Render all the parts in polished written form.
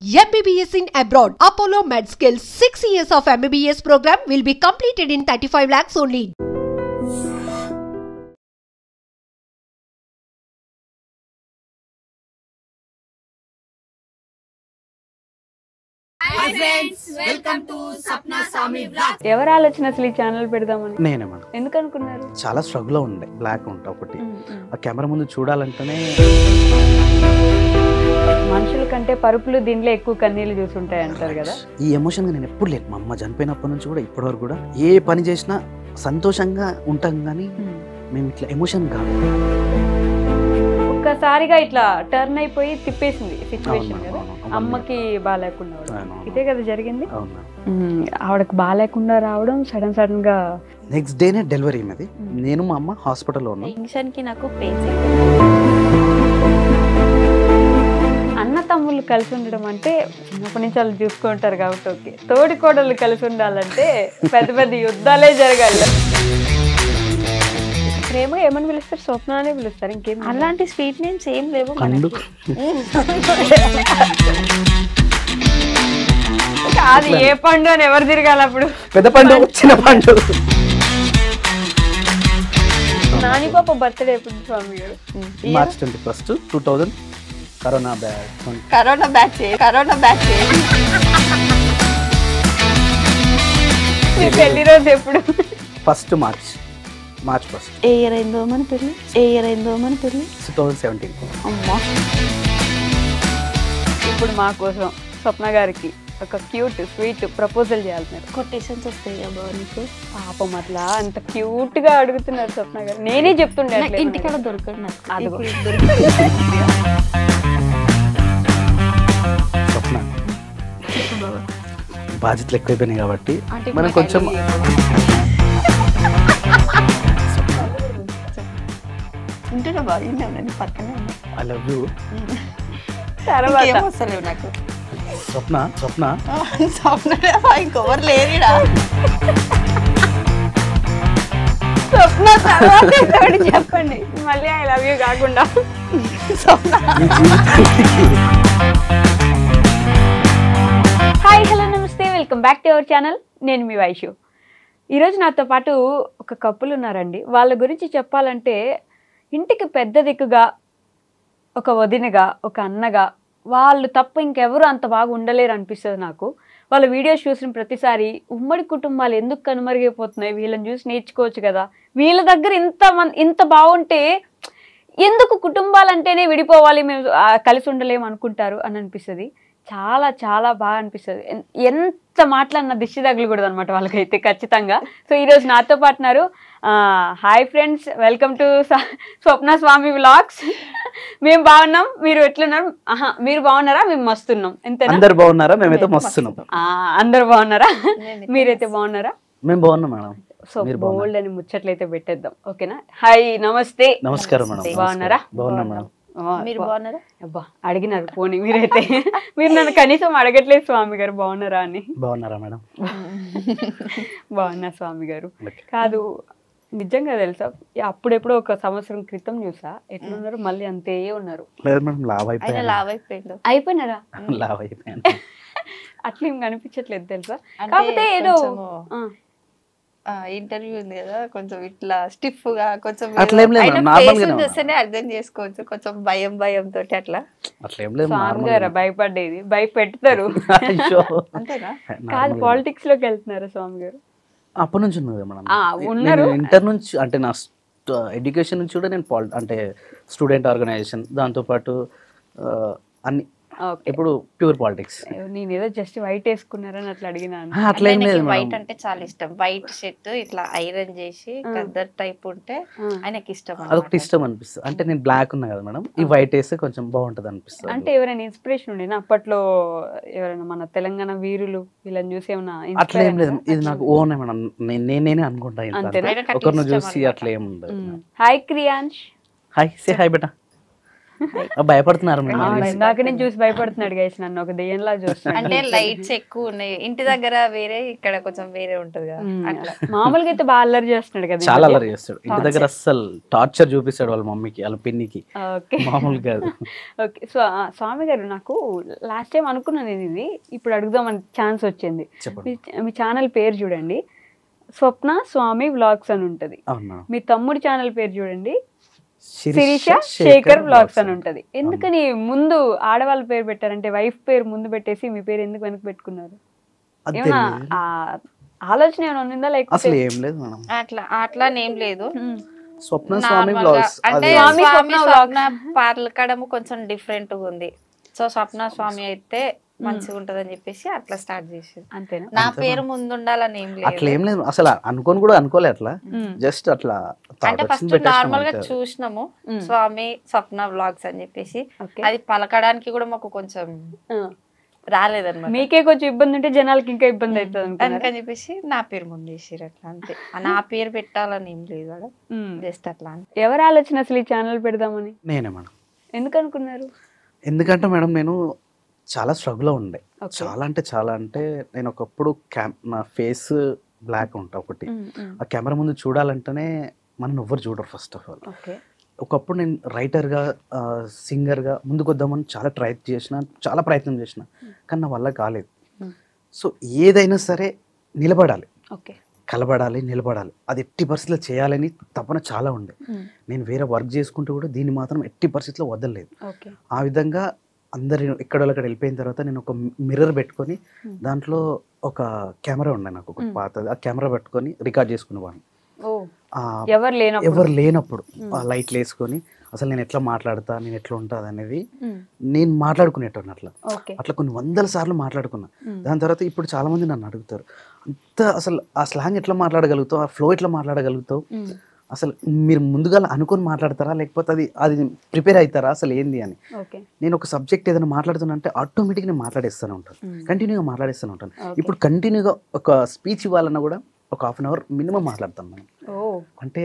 MBBS in abroad. Apollo MedSkill 6 years of MBBS program will be completed in 35 lakhs only. Hi friends, welcome to Sapna Swami Vlogs. ఎవరు ఆలోచన అసలు ఈ channel పెడదామని? నేనే madam. ఎందుకు అనుకున్నారు? చాలా స్ట్రగుల్ ఉండే బ్లాక్ ఉంటా ఒకటి ఆ కెమెరా ముందు చూడాలంటేనే మనుషుల కంటే పరుపులు దీంట్లో ఎక్కువ కన్నీళ్ళు చూసుంటాయి అంటారు కదా. ఈ ఎమోషన్ నేను ఎప్పుడు లేదు. మా అమ్మ చనిపోయినప్పటి నుంచి కూడా ఇప్పటి వరకు కూడా ఏ పని చేసినా సంతోషంగా ఉంటాం కానీ మేము ఇట్లా ఎమోషన్ కాదు. ఒక్కసారిగా ఇట్లా టర్న్ అయిపోయి తిప్పేసింది సిచ్యువేషన్ కదా. అమ్మకి బాగాలేకుండా ఇదే కదా జరిగింది. ఆవిడకి బాగాలేకుండా రావడం సడన్ గా నెక్స్ట్ డేనే డెలివరీ అయినది. నేను మా అమ్మ హాస్పిటల్లో ఉన్నాం. టెన్షన్ కి నాకు పెయిన్స్. అన్న తమ్ముళ్ళు కలిసి ఉండడం అంటే చిన్నప్పటి నుంచి వాళ్ళు చూసుకుంటారు కాబట్టి ఓకే. తోడి కోడళ్ళు కలిసి ఉండాలంటే పెద్ద పెద్ద యుద్ధాలే జరగాలి. ప్రేమగా ఏమని పిలుస్తారు? స్వప్న అనే పిలుస్తారు. ఇంకేం అలాంటి స్వీట్ నేమ్స్ ఏం లేవు. అది ఏ పండు అని ఎవరు తిరగాలి అప్పుడు? పెద్ద పండు చిన్న పండు. నాని పాప బర్త్డే ఎప్పుడు స్వామి గారు? March 21, 2000 corona batch. మీ పెళ్లి రోజు ఎప్పుడు? First March 1. ఏ ఇయర్ అయిందో మన పెళ్ళి? 2017. అమ్మా, ఇప్పుడు మా కోసం స్వప్న గారికి ఒక క్యూట్ స్వీట్ ప్రపోజల్ చేయాలి. కొటేషన్స్ వస్తాయి కదా నీకు? పాపం అట్లా అంత క్యూట్ గా అడుగుతున్నారు స్వప్న గారు. నేనే చెప్తుండే ఇంటికాడ దొరకదు నాకు. స్వప్న బాధ్యతలు ఎక్కువైపోయినాయి కాబట్టి మనం కొంచెం ఉంటున్నా బాగా పక్కనే ఐ లవ్ యూ. తర్వాత వస్తలేవు నాకు. స్వప్న ఇంకొవరు లేరుడా. స్వప్న తర్వాత చెప్పండి మళ్ళీ ఐ లవ్ యూ కాకుండా. హాయ్ హలో నమస్తే, welcome back to our channel. నేను మీ వైషు. ఈరోజు నాతో పాటు ఒక కపుల్ ఉన్నారండి. వాళ్ళ గురించి చెప్పాలంటే ఇంటికి పెద్ద దిక్కుగా, ఒక వదినగా, ఒక అన్నగా, వాళ్ళు తప్ప ఇంకెవరు అంత బాగా ఉండలేరు అనిపిస్తుంది నాకు. వాళ్ళ వీడియోస్ చూసిన ప్రతిసారి ఉమ్మడి కుటుంబాలు ఎందుకు కనుమరుగైపోతున్నాయి, వీళ్ళని చూసి నేర్చుకోవచ్చు కదా, వీళ్ళ దగ్గర ఇంత బాగుంటే ఎందుకు కుటుంబాలంటేనే విడిపోవాలి, మేము కలిసి ఉండలేము అనుకుంటారు అని అనిపిస్తుంది. చాలా చాలా బాగా అనిపిస్తుంది. ఎంత మాట్లాడినా దిష్టి తగలకూడదు అనమాట వాళ్ళకైతే ఖచ్చితంగా. సో ఈరోజు నాతో పాటున్నారు. Hi friends, welcome to Swapna Swami vlogs. మేము బాగున్నాం, మీరు ఎట్లున్నారు? మీరు బాగున్నారా? మేము మస్తున్నాం. ఎంతేనా? అందరు బాగున్నారా? మేమైతే మస్తున్నాం. అందరు బాగున్నారా? మీరైతే బాగున్నారా? మేము బాగున్నాం మేడం. సో బోల్డ్ అని ముచ్చట్లయితే పెట్టేద్దాం, ఓకేనా? హాయ్ నమస్తే. నమస్కారం మేడం. బాగున్నారా? బాగున్నాం మేడం. మీరు బాగున్నారా? అబ్బా అడిగినారు పోనీ మీరైతే. మీరు నన్ను కనీసం అడగట్లేదు స్వామి గారు బాగున్నారా అని. బాగున్నారా మేడం? బాగున్నా స్వామి గారు. కాదు, నిజంగా తెలుసా, అప్పుడెప్పుడో ఒక సంవత్సరం క్రితం చూసా ఎట్లున్నారు, మళ్ళీ అంతే ఉన్నారు. లేదు మేడం, లావ్ అయిపోయాను. అయిపోయినారా? లావ్ అయిపోయాను. అట్లా ఏం కనిపించట్లేదు తెలుసా. కాకపోతే ఏదో ఇంటర్వ్యూ ఉంది కదా, కొంచెం ఇట్లా స్టిఫ్ గా కొంచెం చూస్తేనే అర్థం చేసుకోవచ్చు. కొంచెం భయం తోటి అట్లా. స్వామి గారు భయపడేది భయపెడతారు అంతేనా? కాదు, పాలిటిక్స్ లోకి వెళ్తున్నారా స్వామి గారు? అప్పటి నుంచి ఉన్నది మేడం. ఉన్నారు. ఇంటర్ నుంచి అంటే నా ఎడ్యుకేషన్ నుంచి కూడా నేను అంటే స్టూడెంట్ ఆర్గనైజేషన్, దాంతోపాటు అన్ని ఇప్పుడు ప్యూర్ పాలిటిక్స్. నేను ఏదో జస్ట్ వైట్ వేసుకున్నారని అట్లా అడిగినాను. అట్లేం లేదు. వైట్ అంటే చాలా ఇష్టం. వైట్ షర్ట్ ఇట్లా ఐరన్ చేసి కద్దర్ టైప్ ఉంటే ఆయనకి ఇష్టం. అదొకటి ఇష్టం అనిపిస్తుంది. అంటే నేను బ్లాక్ ఉన్నా కదా మేడం, ఈ వైట్ వేస్తే కొంచెం బాగుంటది అనిపిస్తుంది. అంటే ఎవరైనా ఇన్స్పిరేషన్ ఉండేనా అప్పట్లో? ఎవరైనా మన తెలంగాణ వీరులు వీళ్ళని చూసి ఏమన్నా? అట్లా ఏం లేదు, ఇది నాకు ఓన్ మేడం. నేనే అనుకుంటా, ఒకరిని చూసి అట్లా ఏం ఉండదు. Hi Kriyansh. Hi, say hi బేటా. భయపడుతున్నారు ఇందాక నేను చూసి భయపడుతున్నాడు గైస్, నన్ను ఒక దెయ్యంలా చూస్తున్నాడు. అంటే లైట్స్ ఎక్కువ ఉన్నాయి ఇంటి దగ్గర వేరే, ఇక్కడ కొంచెం వేరే ఉంటది కదా అట్లా. మామూలుగా అయితే బాగా అల్లరి చేస్తున్నాడు కదా, చాలా అల్లరి చేస్తాడు ఇంటి దగ్గర, అస్సలు టార్చర్ చూపిస్తాడు వాళ్ళ మమ్మీకి వాళ్ళ పిన్నికి, మామూలు కాదు. ఓకే, సో స్వామి గారు నాకు లాస్ట్ టైం అనుకున్నాను నేను ఇది, ఇప్పుడు అడుగుదామని ఛాన్స్ వచ్చింది. మీ ఛానల్ పేరు చూడండి, స్వప్న స్వామి వ్లాగ్స్ అని ఉంటది. మీ తమ్ముడి ఛానల్ పేరు చూడండి, శిరీష శేఖర్ వ్లాగ్స్ అని ఉంటది. ఎందుకని ముందు ఆడవాళ్ళ పేరు పెట్టారంటే, వైఫ్ పేరు ముందు పెట్టేసి మీ పేరు ఎందుకు వెనక్కి పెట్టుకున్నారు? ఏమన్నా ఆలోచన ఏమైనా ఉందా? లేకపోతే అసలు ఏం లేదు మేడం, అట్లా ఏం లేదు. స్వప్న స్వామి వ్లాగ్స్ అంటే స్వామి పలకడం కొంచెం డిఫరెంట్ గా ఉంది. సో స్వప్న స్వామి అయితే మంచిగా ఉంటదని చెప్పేసి అట్లా స్టార్ట్ చేసి. అంతేనా? నా పేరు ముందు ఉండాలని ఏం లేదు, అట్లా ఏం లేదు అసలు, అనుకోని కూడా అనుకోలే అట్లా, జస్ట్ అట్లా అంటే ఫస్ట్ నార్మల్ గా చూసినాము స్వామి స్వప్న వ్లాగ్స్ అని చెప్పేసి, అది పలకడానికి కూడా మాకు కొంచెం రాలేదన్నమాట. మీకే కొంచెం ఇబ్బంది ఉంటే జనాలకి ఇంకా ఇబ్బంది అవుతుంది అందుకని చెప్పేసి నా పేరు ముందు వేసారు అట్లా, అంతే. నా పేరు పెట్టాలని ఏం లేదు కదా, జస్ట్ అట్లా. ఎవరు ఆలోచన అసలు ఈ ఛానల్ పెడదామని? నేనే మేడం. ఎందుకు అనుకున్నారు? ఎందుకంటే మేడం నేను చాలా స్ట్రగుల్ ఉండే, చాలా అంటే నేను ఒకప్పుడు నా ఫేస్ బ్లాక్ ఉంటా ఒకటి, ఆ కెమెరా ముందు చూడాలంటేనే మనం ఎవ్వరు చూడరు ఫస్ట్ ఆఫ్ ఆల్. ఒకప్పుడు నేను రైటర్గా సింగర్గా ముందుకు వద్దామని చాలా ప్రయత్నం చేసిన, కానీ నా వల్ల కాలేదు. సో ఏదైనా సరే నిలబడాలి, నిలబడాలి, అది ఎట్టి పరిస్థితుల్లో చేయాలని తపన చాలా ఉండే. నేను వేరే వర్క్ చేసుకుంటూ కూడా దీన్ని మాత్రం ఎట్టి పరిస్థితుల్లో వదలలేదు. ఆ విధంగా అందరు ఎక్కడ వెళ్ళిపోయిన తర్వాత నేను ఒక మిర్రర్ పెట్టుకొని దాంట్లో ఒక కెమెరా ఉండే నాకు ఒక పాతది, ఆ కెమెరా పెట్టుకొని రికార్డ్ చేసుకునేవాడిని. ఎవరు లేనప్పుడు ఆ లైట్లు వేసుకొని అసలు నేను ఎట్లా మాట్లాడతా, నేను ఎట్లా ఉంటుంది అనేది నేను మాట్లాడుకునేటోని. అట్లా కొన్ని 100 సార్లు మాట్లాడుకున్నా. దాని తర్వాత ఇప్పుడు చాలా మంది నన్ను అడుగుతారు, అంత అసలు ఆ స్లాంగ్ ఎట్లా మాట్లాడగలుగుతావు, ఆ ఫ్లో ఎట్లా మాట్లాడగలుగుతావు, అసలు మీరు ముందుగా అనుకొని మాట్లాడతారా లేకపోతే అది ప్రిపేర్ అవుతారా అసలు ఏంది అని. నేను ఒక సబ్జెక్ట్ ఏదైనా మాట్లాడుతున్నా అంటే ఆటోమేటిక్గా నేను మాట్లాడేస్తూనే ఉంటాను, కంటిన్యూగా మాట్లాడేస్తూనే ఉంటాను. ఇప్పుడు కంటిన్యూగా ఒక స్పీచ్ ఇవ్వాలన్నా కూడా ఒక ½ అవర్ మినిమం మాట్లాడతాను మనం. అంటే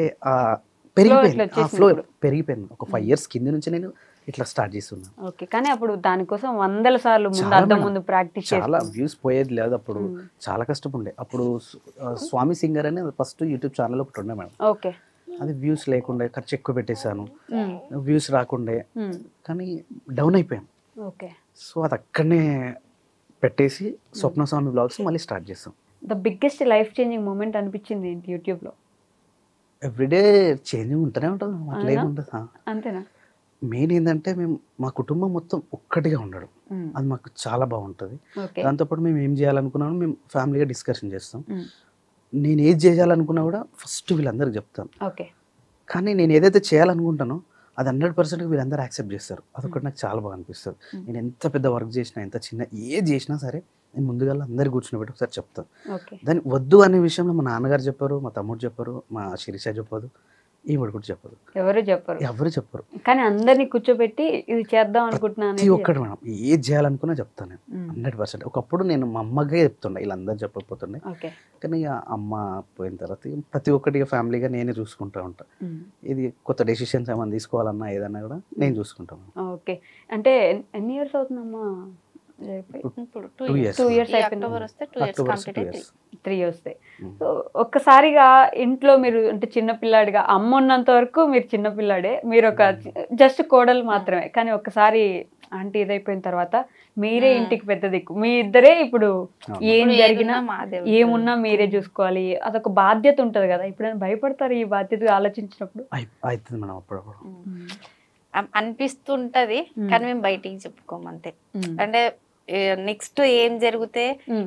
పెరిగిపోయింది, ఆ ఫ్లో పెరిగిపోయింది. ఒక 5 years కింద నుంచి నేను ఇట్లా స్టార్ట్ చేస్తున్నాను. ఓకే, కానీ అప్పుడు దానికోసం 100 సార్లు ముందు ప్రాక్టీస్, చాలా వ్యూస్ పోయేది లేదు అప్పుడు, చాలా కష్టం ఉండే. అప్పుడు స్వామి సింగర్ అని ఫస్ట్ యూట్యూబ్ ఛానల్ ఒకటి ఉండే మేడం. ఓకే, అది వ్యూస్ లేకుండే, ఖర్చు ఎక్కువ పెట్టేశాను, వ్యూస్ రాకుండే, కానీ డౌన్ అయిపోయాను. ఓకే, సో అది అక్కడనే పెట్టేసి స్వప్న స్వామి వ్లాగ్స్ మళ్ళీ స్టార్ట్ చేస్తాం. The biggest life changing moment అనిపించింది ఏంటి యూట్యూబ్లో? ఎవ్రీడే చేంజింగ్ ఉంటూనే ఉంటుంది, అట్లా ఏముంటుంది. అంతేనా? మెయిన్ ఏంటంటే మేము మా కుటుంబం మొత్తం ఒక్కటిగా ఉండడం, అది మాకు చాలా బాగుంటుంది. దాంతోపాటు మేము ఏం చేయాలనుకున్నాము మేము ఫ్యామిలీగా డిస్కషన్ చేస్తాం. నేను ఏది చేయాలనుకున్నా కూడా ఫస్ట్ వీళ్ళందరికీ చెప్తాను. కానీ నేను ఏదైతే చేయాలనుకుంటానో అది 100% వీళ్ళందరూ యాక్సెప్ట్ చేస్తారు. అదొకటి నాకు చాలా బాగా అనిపిస్తుంది. నేను ఎంత పెద్ద వర్క్ చేసినా, ఎంత చిన్న ఏది చేసినా సరే నేను ముందుగా అందరు కూర్చుని ఒకసారి చెప్తాను. దాన్ని వద్దు అనే విషయంలో మా నాన్నగారు చెప్పారు, మా తమ్ముడు చెప్పారు, మా శిరీష చెప్పదు, ఈవిడ కూడా చెప్పదు, ఎవరు చెప్పరు. కానీ అందరినీ కూర్చోబెట్టి ఇది చేద్దాం అనుకుంటున్నాను, ప్రతి ఒక్కటి మేడం ఏది చేయాలనుకున్నా చెప్తాను 100%. ఒకప్పుడు నేను మా అమ్మకే చెప్తుండే, వీళ్ళందరూ చెప్పకపోతుండే. కానీ అమ్మ పోయిన తర్వాత ప్రతి ఒక్కటి ఫ్యామిలీగా నేనే చూసుకుంటా ఉంటా. ఇది కొత్త డెసిషన్స్ ఏమైనా తీసుకోవాలన్నా ఏదన్నా కూడా నేను చూసుకుంటాను. ఓకే, అంటే ఎన్ని ఇయర్స్ అవుతుందమ్మా? 2 years 3 years. సో ఒక్కసారిగా ఇంట్లో మీరు అంటే చిన్నపిల్లాడిగా, అమ్మ ఉన్నంత వరకు మీరు చిన్నపిల్లాడే, మీరు ఒక జస్ట్ కోడలు మాత్రమే. కానీ ఒక్కసారి ఆంటీ ఇదైపోయిన తర్వాత మీరే ఇంటికి పెద్ద దిక్కు, మీ ఇద్దరే ఇప్పుడు ఏం జరిగినా ఏమున్నా మీరే చూసుకోవాలి. అదొక బాధ్యత ఉంటది కదా, ఇప్పుడైనా భయపడతారు ఈ బాధ్యత ఆలోచించినప్పుడు? అనిపిస్తుంటది, కానీ మేము బయటికి చెప్పుకోము అంతే. అంటే నెక్స్ట్ ఏం జరిగితే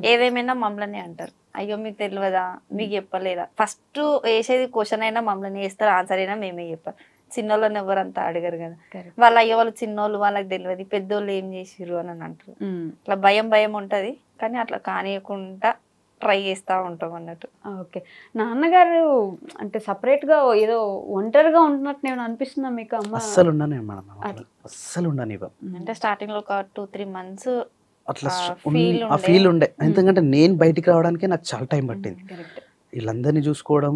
ఏదేమైనా మమ్మల్ని అంటారు, అయ్యో మీకు తెలియదా, మీకు చెప్పలేదా. ఫస్ట్ వేసేది క్వశ్చన్ అయినా మమ్మల్ని వేస్తారు, ఆన్సర్ అయినా మేమే చెప్పాలి. చిన్నోళ్ళని ఎవరంతా అడగరు కదా, వాళ్ళు అయ్యో వాళ్ళు చిన్నోళ్ళు, వాళ్ళకి తెలియదు, పెద్దోళ్ళు ఏం చేసిర్రు అని అంటారు. అట్లా భయం ఉంటది, కానీ అట్లా కానియకుండా ట్రై చేస్తా ఉంటాం అన్నట్టు. ఓకే, నాన్నగారు అంటే సపరేట్ గా ఏదో ఒంటరిగా ఉంటున్నట్టు నేను అనిపిస్తున్నా మీకు? అమ్మ అస్సలు ఉండను మేడం, అస్సలు ఉండను. అంటే స్టార్టింగ్ లో ఒక 2-3 months అట్లా ఆ ఫీల్ ఉండే. ఎందుకంటే నేను బయటికి రావడానికి నాకు చాలా టైం పట్టింది. వీళ్ళందరినీ చూసుకోవడం,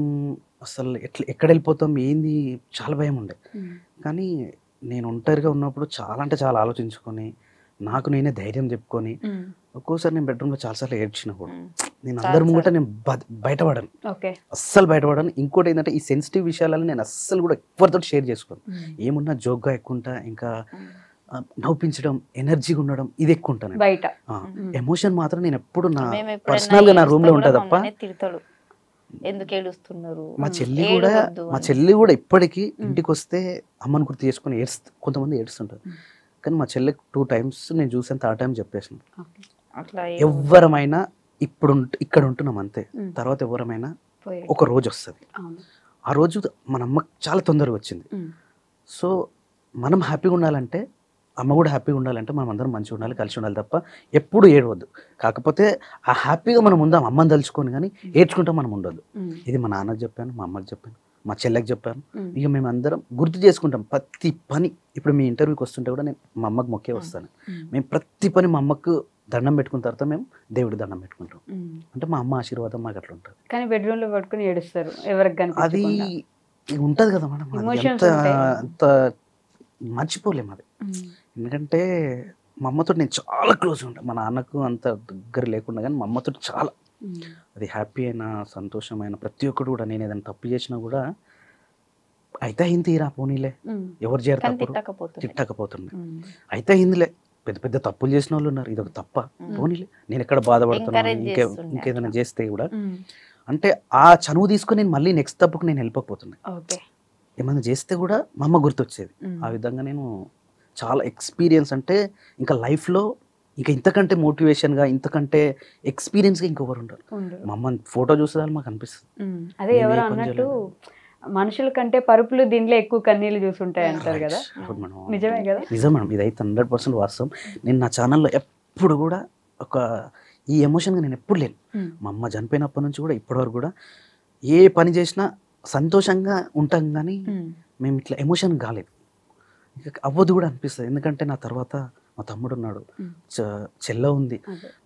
అసలు ఎక్కడ వెళ్ళిపోతాం ఏంది చాలా భయం ఉండే. కానీ నేను ఒంటరిగా ఉన్నప్పుడు చాలా అంటే చాలా ఆలోచించుకొని నాకు నేనే ధైర్యం చెప్పుకొని ఒక్కోసారి నేను బెడ్రూమ్లో చాలాసార్లు ఏడ్చిన కూడా. నేను అందరి ముంగట నేను బయటపడను, అస్సలు బయటపడను. ఇంకోటి ఏంటంటే ఈ సెన్సిటివ్ విషయాలను నేను అస్సలు కూడా ఎవరితో షేర్ చేసుకోను. ఏమున్నా జోక్గా ఎక్కుంటా, ఇంకా నవ్వించడం, ఎనర్జీగా ఉండడం ఇది ఎక్కువ ఉంటాను బయట. ఎమోషన్ మాత్రం నేను ఎప్పుడు నా పర్సనల్ గా నా రూమ్ లో ఉంటా తప్ప. ఎందుకు ఏడుస్తున్నారు మా చెల్లి కూడా ఇప్పటికీ ఇంటికి వస్తే అమ్మని గుర్తు చేసుకుని కొంతమంది ఏడుస్తుంటారు. కానీ మా చెల్లికి 2 times నేను చూసాను, 3rd time చెప్పేసిన. ఎవరమైనా ఇప్పుడు ఇక్కడ ఉంటున్నాం అంతే, తర్వాత ఎవరమైనా ఒక రోజు వస్తుంది. ఆ రోజు మన అమ్మకి చాలా తొందరగా వచ్చింది. సో మనం హ్యాపీగా ఉండాలంటే, అమ్మ కూడా హ్యాపీగా ఉండాలంటే మనం అందరం మంచిగా ఉండాలి, కలిసి ఉండాలి తప్ప ఎప్పుడు ఏడవద్దు. కాకపోతే ఆ హ్యాపీగా మనం ఉందాం అమ్మని తలుచుకొని, కానీ ఏడ్చుకుంటాం మనం ఉండొద్దు. ఇది మా నాన్నకి చెప్పాను, మా అమ్మకి చెప్పాను, మా చెల్లెకి చెప్పాను. ఇక మేము అందరం గుర్తు చేసుకుంటాం ప్రతి పని. ఇప్పుడు మీ ఇంటర్వ్యూకి వస్తుంటే కూడా నేను మా అమ్మకి మొక్కే వస్తాను. మేము ప్రతి పని మా అమ్మకు దండం పెట్టుకున్న తర్వాత మేము దేవుడి దండం పెట్టుకుంటాం. అంటే మా అమ్మ ఆశీర్వాదం మాకు అట్లా ఉంటుంది. కానీ బెడ్రూమ్ లో పట్టుకుని ఏడుస్తారు ఎవరికి, అది ఉంటది కదా మేడం, అంత మర్చిపోలేము అది. ఎందుకంటే మా అమ్మతో నేను చాలా క్లోజ్ ఉంటాను. మా నాన్నకు అంత దగ్గర లేకుండా కానీ మా అమ్మతో చాలా, అది హ్యాపీ అయినా సంతోషమైన ప్రతి ఒక్కటి కూడా. నేను ఏదైనా తప్పు చేసినా కూడా అయితే అయింది తీరా పోనీలే, ఎవరు చేయరు తప్పు, తిట్టకపోతుండే అయితే అయిందిలే. పెద్ద పెద్ద తప్పులు చేసిన వాళ్ళు ఉన్నారు, ఇది ఒక తప్ప, పోనీలే నేను ఎక్కడ బాధపడుతున్నాను ఇంకేదైనా చేస్తే కూడా. అంటే ఆ చనువు తీసుకుని నేను మళ్ళీ నెక్స్ట్ తప్పుకు నేను వెళ్ళిపోతున్నాను. ఏమైనా చేస్తే కూడా మా అమ్మ గుర్తొచ్చేది. ఆ విధంగా నేను చాలా ఎక్స్పీరియన్స్, అంటే ఇంకా లైఫ్లో ఇంకా ఇంతకంటే మోటివేషన్గా, ఇంతకంటే ఎక్స్పీరియన్స్గా ఇంకొకరు ఉంటారు. మా అమ్మ ఫోటో చూసేదాన్ని మాకు అనిపిస్తుంది. అదే ఎవరు అన్నట్టు మనుషుల కంటే పరుపులు దీంట్లో ఎక్కువ కన్నీళ్ళు చూసుంటాయి అంటారు కదా, నిజమే కదా? నిజం మేడం, ఇదైతే 100% వాస్తవం. నేను నా ఛానల్లో ఎప్పుడు కూడా ఈ ఎమోషన్గా నేను ఎప్పుడు లేను. మా అమ్మ చనిపోయినప్పటి నుంచి కూడా ఇప్పటివరకు కూడా ఏ పని చేసినా సంతోషంగా ఉంటాం, కానీ మేము ఇట్లా ఎమోషన్ కాలేదు. అవ్వదు కూడా అనిపిస్తుంది. ఎందుకంటే నా తర్వాత మా తమ్ముడు ఉన్నాడు, చెల్ల ఉంది.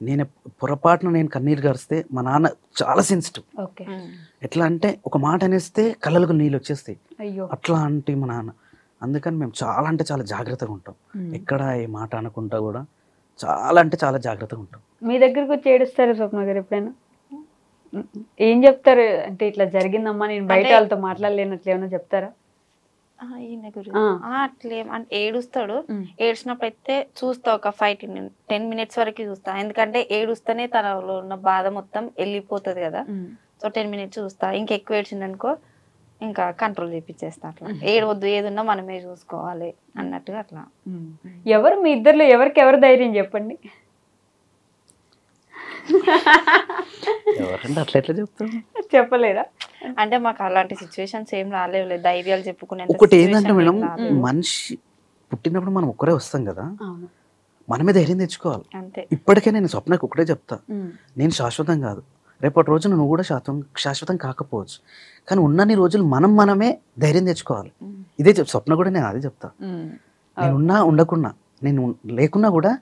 నేను పొరపాటున నేను కన్నీరు గారిస్తే మా నాన్న చాలా సెన్సిటివ్. ఎట్లా అంటే ఒక మాట అనేస్తే కళ్ళలకు నీళ్ళు వచ్చేస్తాయి, అట్లా అంటే మా నాన్న. అందుకని మేము చాలా అంటే చాలా జాగ్రత్తగా ఉంటాం. ఎక్కడ ఏ మాట అనకుండా కూడా చాలా అంటే చాలా జాగ్రత్తగా ఉంటాం. మీ దగ్గరకు వచ్చి ఏడుస్తారు స్వప్న గారు ఎప్పుడైనా? ఏం చెప్తారు అంటే ఇట్లా జరిగిందమ్మా, నేను బయట వాళ్ళతో మాట్లాడలేనట్లు ఏమన్నా చెప్తారా? ఈయన గురించి అట్లేం అంటే ఏడుస్తాడు. ఏడ్చినప్పుడు అయితే చూస్తా, ఒక 5-10 minutes వరకు చూస్తా. ఎందుకంటే ఏడుస్తేనే తనలో ఉన్న బాధ మొత్తం వెళ్ళిపోతుంది కదా. సో 10 minutes చూస్తా. ఇంకెక్కువ ఏడ్చిందనుకో ఇంకా కంట్రోల్ చేపించేస్తా. అట్లా ఏడవద్దు, ఏదున్నా మనమే చూసుకోవాలి అన్నట్టుగా అట్లా. ఎవరు మీ ఇద్దరులో ఎవరికి ఎవరు ధైర్యం చెప్పండి? ఎవరంటే అట్లా ఎట్లా చెప్తాం, చెప్పలేరా? అంటే మాకు అలాంటి సిచ్యువేషన్స్ ఏం రాలేదు, ధైర్యాలు చెప్పుకునే. ఒకటి ఏంటంటే మేడం, మనిషి పుట్టినప్పుడు మనం ఒక్కరే వస్తాం కదా, మనమే ధైర్యం తెచ్చుకోవాలి. ఇప్పటికే నేను స్వప్నకు ఒకటే చెప్తా, నేను శాశ్వతం కాదు. రేపటి రోజున నువ్వు కూడా శాశ్వతం కాకపోవచ్చు, కానీ ఉన్నన్ని రోజులు మనమే ధైర్యం తెచ్చుకోవాలి. ఇదే స్వప్న కూడా నేను అదే చెప్తా. నేనున్నా ఉండకున్నా, నేను లేకున్నా కూడా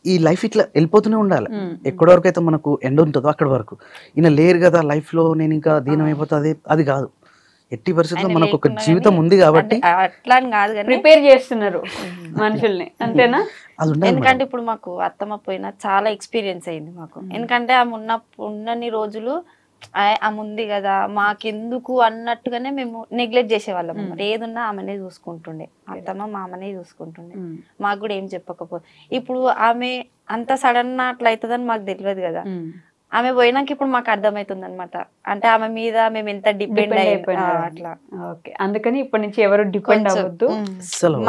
ఈ లైఫ్ ఇట్లా వెళ్ళిపోతూనే ఉండాలి. ఎక్కడి వరకు అయితే మనకు ఎండ్ ఉంటుందో అక్కడి వరకు. ఈయన లేరు కదా లైఫ్ లో, నేను ఇంకా దీనం అయిపోతుంది, అది కాదు. ఎట్టి పరిస్థితుల్లో మనకు ఒక జీవితం ఉంది కాబట్టి అట్లా కాదు కానీ ప్రిపేర్ చేస్తున్నారు మనుషుల్ని, అంతేనా? అది ఉండాలి. ఎందుకంటే ఇప్పుడు మాకు అత్తమ్మ పోయినా చాలా ఎక్స్పీరియన్స్ అయింది మాకు. ఎందుకంటే ఆమె ఉన్నన్ని రోజులు ఆమె ఉంది కదా మాకెందుకు అన్నట్టుగానే మేము నెగ్లెక్ట్ చేసేవాళ్ళం. ఏదున్నా ఆమెనే చూసుకుంటుండే, అత్తమ్మ మామనే చూసుకుంటుండే, మాకు కూడా ఏం చెప్పకపోతే. ఇప్పుడు ఆమె అంత సడన్ అట్లా అవుతుందని మాకు తెలియదు కదా. ఆమె పోయినాక ఇప్పుడు మాకు అర్థమవుతుంది అనమాట, అంటే ఆమె మీద మేము ఎంత డిపెండ్ అయిపోయినా అట్లా. అందుకని ఇప్పటి నుంచి ఎవరు డిపెండ్ అవ్వద్దు,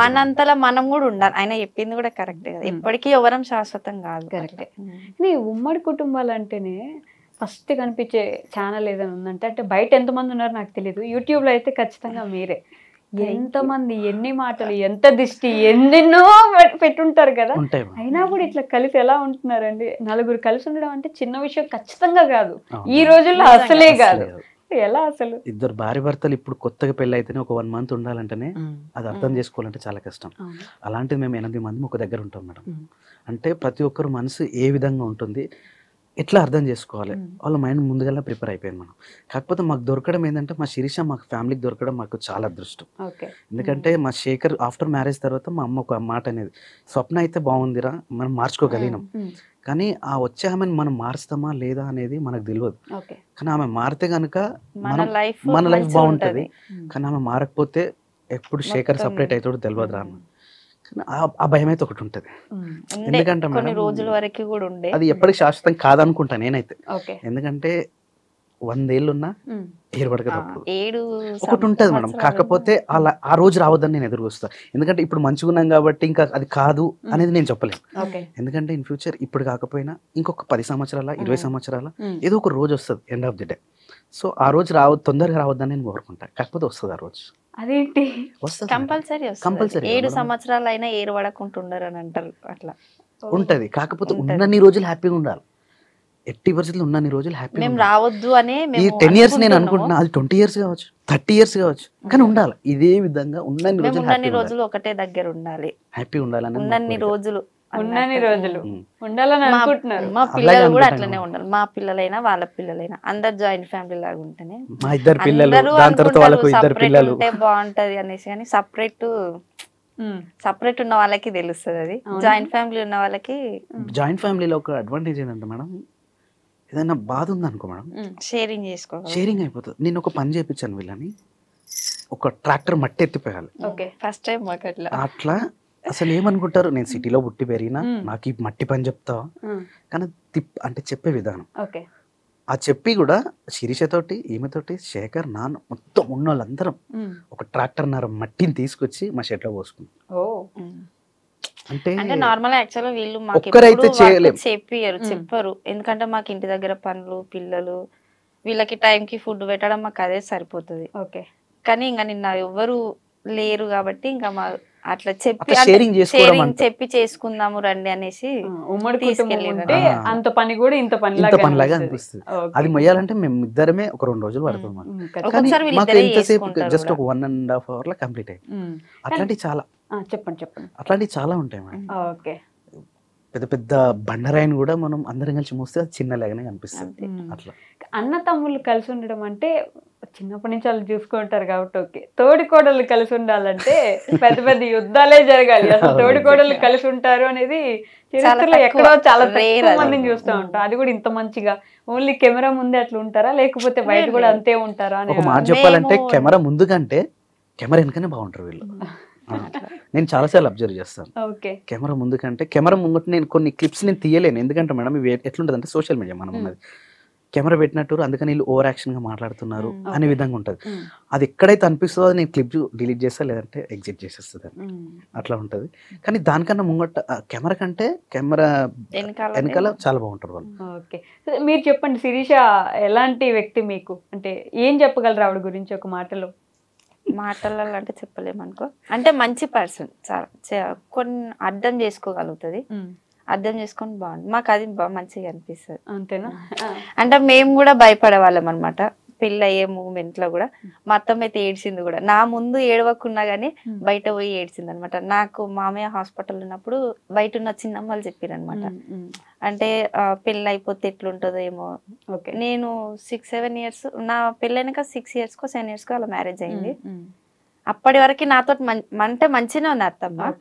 మనంతలా మనం కూడా ఉండాలి. ఆయన చెప్పింది కూడా కరెక్టే కదా, ఇప్పటికీ ఎవరం శాశ్వతం కాదు. కరెక్టే. ఉమ్మడి కుటుంబాలు అంటేనే ఫస్ట్ కనిపించే ఛానల్ ఏదైనా ఉందంటే, అంటే బయట ఎంతమంది ఉన్నారో నాకు తెలియదు, యూట్యూబ్లో అయితే ఖచ్చితంగా మీరే. ఎంతమంది, ఎన్ని మాటలు, ఎంత దిష్టి, ఎన్నెన్నో పెట్టుంటారు కదా, అయినా కూడా ఇట్లా కలిసి ఎలా ఉంటున్నారండి? నలుగురు కలిసి ఉండడం అంటే చిన్న విషయం ఖచ్చితంగా కాదు, ఈ రోజుల్లో అసలే కాదు. ఎలా అసలు? ఇద్దరు భార్య భర్తలు ఇప్పుడు కొత్తగా పెళ్లి అయితేనే ఒక 1 month ఉండాలంటేనే అది అర్థం చేసుకోవాలంటే చాలా కష్టం. అలాంటిది మేము 8 మంది ఒక దగ్గర ఉంటాం మేడం. అంటే ప్రతి ఒక్కరు మనసు ఏ విధంగా ఉంటుంది, ఎట్లా అర్థం చేసుకోవాలి వాళ్ళ మైండ్ ముందుగా ప్రిపేర్ అయిపోయింది మనం. కాకపోతే మాకు దొరకడం ఏంటంటే మా శిరీష మాకు ఫ్యామిలీకి దొరకడం మాకు చాలా అదృష్టం. ఎందుకంటే మా శేఖర్ ఆఫ్టర్ మ్యారేజ్ తర్వాత మా అమ్మ ఒక మాట అనేది, స్వప్న అయితే బాగుందిరా మనం మార్చుకోగలిగినాం, కానీ ఆ వచ్చే ఆమెను మనం మారుస్తామా లేదా అనేది మనకు తెలియదు. కానీ ఆమె మారితే కనుక మన లైఫ్ బాగుంటుంది. కానీ ఆమె మారకపోతే ఎప్పుడు శేఖర్ సపరేట్ అవుతాడో తెలియదు రా అన్న. ఆ భయం అయితే ఒకటి ఉంటది. ఎందుకంటే కొన్ని రోజుల వరకు కూడా ఉండే అది ఎప్పటికీ శాశ్వతం కాదనుకుంటా నేనైతే. ఎందుకంటే 100 ఏళ్ళున్నా ఏర్పడక తప్పదు, ఒకటి ఉంటది మేడం. కాకపోతే అలా ఆ రోజు రావద్దని నేను ఎదురు వస్తా. ఎందుకంటే ఇప్పుడు మంచిగా ఉన్నాం కాబట్టి ఇంకా అది కాదు అనేది నేను చెప్పలేను. ఎందుకంటే ఇన్ ఫ్యూచర్ ఇప్పుడు కాకపోయినా ఇంకొక 10 సంవత్సరాల 20 సంవత్సరాల ఏదో ఒక రోజు వస్తుంది end of the day. So ఆ రోజు తొందరగా రావద్దని నేను కోరుకుంటా. కాకపోతే వస్తుంది ఆ రోజు. అదేంటి కంపల్సరీ 7 సంవత్సరాలు అయినా ఏరు పడకుంటుండరు అని అంటారు. అట్లా ఉంటది. కాకపోతే ఉన్నన్ని రోజులు హ్యాపీగా ఉండాలి. 80% ఉన్నన్ని రోజులు హ్యాపీ మేము రావద్దు అనే ఈ 10 years నేను అనుకుంటున్నా, అది 20 years కావచ్చు, 30 years కావచ్చు, కానీ ఉండాలి ఇదే విధంగా ఉన్నన్ని రోజులు ఒకటే దగ్గర ఉండాలి, హ్యాపీ ఉండాలని ఉన్నన్ని రోజులు ఉండాలని అనుకుంటున్నారు. మా పిల్లలు కూడా అట్లనే ఉండాలి. మా పిల్లలైనా వాళ్ళ పిల్లలైనా అందరు జాయింట్ ఫ్యామిలీ లాగా ఉంటేనే మా 2 పిల్లలు దాని తర్వాత వాళ్ళకు 2 పిల్లలు ఉంటే బాగుంటది అనేసి. కానీ సపరేట్ ఉన్న వాళ్ళకి తెలుస్తుంది అది. జాయింట్ ఫ్యామిలీ ఉన్న వాళ్ళకి, జాయింట్ ఫ్యామిలీలో ఒక అడ్వాంటేజ్ ఏంటంటే మేడం, ఏదైనా బాధ ఉందనుకో మేడం షేరింగ్ చేసుకోవాలి, షేరింగ్ అయిపోతుంది. నేను ఒక పని చేయించాను వీళ్ళని, ఒక ట్రాక్టర్ మట్టి ఎత్తిపోయాలి. ఫస్ట్ టైం మాకు అట్లా అసలు ఏమనుకుంటారు, నేను సిటీలో పుట్టి పెరిగినా నాకు ఈ మట్టి పని చెప్తావా, కానీ అంటే చెప్పే విధానం ఆ చెప్పి కూడా శిరీషతోటి ఈమెతోటి శేఖర్ నాన్న మొత్తం ఉన్న వాళ్ళందరం ఒక ట్రాక్టర్ నర మట్టిని తీసుకొచ్చి మా షెడ్లో పోసుకున్నాం. అంటే నార్మల్ యాక్చువల్గా వీళ్ళు ఒక్కరైతే చెప్పారు. ఎందుకంటే మాకు ఇంటి దగ్గర పనులు, పిల్లలు, వీళ్ళకి టైంకి ఫుడ్ పెట్టడం మాకు అదే సరిపోతుంది. కానీ ఇంకా నిన్న ఎవరు లేరు కాబట్టి ఇంకా మా అట్లా చెప్పి చేసుకుందాము రండి అనేసి అంత పని కూడా ఇంత పనిలాగా అనిపిస్తుంది. అది మొయ్యాలంటే మేము ఇద్దరమే ఒక 2 రోజులు పడుతుంది. జస్ట్ ఒక 1.5 hour లో కంప్లీట్ అయ్యింది. అట్లాంటివి చాలా అట్లాంటివి చాలా ఉంటాయి మేడం. పెద్ద పెద్ద బండరాయిని కూడా మనం అందరం కలిసి మోస్తే అది చిన్నలాగానే కనిపిస్తుంది. అట్లా అన్న తమ్ముళ్ళు కలిసి ఉండడం అంటే చిన్నప్పటి నుంచి వాళ్ళు చూసుకుంటారు కాబట్టి ఓకే. తోడి కోడళ్ళు కలిసి ఉండాలంటే పెద్ద పెద్ద యుద్ధాలే జరగాలి. అసలు తోడి కోడళ్ళు కలిసి ఉంటారు అనేది చరిత్రలో ఎక్కడో చాలా తక్కువ మందిని చూస్తూ ఉంటాం. అది కూడా ఇంత మంచిగా ఓన్లీ కెమెరా ముందే అట్లా ఉంటారా, లేకపోతే బయట కూడా అంతే ఉంటారా అని. ఒక మాట చెప్పాలంటే కెమెరా ముందు కంటే కెమెరా వెనకనే బాగుంటారు వీళ్ళు. నేను చాలాసార్లు అబ్జర్వ్ చేస్తాను. కెమెరా ముందు కంటే కెమెరా ముంగట నేను కొన్ని క్లిప్స్ నేను తీయలేను. ఎందుకంటే మేడం ఇవి ఎట్లుంటుంది అంటే సోషల్ మీడియా మనం ఉన్నది, కెమెరా పెట్టినట్టు అందుకని వీళ్ళు ఓవర్ యాక్షన్ గా మాట్లాడుతున్నారు అనే విధంగా ఉంటుంది. అది ఎక్కడైతే అనిపిస్తుందో అది నేను క్లిప్ డిలీట్ చేస్తా, లేదంటే ఎగ్జిట్ చేసేస్తుంది. అట్లా ఉంటది. కానీ దానికన్నా ముంగట కెమెరా కంటే కెమెరా వెనకాల చాలా బాగుంటారు వాళ్ళు. ఓకే, మీరు చెప్పండి శిరీష ఎలాంటి వ్యక్తి మీకు, అంటే ఏం చెప్పగలరు ఆవిడ గురించి ఒక మాటలలో అంటే చెప్పలేమనుకో. అంటే మంచి పర్సన్, కొన్ని అర్థం చేసుకోగలుగుతుంది, అర్థం చేసుకొని బాగుంది. మాకు అది మంచిగా అనిపిస్తుంది. అంతేనా? అంటే మేము కూడా భయపడే వాళ్ళం అనమాట. పెళ్ళి అయ్యే మూమెంట్ లో కూడా మా అత్తమ్మ అయితే ఏడ్చింది కూడా. నా ముందు ఏడవకున్నా గానీ బయట పోయి ఏడ్చింది అనమాట. నాకు మామయ్య హాస్పిటల్ ఉన్నప్పుడు బయట ఉన్న చిన్నమ్మలు చెప్పారు అనమాట, అంటే పెళ్ళి అయిపోతే ఎట్లుంటుందో ఏమో. నేను 6-7 years, నా పెళ్ళైనాక 6 years కో 7 years కో అలా మ్యారేజ్ అయింది. అప్పటి వరకు నాతో అంటే మంచిగానే ఉంది అత్తమ్మ.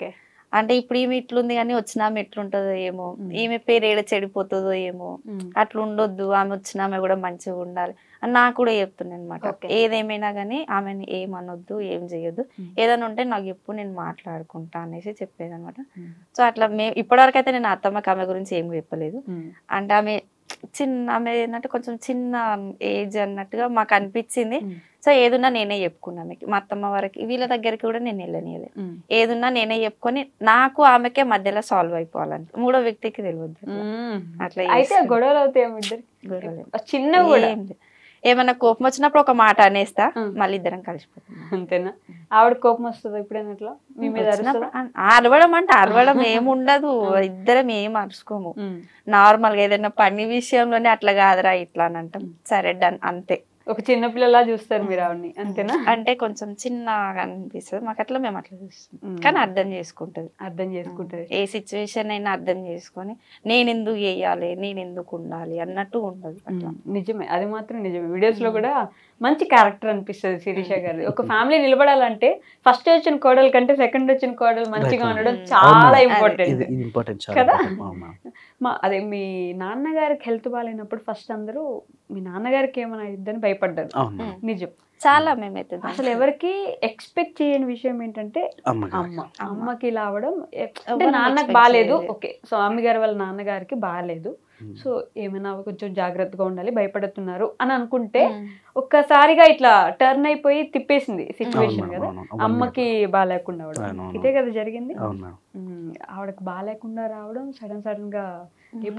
అంటే ఇప్పుడు ఈమె ఇట్లుంది కానీ వచ్చిన ఆమె ఎట్లుంటుందో ఏమో, ఈమె పేరు ఏడ చెడిపోతుందో ఏమో, అట్లా ఉండొద్దు, ఆమె వచ్చిన ఆమె కూడా మంచిగా ఉండాలి అని నాకు కూడా చెప్తున్నాను అనమాట. ఏదేమైనా కానీ ఆమెను ఏమనొద్దు, ఏం చేయొద్దు, ఏదైనా ఉంటే నాకు ఎప్పుడు నేను మాట్లాడుకుంటా అనేసి చెప్పేది అనమాట. సో అట్లా ఇప్పటివరకు అయితే నేను అత్తమ్మకి ఆమె గురించి ఏం చెప్పలేదు. అంటే ఆమె ఏంటంటే కొంచెం చిన్న ఏజ్ అన్నట్టుగా మాకు అనిపించింది. సో ఏదున్నా నేనే చెప్పుకున్నా ఆమెకి, మా అత్తమ్మ వరకు వీళ్ళ దగ్గరికి కూడా నేను వెళ్ళనియలే. ఏదున్నా నేనే చెప్పుకొని నాకు ఆమెకే మధ్యలో సాల్వ్ అయిపోవాలని, మూడో వ్యక్తికి తెలియదు. అట్లా అయితే గొడవలు అవుతాయి చిన్న, ఏమన్నా కోపం వచ్చినప్పుడు ఒక మాట అనేస్తా, మళ్ళీ ఇద్దరం కలిసిపోతాం. అంతేనా? ఆవిడ కోపం వస్తుంది ఎప్పుడైనా అట్లా మీ మీద? అరవడం అంటే అరవడం ఏముండదు, ఇద్దరం ఏం అరుచుకోము. నార్మల్ గా ఏదైనా పని విషయంలోనే అట్లా కాదురా ఇట్లా అని అంటాం, సరే డన్ అంతే. ఒక చిన్న పిల్లలా చూస్తారు మీరు ఆవిడని, అంతేనా? అంటే కొంచెం చిన్నగా అనిపిస్తుంది మాకు, అట్లా మేము అట్లా చూస్తాం. కానీ అర్థం చేసుకుంటది, అర్థం చేసుకుంటది. ఏ సిచ్యువేషన్ అయినా అర్థం చేసుకొని నేను ఎందుకు చేయాలి, నేను ఎందుకు ఉండాలి అన్నట్టు ఉండదు అట్లా. నిజమే, అది మాత్రం నిజమే. వీడియోస్ లో కూడా మంచి క్యారెక్టర్ అనిపిస్తుంది శిరీష గారి. ఒక ఫ్యామిలీ నిలబడాలంటే ఫస్ట్ వచ్చిన కోడలు కంటే సెకండ్ వచ్చిన కోడలు మంచిగా ఉండడం చాలా ఇంపార్టెంట్ కదా. అదే మీ నాన్నగారికి హెల్త్ బాగాలేనప్పుడు ఫస్ట్ అందరూ మీ నాన్నగారికి ఏమైనా ఇద్దని భయపడ్డారు. నిజం, చాలా మేమైతే అసలు ఎవరికి ఎక్స్పెక్ట్ చేయని విషయం ఏంటంటే అమ్మకి ఇలా అవడం. అంటే నాన్నకి బాగాలేదు, ఓకే, సో అమ్మగారి వాళ్ళ నాన్నగారికి బాగాలేదు, సో ఏమైనా కొంచెం జాగ్రత్తగా ఉండాలి, భయపడుతున్నారు అని అనుకుంటే ఒక్కసారిగా ఇట్లా టర్న్ అయిపోయి తిప్పేసింది సిచ్యువేషన్ కదా. అమ్మకి బాగాలేకుండా అవడం ఇదే కదా జరిగింది. ఆవిడకి బాగాలేకుండా రావడం సడన్ గా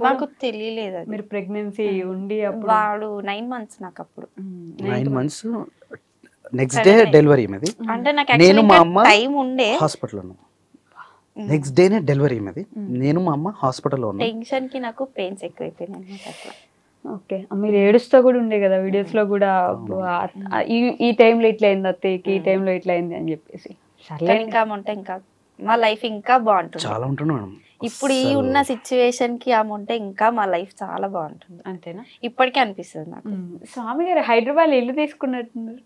నాకు తెలియలేదు. మీరు ప్రెగ్నెన్సీ ఉండి అప్పుడు వాడు 9 months నాకు అప్పుడు 9 months నెక్స్ట్ డే డెలివరీ మీది. అంటే నాకు నేను మా అమ్మ టైం ఉండే హాస్పిటల్ ఉన్నాం. నెక్స్ట్ డేనే డెలివరీ మీది. నేను మా అమ్మ హాస్పిటల్లో ఉన్నాను. టెన్షన్ కి నాకు పెయిన్స్ ఎక్కువైపోయినాయి అన్నమాట అట్లా. ఓకే, మీరు ఏడుస్తూ కూడా ఉండే కదా వీడియోస్ లో కూడా, ఈ టైంలో ఇట్లా అయింది అత్తయ్యకి, ఈ టైంలో ఇట్లా అయింది అని చెప్పేసి. ఇంకా ఉంటే ఇంకా మా లైఫ్ ఇంకా బాగుంటుంది. చాలా ఉంటుంది మేడం. ఇప్పుడు ఈ ఉన్న సిచ్యువేషన్ కి ఆమె ఉంటే ఇంకా మా లైఫ్ చాలా బాగుంటుంది. అంతేనా? ఇప్పటికే అనిపిస్తుంది నాకు. స్వామి గారు హైదరాబాద్ ఇల్లు తీసుకున్నట్టున్నారు.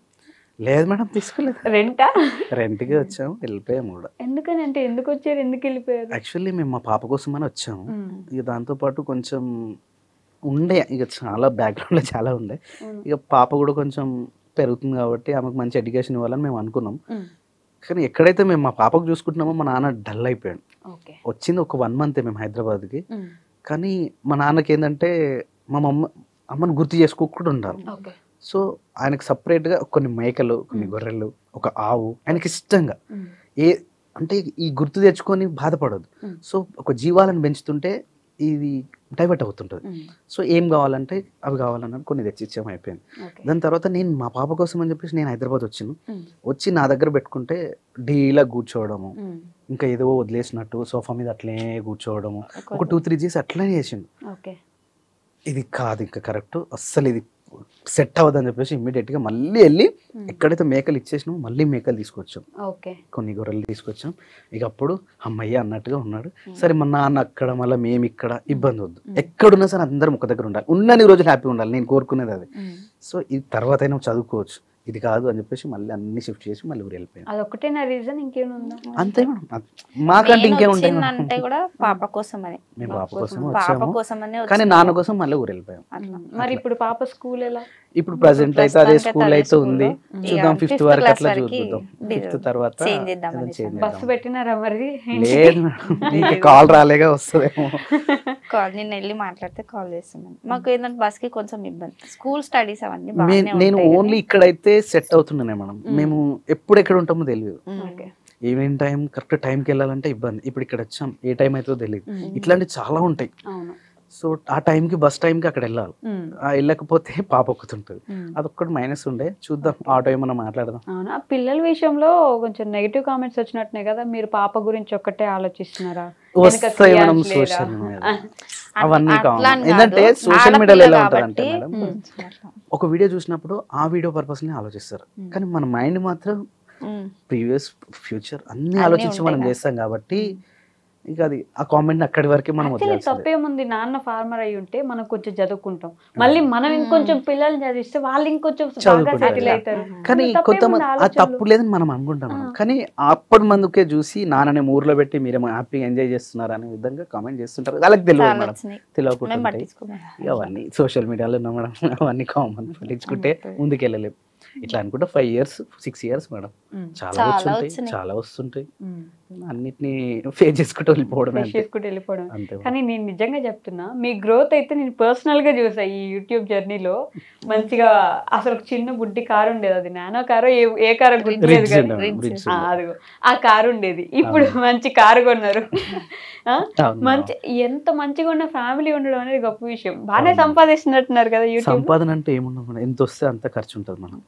లేదు మేడం, తీసుకోలేదు. రెంటా? రెంట్కి వచ్చాము, వెళ్ళిపోయాము కూడా. ఎందుకని అంటే ఎందుకు వచ్చారు, ఎందుకు వెళ్ళిపోయారు? యాక్చువల్లీ మేము మా పాప కోసం అని వచ్చాము. ఇక దాంతోపాటు కొంచెం ఉండే, ఇక చాలా బ్యాక్గ్రౌండ్లో చాలా ఉండే. ఇక పాప కూడా కొంచెం పెరుగుతుంది కాబట్టి ఆమెకు మంచి ఎడ్యుకేషన్ ఇవ్వాలని మేము అనుకున్నాం. కానీ ఎక్కడైతే మేము మా పాపకు చూసుకుంటున్నామో మా నాన్న డల్ అయిపోయాడు. వచ్చింది ఒక 1 month మేము హైదరాబాద్కి. కానీ మా నాన్నకి ఏంటంటే మా అమ్మని గుర్తు చేసుకోకుండా ఉండాలి. సో ఆయనకు సపరేట్గా కొన్ని మేకలు, కొన్ని గొర్రెలు, ఒక ఆవు ఆయనకి ఇష్టంగా అంటే ఈ గుర్తు తెచ్చుకొని బాధపడదు. సో ఒక జీవాలను పెంచుతుంటే ఇది డైవర్ట్ అవుతుంటుంది. సో ఏం కావాలంటే అవి కావాలన్నట్టు కొన్ని తెచ్చిచ్చాము, అయిపోయింది. దాని తర్వాత నేను మా పాప కోసం అని చెప్పేసి నేను హైదరాబాద్ వచ్చి నా దగ్గర పెట్టుకుంటే డీలా కూర్చోవడము, ఇంకా ఏదో వదిలేసినట్టు సోఫా మీద అట్లే కూర్చోవడము, ఒక 2-3 days అట్లనే చేసిండు. ఇది కాదు ఇంకా కరెక్ట్, అస్సలు ఇది సెట్ అవ్వదని చెప్పేసి ఇమ్మీడియట్ గా మళ్ళీ వెళ్ళి ఎక్కడైతే మేకలు ఇచ్చేసినామో మళ్ళీ మేకలు తీసుకొచ్చాం, కొన్ని గొర్రెలు తీసుకొచ్చాం. ఇక అప్పుడు అమ్మయ్య అన్నట్టుగా ఉన్నాడు. సరే మా నాన్న అక్కడ, మళ్ళీ మేము ఇక్కడ, ఇబ్బంది వద్దు, ఎక్కడున్నా సరే అందరం ఒక దగ్గర ఉండాలి, ఉన్నన్ని రోజులు హ్యాపీగా ఉండాలి, నేను కోరుకునేది అది. సో ఇది తర్వాత అయినా చదువుకోవచ్చు, ఇది కాదు అని చెప్పేసి మళ్ళీ అన్ని షిఫ్ట్ చేసి మళ్ళీ ఊరు వెళ్ళిపోయాం. అదొకటే నా రీజన్, ఇంకేముందా? అంతే మేడం, మాకంటే ఇంకేముంటుంది అంటే కూడా పాప కోసమని, మేము పాప కోసం వచ్చాము, కానీ నాన్న కోసం మళ్ళీ ఊరు వెళ్ళిపోయాం. మరి ఇప్పుడు పాప స్కూల్ ఎలా? ఇప్పుడు ప్రెసెంట్ అయితే అదే స్కూల్ అయితే ఉంది, చూద్దాం 5th వరకు అట్లా చూద్దాం. 5th తర్వాత బస్సు పెట్టినారా మరి? లేదు మేడం, కాల్ రాలేగా వస్తుందేమో. నేను వెళ్ళి మాట్లాడితే కాల్ చేస్తున్నాను. మాకు ఏంటంటే బస్ కి కొంచెం ఇబ్బంది, స్కూల్ స్టడీస్ అవన్నీ. నేను ఓన్లీ ఇక్కడైతే సెట్ అవుతున్నానే మేడం, మేము ఎప్పుడు ఎక్కడ ఉంటామో తెలియదు. ఈవినింగ్ టైం కరెక్ట్ టైంకి వెళ్ళాలంటే ఇబ్బంది. ఇప్పుడు ఇక్కడ వచ్చాం, ఏ టైం అవుతుందో తెలియదు. ఇట్లాంటివి చాలా ఉంటాయి. సో ఆ టైంకి బస్ టైంకి అక్కడ వెళ్ళాలి, వెళ్ళకపోతే పాప ఒక్కుతుంటుంది, అదొక్కటి మైనస్ ఉండే. చూద్దాం ఆటో ఏమన్నా మాట్లాడదాం. అవునా, పిల్లల విషయంలో కొంచెం నెగిటివ్ కామెంట్స్ వచ్చినట్టున్నాయి కదా, మీరు పాప గురించి ఒక్కటే ఆలోచిస్తున్నారా? వస్తాయి మేడం సోషల్ మీడియా, అవన్నీ కావాలి. ఏంటంటే సోషల్ మీడియాలో ఎలా ఉంటుందంటే మేడం, ఒక వీడియో చూసినప్పుడు ఆ వీడియో పర్పస్ ని ఆలోచిస్తారు, కానీ మన మైండ్ మాత్రం ప్రీవియస్ ఫ్యూచర్ అన్ని ఆలోచించి మనం చేస్తాం కాబట్టి ఇక అది ఆ కామెంట్ అక్కడి వరకే మనం వదిలేస్తాం. తప్పేముంది, నాన్న ఫార్మర్ అయి ఉంటే మనం కొంచెం చదువుకుంటాం, మళ్ళీ మనం ఇంకొంచెం పిల్లల్ని చదివిస్తే వాళ్ళు ఇంకొంచెం సెటిల్ అవుతారు. కానీ కొంతమంది ఆ తప్పు లేదని మనం అనుకుంటాం, కానీ అప్పటి మందుకే చూసి నాన్నని ఊర్లో పెట్టి మీరేమో హ్యాపీగా ఎంజాయ్ చేస్తున్నారు అనే విధంగా కామెంట్ చేస్తుంటారు. వాళ్ళకి తెలియదు మేడం, తెలియకుండా అవన్నీ సోషల్ మీడియాలో ఉన్నా మేడం, అవన్నీ కామన్, పట్టించుకుంటే ముందుకెళ్ళలేము. ఇట్లా అనుకుంటే 5 years 6 years మేడం, చాలా వస్తుంటాయి, అన్నిటిని ఫేస్ చేసుకుంటూ వెళ్ళిపోవడం. కానీ నేను నిజంగా చెప్తున్నా, మీ గ్రోత్ అయితే నేను పర్సనల్ గా చూసా ఈ యూట్యూబ్ జర్నీలో. మంచిగా అసలు చిన్న బుడ్డి కారు ఉండేది, అది నానో కారో ఏ కారో గుర్తులేదు కానీ అదిగో ఆ కారు ఉండేది, ఇప్పుడు మంచి కారు కొన్నారు. మంచి ఎంత మంచిగా ఉన్న ఫ్యామిలీ ఉండడం అనేది గొప్ప విషయం. బాగానే సంపాదిస్తున్నట్టున్నారు కదా. యూట్యూబ్ సంపాదన అంటే ఏముండదు, ఎంత వస్తే అంత ఖర్చు ఉంటుంది మనం.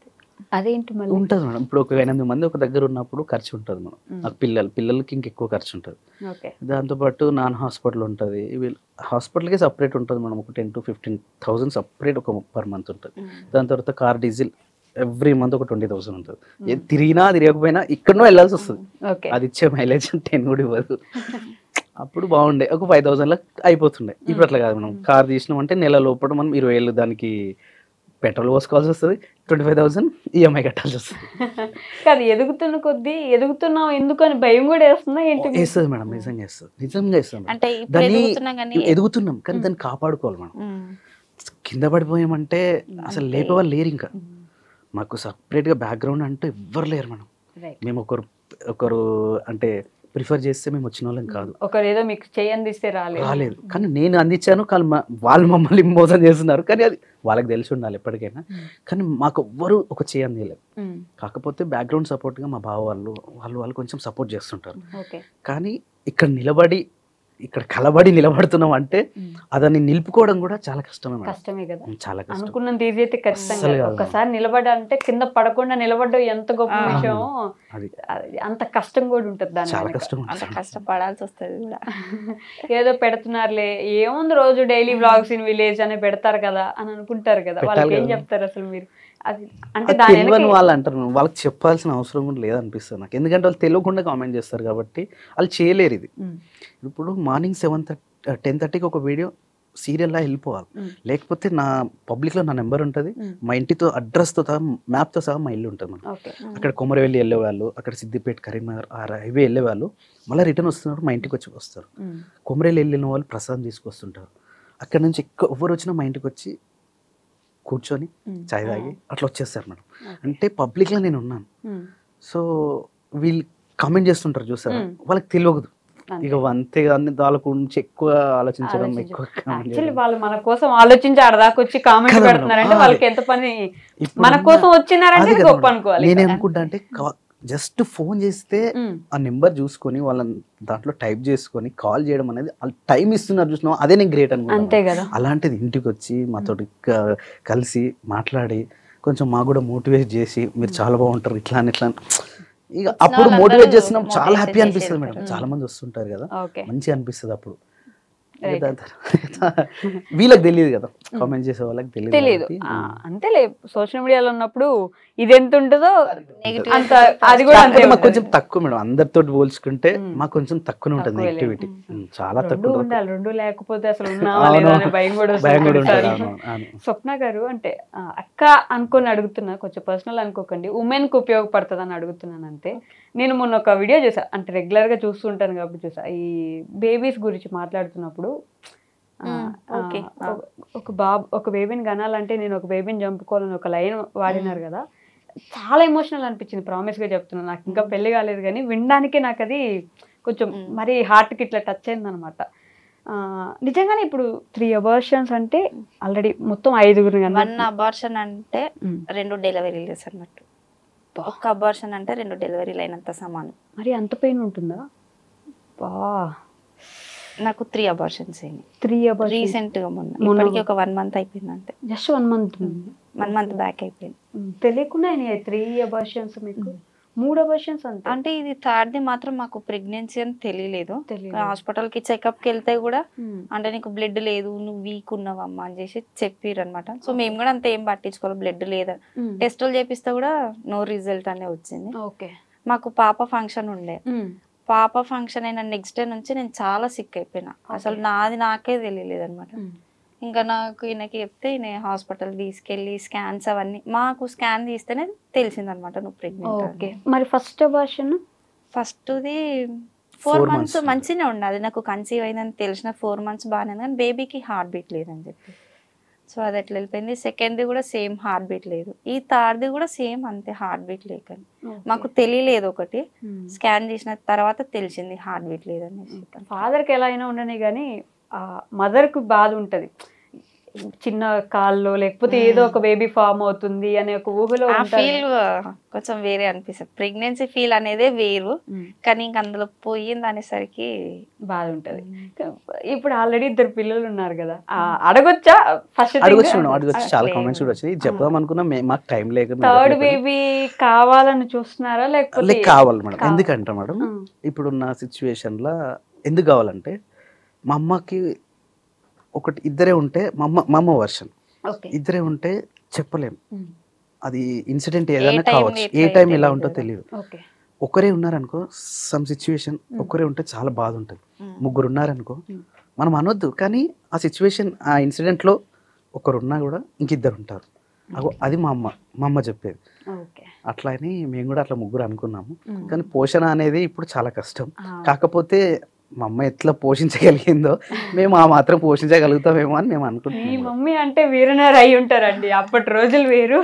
అదేంటి మళ్ళీ? ఉంటుంది మేడం. ఇప్పుడు ఒక 8 మంది ఒక దగ్గర ఉన్నప్పుడు ఖర్చు ఉంటుంది మనం. నాకు పిల్లలకి ఇంకెక్కువ ఖర్చు ఉంటుంది. ఓకే. దాంతోపాటు నాన్ హాస్పిటల్ ఉంటుంది. హాస్పిటల్కి సపరేట్ ఉంటుంది మనం. ఒక 10,000 to 15,000 సపరేట్ ఒక పర్ మంత్ ఉంటుంది. దాని తర్వాత కార్ డీజిల్ ఎవ్రీ మంత్ ఒక 20,000 ఉంటుంది. ఏది తిరిగినా తిరగకపోయినా ఇక్కడనో వెళ్ళాల్సి వస్తుంది. అది ఇచ్చే మైలేజ్ 10 కూడా ఇవ్వదు. అప్పుడు బాగుండే ఒక 5,000 అయిపోతుండే. ఇప్పుడు అట్లా కాదు. మనం కార్ తీసినామంటే నెల లోపల మనం 20,000 దానికి పెట్రోల్ పోసుకోవాల్సి వస్తుంది, 25,000 ఈఎంఐ కట్టాల్సి వస్తుంది. అది ఎదుగుతున్న కొద్దీ ఎదుగుతున్నాం ఎందుకని భయం కూడా వేస్తుందా ఏంటి? వేస్తుంది మేడం, నిజంగా వేస్తుంది, నిజంగా వేస్తుంది. అంటే దాన్ని ఎదుగుతున్నాం కానీ దాన్ని కాపాడుకోవాలి మనం. కింద పడిపోయామంటే అసలు లేపేవాళ్ళు లేరు. ఇంకా మాకు సపరేట్గా బ్యాక్గ్రౌండ్ అంటూ ఎవ్వరు లేరు మేడం. మేము ఒకరు అంటే ప్రిఫర్ చేస్తే మేము వచ్చిన వాళ్ళం కాదు. ఒకరు ఏదో మీకు చేయందిస్తే రాలేదు. కానీ నేను అందించాను, కానీ వాళ్ళు మమ్మల్ని మోసం చేస్తున్నారు. కానీ అది వాళ్ళకి తెలిసి ఉండాలి ఎప్పటికైనా. కానీ మాకు ఎవ్వరు ఒక చేయలేదు. కాకపోతే బ్యాక్గ్రౌండ్ సపోర్ట్గా మా బావ వాళ్ళు కొంచెం సపోర్ట్ చేస్తుంటారు. కానీ ఇక్కడ కలబడి నిలబడుతున్నాం అంటే అదని నిలుపుకోవడం కూడా చాలా కష్టమే కదా. చాలా కష్టం. అనుకున్నంత ఈజీ అయితే ఖచ్చితంగా. ఒకసారి నిలబడాలంటే కింద పడకుండా నిలబడ్డం ఎంత గొప్ప విషయం. అంత కష్టం కూడా ఉంటుంది. చాలా కష్టం, కష్టపడాల్సి వస్తుంది కూడా. ఏదో పెడుతున్నారులే, ఏముంది రోజు డైలీ వ్లాగ్స్ ఇన్ విలేజ్ అని పెడతారు కదా అని అనుకుంటారు కదా. వాళ్ళకి ఏం చెప్తారు అసలు మీరు? అంటే తెలియని వాళ్ళు అంటారు, వాళ్ళకి చెప్పాల్సిన అవసరం కూడా లేదనిపిస్తుంది నాకు. ఎందుకంటే వాళ్ళు తెలియకుండా కామెంట్ చేస్తారు కాబట్టి వాళ్ళు చేయలేరు. ఇది ఇప్పుడు మార్నింగ్ 10:30కి ఒక వీడియో సీరియల్లా వెళ్ళిపోవాలి. లేకపోతే నా పబ్లిక్లో నా నెంబర్ ఉంటుంది, మా ఇంటితో అడ్రస్తో సహా మ్యాప్తో సహా మా ఇల్లు ఉంటుంది. మనం అక్కడ కొమరవెల్లి వెళ్ళేవాళ్ళు, అక్కడ సిద్దిపేట కరీంనగర్ ఆ హైవే వెళ్ళేవాళ్ళు మళ్ళీ రిటర్న్ వస్తున్నప్పుడు మా ఇంటికి వచ్చి వస్తారు. కొమరవెల్లి వెళ్ళిన వాళ్ళు ప్రసాదం తీసుకొస్తుంటారు. అక్కడ నుంచి ఎవరు వచ్చినా మా ఇంటికి వచ్చి కూర్చొని చాయ్ తాగి అట్లా వచ్చేస్తారు మేడం. అంటే పబ్లిక్లో నేను ఉన్నాను. సో వీళ్ళు కామెంట్ చేస్తుంటారు చూసారా, వాళ్ళకి తెలియదు. ఇక అంతేగాని వాళ్ళ గురించి ఎక్కువ ఆలోచించడం, ఎక్కువ వాళ్ళు మన కోసం ఆలోచించి ఆడదాకా వచ్చి కామెంట్ పెడుతున్నారంటే వాళ్ళకి ఎంత పని. మన కోసం వచ్చినారంటే గొప్ప అనుకోవాలి. నేనేమనుకుంటా అంటే జస్ట్ ఫోన్ చేస్తే ఆ నెంబర్ చూసుకొని వాళ్ళని దాంట్లో టైప్ చేసుకొని కాల్ చేయడం అనేది వాళ్ళు టైం ఇస్తున్నారు చూసినా, అదే నేను గ్రేట్ అనుకుంటా. అలాంటిది ఇంటికి వచ్చి మాతోటి కలిసి మాట్లాడి కొంచెం మాకు కూడా మోటివేట్ చేసి మీరు చాలా బాగుంటారు ఇట్లా అని ఇట్లా ఇక అప్పుడు మోటివేట్ చేస్తున్నాం. చాలా హ్యాపీ అనిపిస్తుంది మేడం. చాలా మంది వస్తుంటారు కదా, మంచిగా అనిపిస్తుంది అప్పుడు. వీళ్ళకి తెలియదు కదా, కామెంట్ చేసే వాళ్ళకి తెలియదు. అంతేలే, సోషల్ మీడియాలో ఉన్నప్పుడు ఇది ఎంత ఉంటుందో అది కూడా మాకు కొంచెం తక్కువ మేడం. అందరితో పోల్చుకుంటే మాకు కొంచెం తక్కువ ఉంటుంది నెగిటివిటీ, చాలా తక్కువ ఉండాలి. రెండు లేకపోతే అసలు భయం కూడా. స్వప్న గారు అంటే అక్క అనుకొని అడుగుతున్నా, కొంచెం పర్సనల్ అనుకోకండి, ఉమెన్ కు ఉపయోగపడుతుంది అని అడుగుతున్నాను అంతే. నేను మొన్న ఒక వీడియో చూసా, అంటే రెగ్యులర్ గా చూస్తూ ఉంటాను కాబట్టి చూసా. ఈ బేబీస్ గురించి మాట్లాడుతున్నప్పుడు ఒక బేబీని కనాలంటే నేను ఒక బేబీని చంపుకోవాలని ఒక లైన్ వాడినారు కదా, చాలా ఎమోషనల్ అనిపించింది. ప్రామిస్ గా చెప్తున్నాను, నాకు ఇంకా పెళ్లి కాలేదు కానీ వినడానికి నాకు అది కొంచెం మరి హార్ట్కి ఇట్లా టచ్ అయింది అనమాట. నిజంగానే ఇప్పుడు 3 అబార్షన్స్ అంటే ఆల్రెడీ మొత్తం 5 1 అబార్షన్ అంటే 2 డెలివరీలు అన్నట్టు. ఒక అబార్షన్ అంటే 2 డెలివరీలు అయినంత సమానం. మరి అంత పెయిన్ ఉంటుందా? నాకు 3 అబార్షన్స్ అయినాయి. 3 అబార్షన్స్ రీసెంట్ గా మొన్నకి ఒక 1 month అయిపోయింది అంతే. జస్ట్ 1 month 1 month బ్యాక్ అయిపోయింది. తెలియకుండా అయినాయి 3 అబార్షన్స్ మీకు. 3 అబార్షన్స్ అంటే ఇది 3rd మాత్రం మాకు ప్రెగ్నెన్సీ అని తెలియలేదు. హాస్పిటల్ కి చెకప్ కి వెళ్తే కూడా అంటే నీకు బ్లడ్ లేదు, నువ్వు వీక్ ఉన్నావమ్మా అని చేసి చెప్పారు అనమాట. సో మేము కూడా అంత ఏం పట్టించుకోవాలి, బ్లడ్ లేదా. టెస్టులు చేపిస్తే కూడా నో రిజల్ట్ అనే వచ్చింది. మాకు పాప ఫంక్షన్ ఉండే, పాప ఫంక్షన్ అయిన నెక్స్ట్ డే నుంచి నేను చాలా సిక్ అయిపోయినా. అసలు నాకే తెలియలేదు అనమాట. ఇంకా నాకు ఈయనకి చెప్తే ఈయన హాస్పిటల్ తీసుకెళ్ళి స్కాన్స్ అవన్నీ, మాకు స్కాన్ తీస్తేనే తెలిసిందనమాట నువ్వు ప్రెగ్నెంట్. మరి ఫస్ట్ అబార్షన్ ఫస్ట్ది 4 months మంచిగానే ఉండాలి. నాకు కన్సీవ్ అయిందని తెలిసిన 4 months బాగానే ఉంది, కానీ బేబీకి హార్ట్ బీట్ లేదని చెప్పి. సో అది ఎట్లా వెళ్ళిపోయింది. సెకండ్ది కూడా సేమ్ హార్ట్ బీట్ లేదు. ఈ 3rd కూడా సేమ్ అంతే హార్ట్ బీట్ లేకని. మాకు తెలియలేదు. ఒకటి స్కాన్ చేసిన తర్వాత తెలిసింది హార్ట్ బీట్ లేదనేసి. ఫాదర్కి ఎలా అయినా ఉండని కానీ మదర్కు బాధ ఉంటుంది. చిన్న కాల్లో లేకపోతే ఏదో ఒక బేబీ ఫామ్ అవుతుంది అనే ఒక ఊహలో ఆ ఉంటారు. ఫీల్ కొంచెం వేరే అనిపిస్తుంది. ప్రెగ్నెన్సీ ఫీల్ అనేదే వేరు, కానీ ఇంక అందులో పోయింది అనేసరికి బాధ ఉంటది. ఇప్పుడు ఆల్రెడీ 2 పిల్లలు ఉన్నారు కదా, అడగొచ్చా? ఫస్ట్ అడగొచ్చు, చాలా కామెంట్స్ కూడా వచ్చాయి. చెప్దాం అనుకున్నా మాకు టైం లేక. థర్డ్ బేబీ కావాలని చూస్తున్నారా లేకపోతే? కావాలి మేడం. ఎందుకంటే మేడం ఇప్పుడున్న సిచ్యువేషన్ లా ఎందుకు కావాలంటే, మా అమ్మకి ఒకటి ఇద్దరే ఉంటే, మా అమ్మ వర్షన్ ఇద్దరే ఉంటే చెప్పలేము. అది ఇన్సిడెంట్ ఏదైనా కావచ్చు, ఏ టైం ఎలా ఉంటుందో తెలియదు. ఒకరే ఉన్నారనుకో సమ్ సిచ్యువేషన్, ఒకరే ఉంటే చాలా బాధ ఉంటుంది. ముగ్గురు ఉన్నారనుకో మనం అనొద్దు, కానీ ఆ సిచ్యువేషన్, ఆ ఇన్సిడెంట్లో ఒకరున్నా కూడా ఇంకిద్దరు ఉంటారు. అది మా అమ్మ చెప్పేది. అట్లా అని మేము కూడా అట్లా ముగ్గురు అనుకున్నాము. కానీ పోషణ అనేది ఇప్పుడు చాలా కష్టం. కాకపోతే మా అమ్మ ఎట్లా పోషించగలిగిందో మేము ఆ మాత్రం పోషించగలుగుతామేమో అని మేము అనుకుంటున్నాం. మీ మమ్మీ అంటే వీరనారు అయి ఉంటారండి. అప్పటి రోజులు వేరు,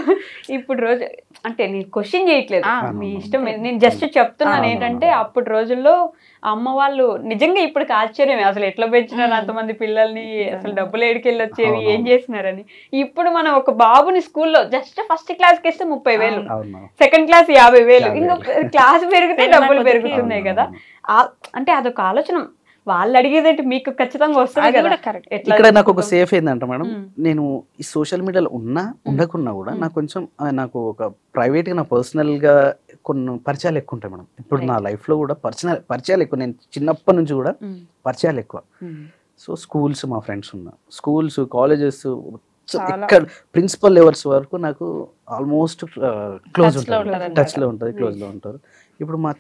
ఇప్పుడు రోజు అంటే నేను క్వశ్చన్ చేయట్లేదు, మీ ఇష్టం. నేను జస్ట్ చెప్తున్నాను ఏంటంటే, అప్పటి రోజుల్లో అమ్మ వాళ్ళు నిజంగా ఇప్పటికి ఆశ్చర్యమే, అసలు ఎట్లా పెంచినారు అంతమంది పిల్లల్ని, అసలు డబ్బులు ఏడికెళ్ళి వచ్చేవి, ఏం చేసినారని. ఇప్పుడు మనం ఒక బాబుని స్కూల్లో జస్ట్ ఫస్ట్ క్లాస్కి ఇస్తే 30,000, సెకండ్ క్లాస్ 50,000, ఇంకా క్లాస్ పెరిగితే డబ్బులు పెరుగుతున్నాయి కదా. అంటే అదొక ఆలోచన. వాళ్ళు అడిగేదంటే మీకు ఖచ్చితంగా వస్తుంది కదా. ఇక్కడ నాకు ఒక సేఫ్ ఏంటంటే మేడం, నేను ఈ సోషల్ మీడియాలో ఉండకున్నా కూడా నాకు ఒక ప్రైవేట్ గా, నా పర్సనల్ గా కొన్ని పరిచయాలు ఎక్కువ ఉంటాయి మేడం. ఇప్పుడు నా లైఫ్ లో కూడా పరిచయాలు ఎక్కువ. నేను చిన్నప్పటి నుంచి కూడా పరిచయాలు ఎక్కువ. సో స్కూల్స్, మా ఫ్రెండ్స్ స్కూల్స్, కాలేజెస్, ఇక్కడ ప్రిన్సిపల్ లెవెల్స్ వరకు నాకు ఆల్మోస్ట్ క్లోజ్ ఉంటుంది, టచ్ లో ఉంటుంది, క్లోజ్ లో ఉంటారు. ఇప్పుడు మా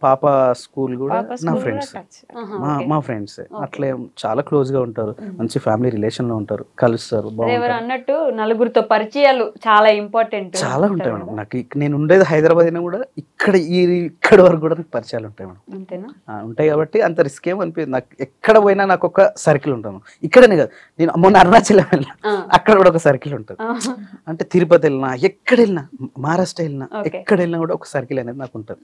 పాప స్కూల్ కూడా నా ఫ్రెండ్స్, మా ఫ్రెండ్స్ అట్లే చాలా క్లోజ్ గా ఉంటారు. మంచి ఫ్యామిలీ రిలేషన్ లో ఉంటారు, కలుస్తారు. అన్నట్టు నలుగురితో పరిచయాలు చాలా ఇంపార్టెంట్, చాలా ఉంటాయి మేడం. నాకు నేను ఉండేది హైదరాబాద్ అయినా కూడా ఇక్కడ వరకు కూడా నాకు పరిచయాలు ఉంటాయి మేడం. ఉంటాయి కాబట్టి అంత రిస్క్ ఏమో అనిపించదు నాకు. ఎక్కడ పోయినా నాకు ఒక సర్కిల్ ఉంటాను. ఇక్కడనే కదా, నేను మొన్న అరుణాచలం వెళ్ళినా, అక్కడ కూడా ఒక సర్కిల్ ఉంటుంది. అంటే తిరుపతి వెళ్ళినా, ఎక్కడ వెళ్ళినా, మహారాష్ట్ర వెళ్ళినా, ఎక్కడ వెళ్ళినా కూడా ఒక సర్కిల్ అనేది నాకు ఉంటుంది.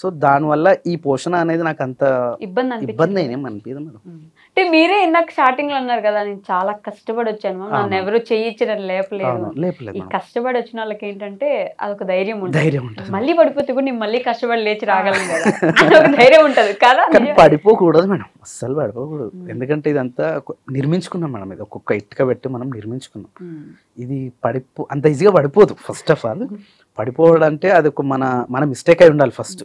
సో దానివల్ల ఈ పోషణ అనేది నాకు అంత ఇబ్బంది ఏం అనిపించదు మేడం. అంటే మీరే ఇందాక స్టార్టింగ్ లో అన్నారు కదా, నేను చాలా కష్టపడి వచ్చాను, నన్ను ఎవరు చేయించడం లేపలేదు. ఈ కష్టపడి వచ్చిన వాళ్ళకి ఏంటంటే అదొక ధైర్యం ఉంటుంది. మళ్ళీ పడిపోతే కూడా నేను మళ్ళీ కష్టపడి లేచి రాగలను కదా, అదొక ధైర్యం ఉంటది కదా. పడిపోకూడదు మేడం, అస్సలు పడిపోకూడదు. ఎందుకంటే ఇదంతా నిర్మించుకున్నాం మేడం. ఇది ఒక్కొక్క ఇటుక పెట్టి మనం నిర్మించుకున్నాం. ఇది అంత ఈజీగా పడిపోదు. ఫస్ట్ ఆఫ్ ఆల్ పడిపోవడం అంటే అది ఒక మన మిస్టేక్ అయి ఉండాలి ఫస్ట్.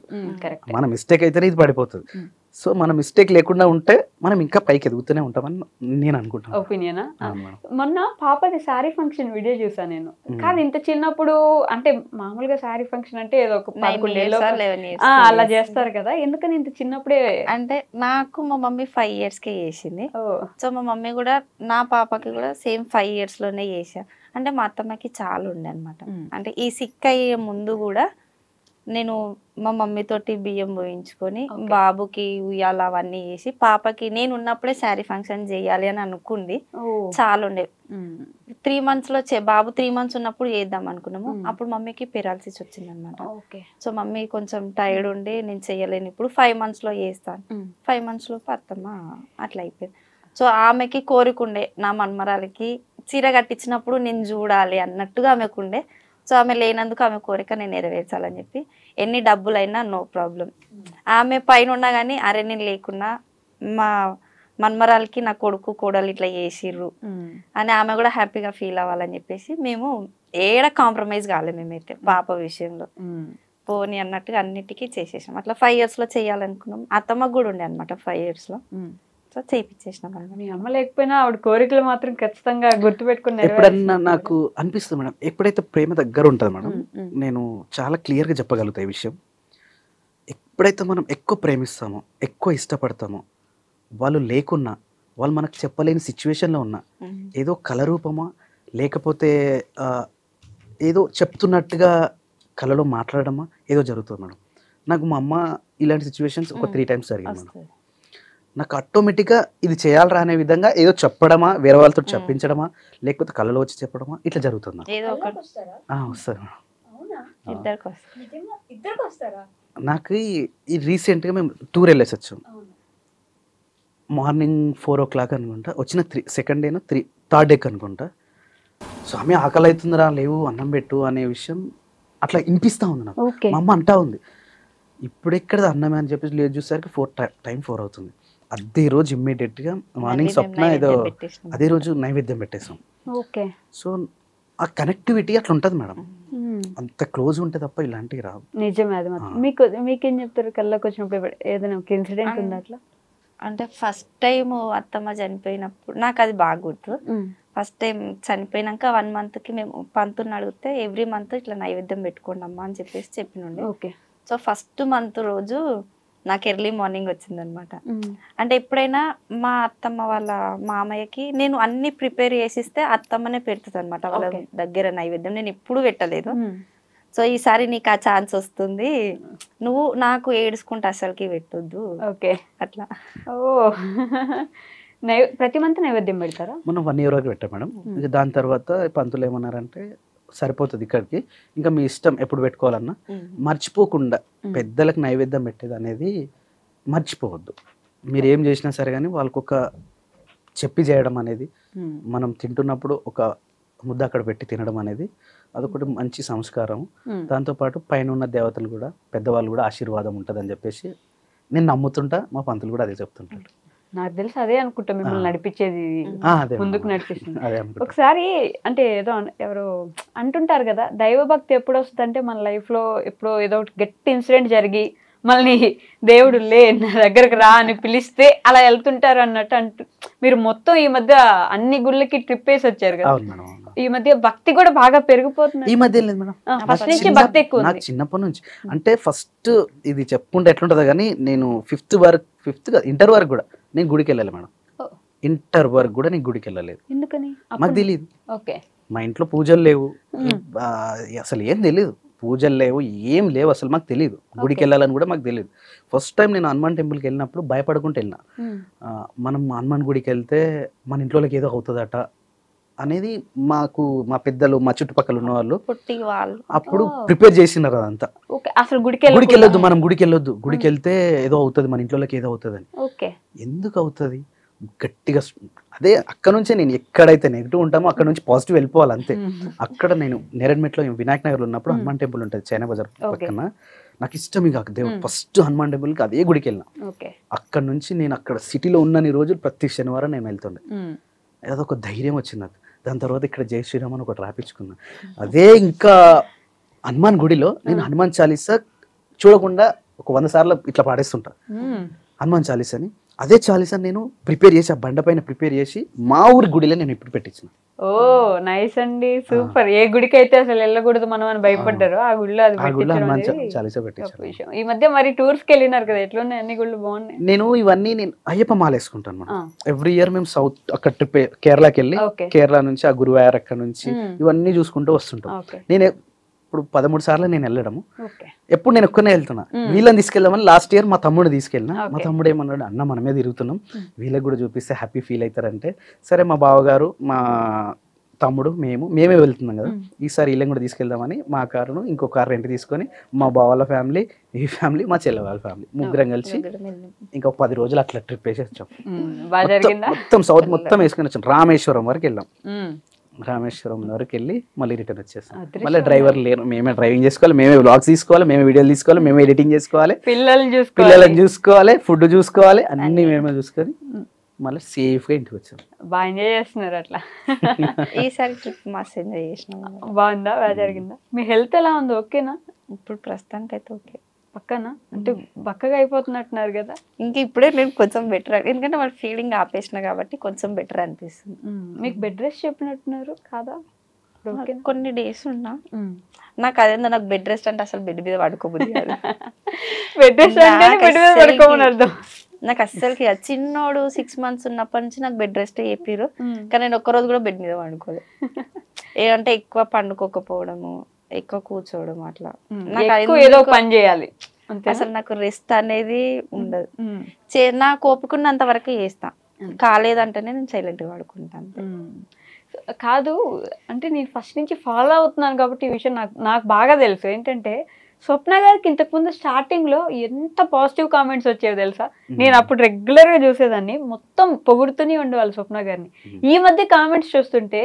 మన మిస్టేక్ అయితేనే ఇది పడిపోతుంది. సో మన మిస్టేక్ లేకుండా ఉంటే మనం ఇంకా పైకి ఎదుగుతూనే ఉంటామని నేను అనుకుంటాను. ఒపీనియనా? మొన్న పాపది శారీ ఫంక్షన్ వీడియో చూసాను నేను. కానీ ఇంత చిన్నప్పుడు, అంటే మామూలుగా శారీ ఫంక్షన్ అంటే ఏదో ఒక 11 ఏళ్ళు అలా చేస్తారు కదా, ఎందుకని ఇంత చిన్నప్పుడే? అంటే నాకు మా మమ్మీ 5 years కే చేసింది. సో మా మమ్మీ కూడా నా పాపకి కూడా సేమ్ 5 years లోనే చేశాను. అంటే మా అత్తమ్మకి చాలా ఉండే అనమాట. అంటే ఈ సిక్ అయ్యే ముందు కూడా నేను మా మమ్మీ తోటి బియ్యం పోయించుకొని బాబుకి ఉయ్యాల అవన్నీ చేసి, పాపకి నేను ఉన్నప్పుడే శారీ ఫంక్షన్ చేయాలి అని అనుకుంది. చాలా ఉండే. 3 months లో బాబు 3 months ఉన్నప్పుడు చేద్దాం అనుకున్నాము. అప్పుడు మమ్మీకి పెరాలసిస్ వచ్చింది అనమాట. సో మమ్మీ కొంచెం టైర్డ్ ఉండి నేను చెయ్యలేను, ఇప్పుడు 5 months లో చేస్తాను. 5 months లో అత్తమ్మ అట్లా అయిపోయింది. సో ఆమెకి కోరికుండే, నా మన్మరాలకి చీర కట్టించినప్పుడు నేను చూడాలి అన్నట్టుగా ఆమెకుండే. సో ఆమె లేనందుకు ఆమె కోరిక నేను నెరవేర్చాలని చెప్పి, ఎన్ని డబ్బులైనా నో ప్రాబ్లం. ఆమె పైన ఉన్నా కానీ అరే నేను లేకున్నా మా మన్మరాలకి నా కొడుకు కోడలు ఇట్లా చేసిర్రు అని ఆమె కూడా హ్యాపీగా ఫీల్ అవ్వాలని చెప్పేసి మేము ఏడ కాంప్రమైజ్ కాలేదు. మేమైతే పాప విషయంలో పోనీ అన్నట్టుగా అన్నిటికీ చేసేసాం. అట్లా 5 years లో చేయాలనుకున్నాం. అత్తమ్మకు కూడా ఉండే అనమాట 5 years లో. సో చేయించేసినాం. మీ అమ్మ లేకపోయినా ఆవిడ కోరికలు మాత్రం ఖచ్చితంగా గుర్తుపెట్టుకుని ఎప్పుడన్నా నాకు అనిపిస్తుంది మేడం, ఎప్పుడైతే ప్రేమ దగ్గర ఉంటుంది మేడం, నేను చాలా క్లియర్గా చెప్పగలుగుతా ఈ విషయం. ఎప్పుడైతే మనం ఎక్కువ ప్రేమిస్తామో, ఎక్కువ ఇష్టపడతామో, వాళ్ళు లేకున్నా, వాళ్ళు మనకు చెప్పలేని సిచ్యువేషన్లో ఉన్నా, ఏదో కళ రూపమా లేకపోతే ఏదో చెప్తున్నట్టుగా కళలో మాట్లాడడమా ఏదో జరుగుతుంది మేడం. నాకు మా అమ్మ ఇలాంటి సిచ్యువేషన్స్ ఒక 3 times జరిగింది మేడం. నాకు ఆటోమేటిక్గా ఇది చేయాలరా అనే విధంగా ఏదో చెప్పడమా, వేరే వాళ్ళతో చెప్పించడమా, లేకపోతే కళలో వచ్చి చెప్పడమా, ఇట్లా జరుగుతుంది. నాకు ఈ రీసెంట్గా మేము టూర్ వెళ్ళేసి వచ్చాం. మార్నింగ్ 4 o'clock అనుకుంటా. వచ్చిన 2nd day థర్డ్ డేక్ అనుకుంటా. స్వామి ఆకలి అవుతుందిరా లేవు అన్నం పెట్టు అనే విషయం అట్లా వినిపిస్తూ ఉంది నాకు. మా అమ్మ అంటా ఉంది ఇప్పుడు ఎక్కడ అన్నమే అని చెప్పేసి లేదు చూసేసరికి 4 అవుతుంది. అదే రోజు ఇమ్మీడియట్గా మార్నింగ్ స్వప్న ఏదో అదే రోజు నైవేద్యం పెట్టేసాం. సో ఆ కనెక్టివిటీ అట్లా ఉంటుంది మేడం, అంత క్లోజ్ ఉంటే తప్ప ఇలాంటివి రావు. నిజమే. అది మాత్రం మీకేం చెప్తారు కళ్ళకి వచ్చినప్పుడు ఏదైనా ఒక ఇన్సిడెంట్ ఉందా అట్లా? అంటే ఫస్ట్ టైం అత్తమ్మ చనిపోయినప్పుడు నాకు అది బాగా గుర్తు. ఫస్ట్ టైం చనిపోయినాక 1 monthకి మేము పంతుని అడిగితే ఎవ్రీ మంత్ ఇట్లా నైవేద్యం పెట్టుకోండి అమ్మా అని చెప్పేసి చెప్పినుండే. సో ఫస్ట్ మంత్ రోజు నాకు ఎర్లీ మార్నింగ్ వచ్చిందనమాట. అంటే ఎప్పుడైనా మా అత్తమ్మ వాళ్ళ మామయ్యకి నేను అన్ని ప్రిపేర్ చేసిస్తే అత్తమ్మనే పెడుతుంది అనమాట వాళ్ళ దగ్గర నైవేద్యం. నేను ఎప్పుడు పెట్టలేదు. సో ఈసారి నీకు ఆ ఛాన్స్ వస్తుంది, నువ్వు నాకు ఏడుచుకుంటా అసలుకి పెట్టొద్దు అట్లా. ప్రతి మంత్ నైవేద్యం పెడతారా? మనం 1 year వరకు పెట్టాం మేడం. దాని తర్వాత పంతులు ఏమన్నారంటే సరిపోతుంది ఇక్కడికి, ఇంకా మీ ఇష్టం ఎప్పుడు పెట్టుకోవాలన్నా మర్చిపోకుండా పెద్దలకు నైవేద్యం పెట్టేది అనేది మర్చిపోవద్దు. మీరు ఏం చేసినా సరే కానీ వాళ్ళకు ఒక చెప్పి చేయడం అనేది, మనం తింటున్నప్పుడు ఒక ముద్ద అక్కడ పెట్టి తినడం అనేది అదొకటి మంచి సంస్కారం. దాంతోపాటు పైన ఉన్న దేవతలు కూడా పెద్దవాళ్ళు కూడా ఆశీర్వాదం ఉంటుంది అని చెప్పేసి నేను నమ్ముతుంటా, మా పంతులు కూడా అదే చెప్తుంటాడు. నాకు తెలుసు అదే అనుకుంటా మిమ్మల్ని నడిపించేది, ముందుకు నడిపిస్తుంది. ఒకసారి అంటే ఏదో ఎవరో అంటుంటారు కదా, దైవభక్తి ఎప్పుడు వస్తుంది అంటే మన లైఫ్లో ఎప్పుడో ఏదో గట్టి ఇన్సిడెంట్ జరిగి మళ్ళీ దేవుడు లే నా దగ్గరకు రా అని పిలిస్తే అలా వెళ్తుంటారు అన్నట్టు మీరు మొత్తం ఈ మధ్య అన్ని గుళ్ళకి ట్రిప్ వేసి వచ్చారు కదా, ఈ మధ్య భక్తి కూడా బాగా పెరిగిపోతుంది. ఈ మధ్య లేదు మేడం, ఫస్ట్ నుంచి భక్తి ఎక్కువ. నాకు చిన్నప్పటి నుంచి అంటే ఫస్ట్ ఇది చెప్పుకుంటే ఎట్లుంటుందో కానీ నేను ఫిఫ్త్ ఇంటర్ వరకు కూడా నేను గుడికి వెళ్ళాలి మేడం. ఇంటర్ వరకు కూడా నేను గుడికి వెళ్ళలేదు. ఎందుకని మాకు తెలియదు. మా ఇంట్లో పూజలు లేవు, అసలు ఏం తెలియదు, పూజలు లేవు, ఏం లేవు, అసలు మాకు తెలియదు. గుడికి వెళ్ళాలని కూడా మాకు తెలియదు. ఫస్ట్ టైం నేను హనుమాన్ టెంపుల్కి వెళ్ళినప్పుడు భయపడుకుంటూ వెళ్ళిన. మనం హనుమాన్ గుడికి వెళ్తే మన ఇంట్లోకి ఏదో అవుతుందట అనేది మాకు మా పెద్దలు మా చుట్టుపక్కల ఉన్న వాళ్ళు అప్పుడు ప్రిపేర్ చేసినారు అదంతా. అసలు గుడికి వెళ్ళొద్దు, మనం గుడికి వెళ్ళొద్దు, గుడికి వెళ్తే ఏదో అవుతుంది, మన ఇంట్లోకి ఏదో అవుతుంది అని. ఎందుకు అవుతుంది గట్టిగా అదే అక్కడ నుంచే నేను ఎక్కడైతే నెగిటివ్ ఉంటామో అక్కడ నుంచి పాజిటివ్ వెళ్ళిపోవాలి అంతే. అక్కడ నేను నేరెడ్మెట్లో వినాయక్ నగర్లో ఉన్నప్పుడు హనుమాన్ టెంపుల్ ఉంటుంది చైనా బజార్ పక్కన, నాకు ఇష్టం ఇక దేవుడు. ఫస్ట్ హనుమాన్ టెంపుల్కి అదే గుడికి వెళ్ళిన. అక్కడ నుంచి నేను అక్కడ సిటీలో ఉన్నన్ని రోజులు ప్రతి శనివారం నేను వెళ్తుండే. ఏదో ఒక ధైర్యం వచ్చింది నాకు. దాని తర్వాత ఇక్కడ జై శ్రీరామ్ అని ఒకటి రాపించుకున్నా. అదే ఇంకా హనుమాన్ గుడిలో నేను హనుమాన్ చాలీసా చూడకుండా ఒక 100 సార్లు ఇట్లా పాడేస్తుంటా హనుమాన్ చాలీసా అని. అదే చాలీసా నేను ప్రిపేర్ చేసి ఆ బండ పైన ప్రిపేర్ చేసి మా ఊరి గుడిలో నేను ఇప్పుడు పెట్టించిన. ఓ నైస్ అండి, సూపర్. ఏ గుడికి అయితే అసలు వెళ్ళకూడదు మనం అని భయపడ్డారు, ఆ గుడిలో అది చాలీసా పెట్టించాను. ఈ మధ్య మరి టూర్స్ కి వెళ్ళినారు కదా, ఎట్లున్నాయి అన్ని గుళ్ళు? బాగున్నాయి. నేను ఇవన్నీ నేను అయ్యప్ప మాల వేసుకుంటాను. ఎవ్రీ ఇయర్ మేము సౌత్ అక్కడ ట్రిప్ కేరళకి వెళ్ళి కేరళ నుంచి ఆ గురువాయూర్ అక్కడ నుంచి ఇవన్నీ చూసుకుంటూ వస్తుంటాం. నేను ఇప్పుడు 13 సార్లు నేను వెళ్ళడము. ఎప్పుడు నేను ఒక్కనే వెళ్తున్నా. వీళ్ళని తీసుకెళ్దామని లాస్ట్ ఇయర్ మా తమ్ముడు తీసుకెళ్ళినా. మా తమ్ముడు ఏమన్నాడు, అన్న మనమే తిరుగుతున్నాం, వీళ్ళకి కూడా చూపిస్తే హ్యాపీ ఫీల్ అవుతారంటే సరే మా బావగారు మా తమ్ముడు మేమే వెళ్తున్నాం కదా, ఈసారి వీళ్ళని కూడా తీసుకెళ్దామని మా కారును ఇంకో కారు రెంట్ తీసుకొని మా బావాల ఫ్యామిలీ, ఈ ఫ్యామిలీ, మా చెల్లె వాళ్ళ ఫ్యామిలీ ముగ్గురం కలిసి ఇంకా 10 రోజులు అట్లా ట్రిప్ వేసి వచ్చాం. మొత్తం సౌత్ మొత్తం వేసుకొని వచ్చాం. రామేశ్వరం వరకు వెళ్ళాం. రామేశ్వరం వరకు వెళ్ళి మళ్ళీ రిటర్న్ వచ్చేస్తాం. మళ్ళీ డ్రైవర్ లేరు, మేమే డ్రైవింగ్ చేసుకోవాలి, మేమే వ్లాగ్స్ తీసుకోవాలి, మేమే వీడియోలు తీసుకోవాలి, మేమే ఎడిటింగ్ చేసుకోవాలి, పిల్లలను చూసుకోవాలి, ఫుడ్ చూసుకోవాలి, అన్ని మేమే చూసుకొని మళ్ళీ సేఫ్ గా ఇంటికి వచ్చాం. బాగా ఎంజాయ్ చేస్తున్నారు అట్లా. ఈసారి ట్రిప్ మస్తు ఎంజాయ్ చేసినాం. బాగుందా, బాగా జరిగిందా? మీ హెల్త్ ఎలా ఉంది? ఓకేనా ఇప్పుడు? ప్రస్తుతానికి అయితే ఓకే. పక్కన అంటే బక్కగా అయిపోతున్నట్టున్నారు కదా. ఇంకా ఇప్పుడే నేను కొంచెం బెటర్, ఎందుకంటే వాళ్ళ ఫీలింగ్ ఆపేసిన కాబట్టి కొంచెం బెటర్ అనిపిస్తుంది. మీకు బెడ్ రెస్ట్ చెప్పినట్టున్నారు కాదా? కొన్ని డేస్ ఉన్నా నాకు అదేందో, నాకు బెడ్ రెస్ట్ అంటే అసలు బెడ్ మీద పడుకోబుద్ది కాదు. బెడ్ రెస్ట్ అంటే బెడ్ మీద పడుకోమని అర్థం. నాకు అస్సలకి చిన్నోడు 6 months ఉన్నప్పటి నుంచి నాకు బెడ్ రెస్ట్ చెప్పారు, కానీ నేను ఒక్కరోజు కూడా బెడ్ మీద పడుకోలేదు. ఏంటంటే ఎక్కువ పండుకోకపోవడము, ఎక్కువ కూర్చోవడం, అట్లా నాకు ఏదో పని చేయాలి. అసలు నాకు రెస్ట్ అనేది ఉండదు. నాకు ఓపికన్నంత వరకు చేస్తా, కాలేదంటేనే నేను సైలెంట్ గా పడుకుంటాను. కాదు అంటే నేను ఫస్ట్ నుంచి ఫాలో అవుతున్నాను కాబట్టి ఈ విషయం నాకు బాగా తెలుసు. ఏంటంటే స్వప్న గారికి ఇంతకుముందు స్టార్టింగ్ లో ఎంత పాజిటివ్ కామెంట్స్ వచ్చేవి తెలుసా? నేను అప్పుడు రెగ్యులర్ గా చూసేదాన్ని, మొత్తం పొగుడుతూనే ఉండేవాళ్ళు స్వప్న గారిని. ఈ మధ్య కామెంట్స్ చూస్తుంటే